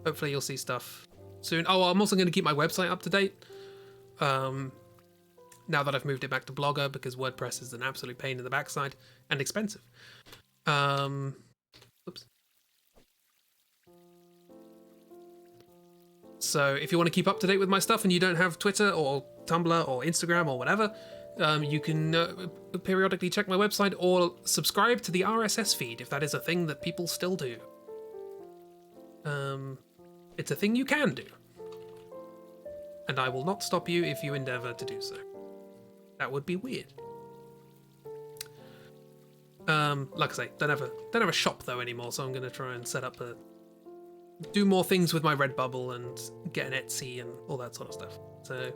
Hopefully you'll see stuff soon. Oh, I'm also going to keep my website up to date. Now that I've moved it back to Blogger, because WordPress is an absolute pain in the backside and expensive. Oops. So if you want to keep up to date with my stuff and you don't have Twitter or Tumblr or Instagram or whatever, you can periodically check my website or subscribe to the RSS feed if that is a thing that people still do. It's a thing you can do. And I will not stop you if you endeavor to do so. That would be weird. Like I say, don't have a shop though anymore, so I'm going to try and do more things with my Redbubble and get an Etsy and all that sort of stuff. So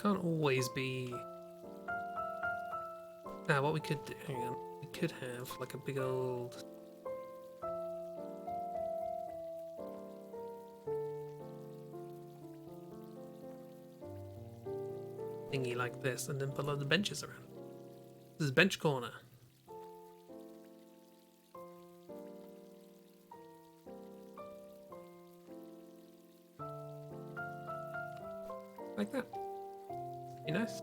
can't always be... Now, what we could do... Hang on. We could have, like, a big old... thingy like this, and then put a load of benches around. This is bench corner. Like that. Be nice.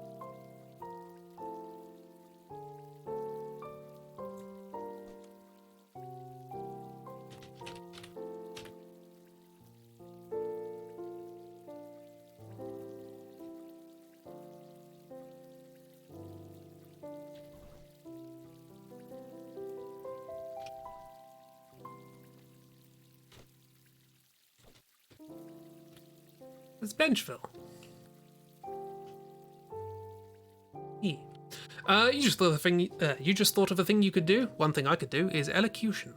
It's Benchville. Yeah. You just thought of a thing you could do. One thing I could do is elocution.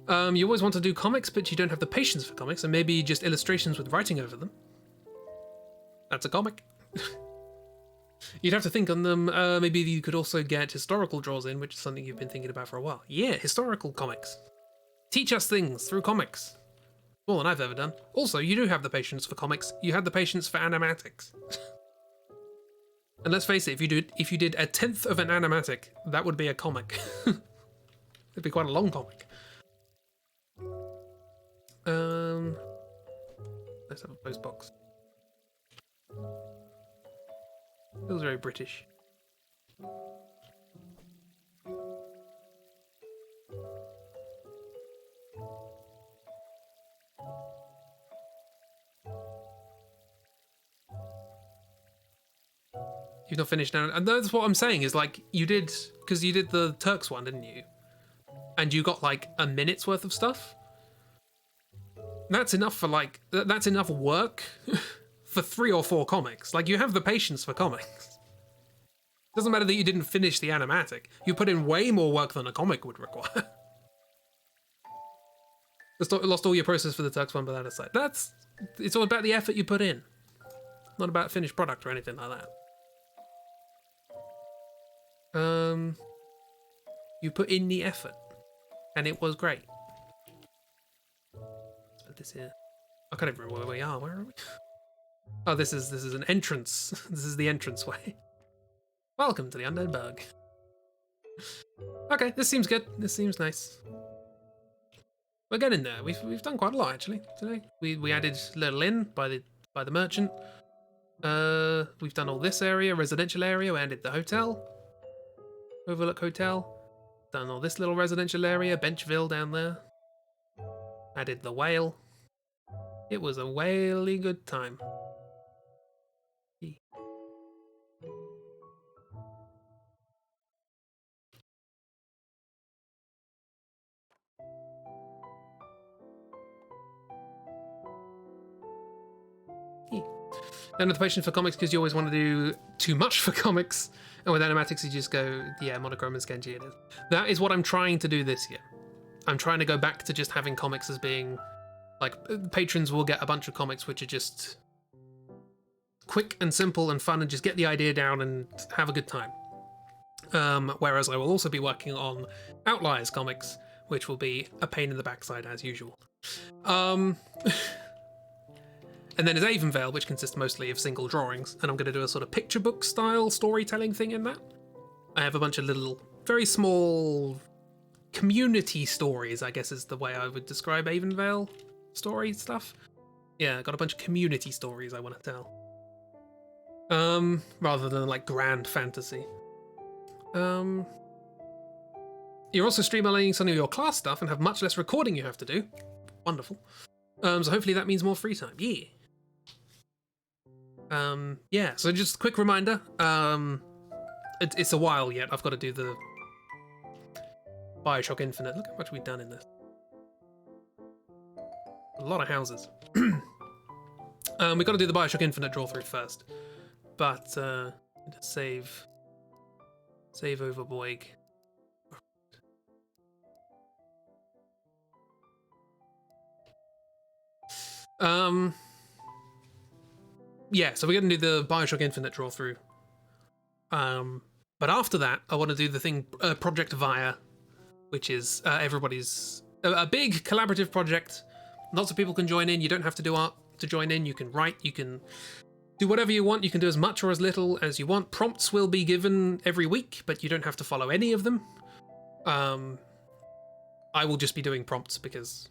You always want to do comics, but you don't have the patience for comics, and maybe just illustrations with writing over them. That's a comic. You'd have to think on them. Maybe you could also get historical draws in, which is something you've been thinking about for a while. Yeah, historical comics. Teach us things through comics. More than I've ever done. Also, you do have the patience for comics. You have the patience for animatics. And let's face it, if you did a 10th of an animatic, that would be a comic. It'd be quite a long comic. Let's have a post box. Feels very British. You've not finished now, and that's what I'm saying is like you did because you did the Turks one, didn't you? And you got like a minute's worth of stuff. That's enough for like that's enough work for 3 or 4 comics. Like you have the patience for comics. Doesn't matter that you didn't finish the animatic. You put in way more work than a comic would require. Lost all your process for the Turks one, but that aside, it's all about the effort you put in, not about finished product or anything like that. You put in the effort, and it was great. Let's put this here. I can't even remember where we are. Where are we? Oh, this is an entrance. This is the entrance way. Welcome to the Undead Bug. Okay, this seems good. This seems nice. We're getting there. We've done quite a lot actually today. We added Little Inn by the merchant. We've done all this area, residential area. We added the hotel, Overlook Hotel. Done all this little residential area, Benchville down there. Added the whale. It was a whaley good time. Don't have the patience for comics because you always want to do too much for comics, and with animatics you just go, yeah, monochrome and Genji it is. That is what I'm trying to do this year. I'm trying to go back to just having comics as being, like, patrons will get a bunch of comics which are just quick and simple and fun and just get the idea down and have a good time. Whereas I will also be working on Outliers comics, which will be a pain in the backside as usual. And then there's Avonvale, which consists mostly of single drawings, and I'm going to do a sort of picture book style storytelling thing in that. I have a bunch of little, very small community stories, I guess is the way I would describe Avonvale story stuff. Yeah, I got a bunch of community stories I want to tell. Rather than like grand fantasy. You're also streamlining some of your class stuff and have much less recording you have to do. Wonderful. So hopefully that means more free time. Yeah. Yeah, so just a quick reminder. It's a while yet. I've got to do the Bioshock Infinite. Look how much we've done in this. A lot of houses. We've got to do the Bioshock Infinite draw through first. But, save over Boig. Yeah, so we're going to do the Bioshock Infinite draw through. But after that, I want to do the thing, Project Via, which is everybody's a big collaborative project. Lots of people can join in. You don't have to do art to join in. You can write. You can do whatever you want. You can do as much or as little as you want. Prompts will be given every week, but you don't have to follow any of them. I will just be doing prompts because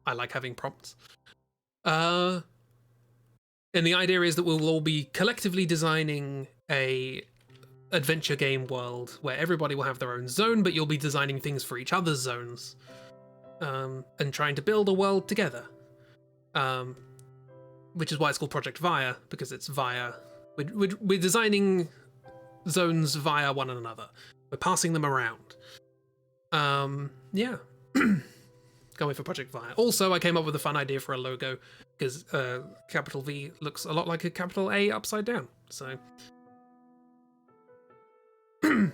I like having prompts. And the idea is that we'll all be collectively designing a adventure game world where everybody will have their own zone, but you'll be designing things for each other's zones, and trying to build a world together. Which is why it's called Project Via, because it's via... We're designing zones via one another. We're passing them around. Yeah. Going for Project Via. Also, I came up with a fun idea for a logo, because capital V looks a lot like a capital A upside down. So, I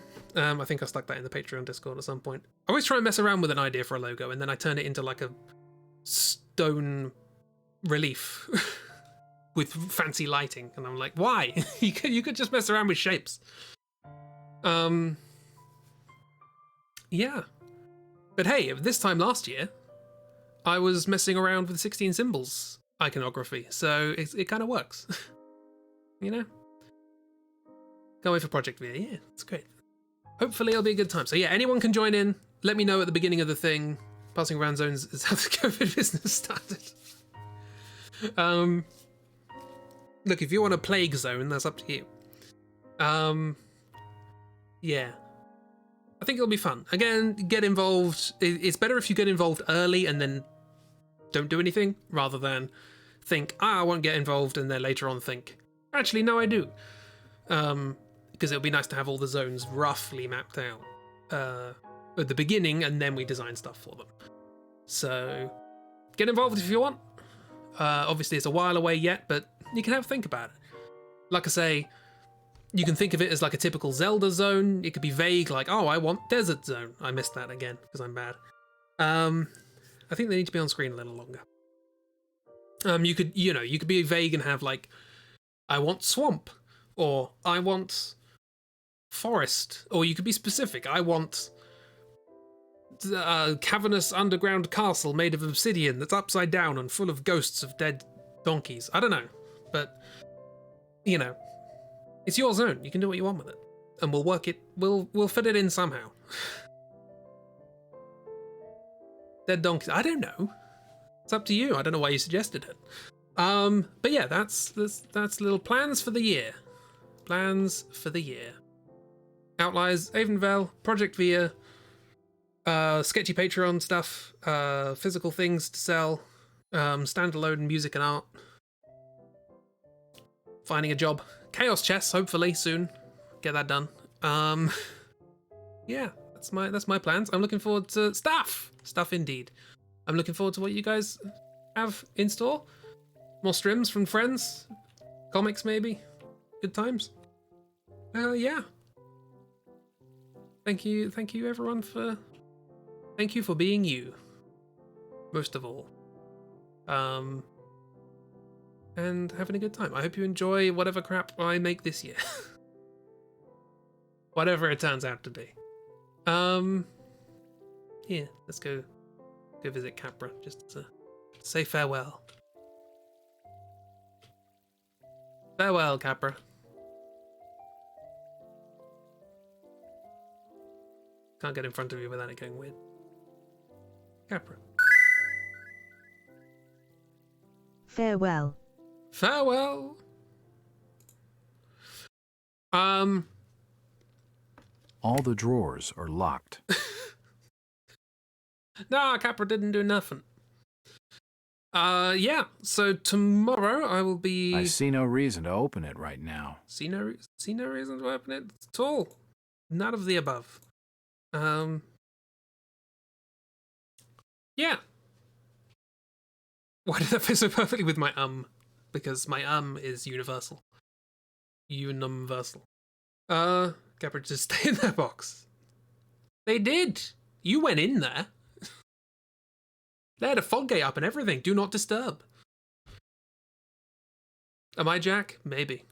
think I stuck that in the Patreon Discord at some point. I always try and mess around with an idea for a logo, and then I turn it into like a stone relief with fancy lighting, and I'm like, why? you could just mess around with shapes. Yeah. But hey, this time last year, I was messing around with 16 symbols iconography, so it kind of works. You know? Can't wait for Project V. Yeah, it's great. Hopefully it'll be a good time. So yeah, anyone can join in. Let me know at the beginning of the thing. Passing around zones is how the COVID business started. Look, if you want a plague zone, that's up to you. Yeah. I think it'll be fun. Again, get involved. It's better if you get involved early and then don't do anything, rather than think, I won't get involved, and then later on think, actually, no, I do. because it would be nice to have all the zones roughly mapped out at the beginning, and then we design stuff for them. So get involved if you want. Obviously, it's a while away yet, but you can have a think about it. Like I say, you can think of it as like a typical Zelda zone. It could be vague, like, oh, I want desert zone. I missed that again because I'm bad. I think they need to be on screen a little longer. You could be vague and have like, I want swamp, or I want forest, or you could be specific. I want a cavernous underground castle made of obsidian that's upside down and full of ghosts of dead donkeys. I don't know, but it's your zone. You can do what you want with it, and we'll work it. We'll fit it in somehow. Dead donkeys. I don't know. It's up to you. I don't know why you suggested it. But yeah, that's little plans for the year. Plans for the year. Outliers, Avonvale, Project Via, sketchy Patreon stuff, physical things to sell, standalone music and art, finding a job, Chaos Chess, hopefully soon, get that done. Yeah, that's my plans. I'm looking forward to stuff indeed. I'm looking forward to what you guys have in store. More streams from friends, comics maybe, good times. Yeah. Thank you everyone thank you for being you, most of all. And having a good time. I hope you enjoy whatever crap I make this year. Whatever it turns out to be. Yeah, let's go visit Capra just to say farewell. Farewell, Capra. Can't get in front of you without it going weird. Capra. Farewell. Farewell. All the drawers are locked. Nah, Capra didn't do nothing. Yeah, so tomorrow I will be... I see no reason to open it right now. See no reason to open it at all. None of the above. Yeah. Why did that fit so perfectly with my Because my is universal. Universal. Capra, just stay in that box. They did. You went in there. They had a fog gate up and everything. Do not disturb. Am I Jack? Maybe.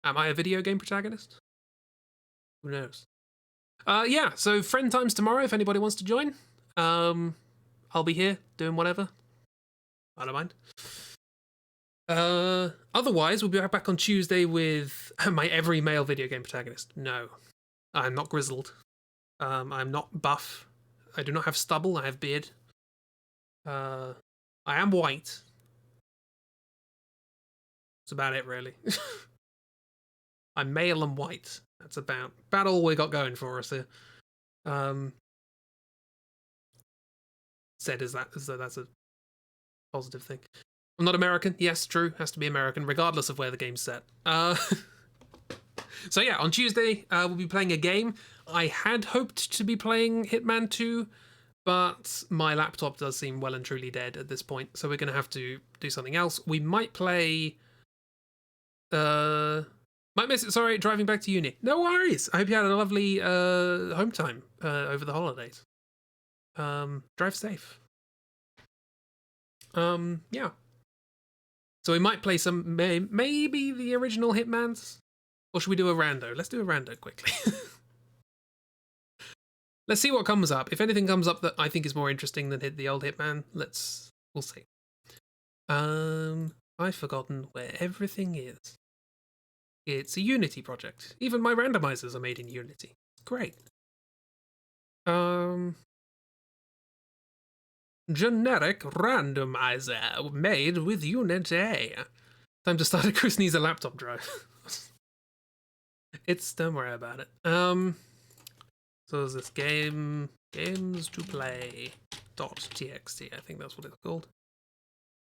Am I a video game protagonist? Who knows? Yeah, so friend times tomorrow if anybody wants to join. I'll be here doing whatever. I don't mind. Otherwise, we'll be right back on Tuesday with my every male video game protagonist. No, I'm not grizzled. I'm not buff. I do not have stubble. I have beard. I am white. That's about it, really. I'm male and white. That's about all we got going for us here. Said as though that's a positive thing. I'm not American. Yes, true. Has to be American, regardless of where the game's set. So yeah, on Tuesday, we'll be playing a game. I had hoped to be playing Hitman 2, but my laptop does seem well and truly dead at this point, so we're going to have to do something else. We might play... might miss it, sorry, driving back to uni. No worries! I hope you had a lovely home time over the holidays. Drive safe. Yeah. So we might play some, maybe the original Hitmans? Or should we do a rando? Let's do a rando quickly. Let's see what comes up. If anything comes up that I think is more interesting than the old Hitman, we'll see. I've forgotten where everything is. It's a Unity project. Even my randomizers are made in Unity. Great. Generic randomizer made with Unity. Time to start a Chris needs a laptop drive. Don't worry about it. So is this games to play .txt, I think that's what it's called.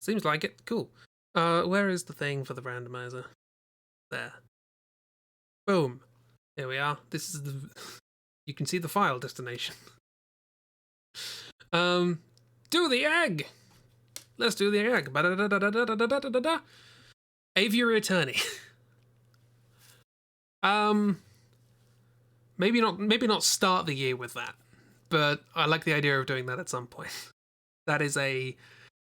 Seems like it. Cool. Where is the thing for the randomizer? There. Boom. Here we are. This is the... You can see the file destination. Do the egg! Let's do the egg. Ba-da-da-da-da-da-da-da-da-da. Aviary Attorney. Maybe not start the year with that, but I like the idea of doing that at some point. That is a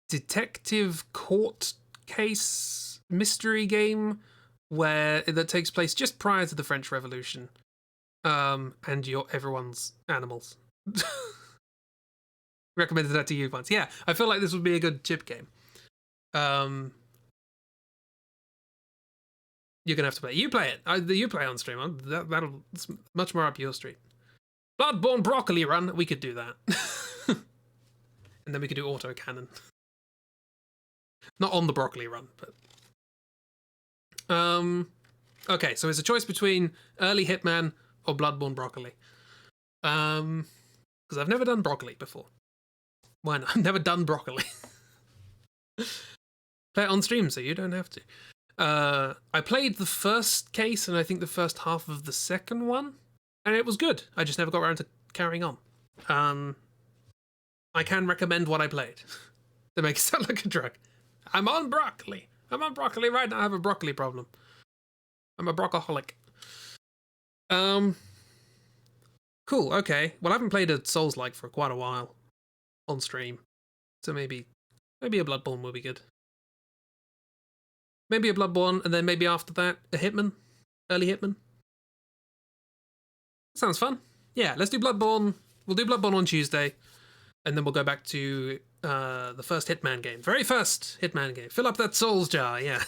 detective court case mystery game that takes place just prior to the French Revolution. And everyone's animals. Recommended that to you once. Yeah, I feel like this would be a good chip game. You're gonna have to play. You play it. You play on stream. It's much more up your street. Bloodborne broccoli run. We could do that, and then we could do autocannon. Not on the broccoli run, but okay. So it's a choice between early Hitman or Bloodborne broccoli. Because I've never done broccoli before. Why not? I've never done broccoli. Play it on stream so you don't have to. I played the first case and I think the first half of the second one, and it was good. I just never got around to carrying on. I can recommend what I played. That makes it sound like a drug. I'm on broccoli. I'm on broccoli right now. I have a broccoli problem. I'm a brocoholic. Cool, okay. Well, I haven't played a Souls-like for quite a while on stream. So maybe a Bloodborne would be good. Maybe a Bloodborne, and then maybe after that, a Hitman. Early Hitman. Sounds fun. Yeah, let's do Bloodborne. We'll do Bloodborne on Tuesday, and then we'll go back to the first Hitman game. Very first Hitman game. Fill up that Souls jar, yeah.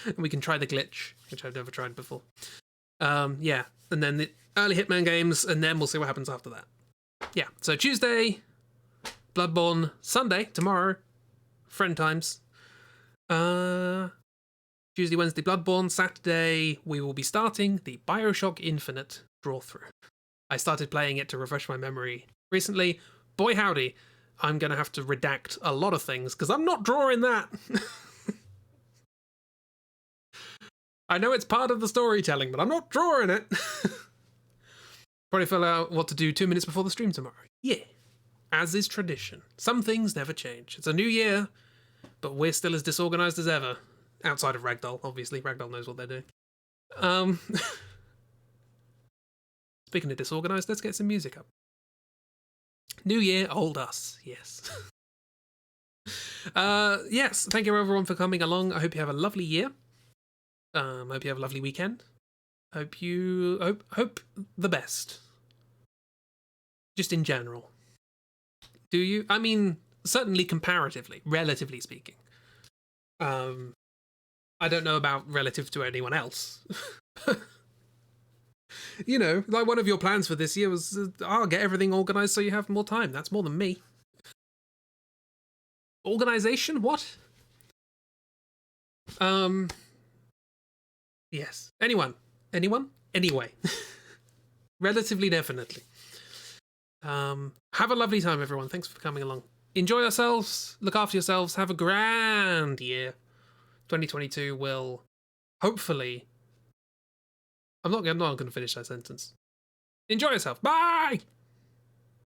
And we can try the glitch, which I've never tried before. Yeah, and then the early Hitman games, and then we'll see what happens after that. Yeah, so Tuesday, Bloodborne. Sunday, tomorrow, friend times. Tuesday, Wednesday, Bloodborne. Saturday, we will be starting the Bioshock Infinite draw-through. I started playing it to refresh my memory recently. Boy howdy, I'm going to have to redact a lot of things, because I'm not drawing that. I know it's part of the storytelling, but I'm not drawing it. Probably fill out what to do 2 minutes before the stream tomorrow. Yeah, as is tradition. Some things never change. It's a new year, but we're still as disorganized as ever. Outside of Ragdoll, obviously. Ragdoll knows what they're doing. Speaking of disorganized, let's get some music up. New year, old us. Yes. Yes, thank you everyone for coming along. I hope you have a lovely year. Hope you have a lovely weekend. Hope the best. Just in general. Do you? I mean, certainly comparatively, relatively speaking. I don't know about relative to anyone else. You know, like one of your plans for this year was, I'll get everything organized so you have more time. That's more than me. Organization? What? Yes. Anyone? Anyway. Relatively definitely. Have a lovely time, everyone. Thanks for coming along. Enjoy yourselves. Look after yourselves. Have a grand year. 2022 will hopefully... I'm not going to finish that sentence. Enjoy yourself. Bye!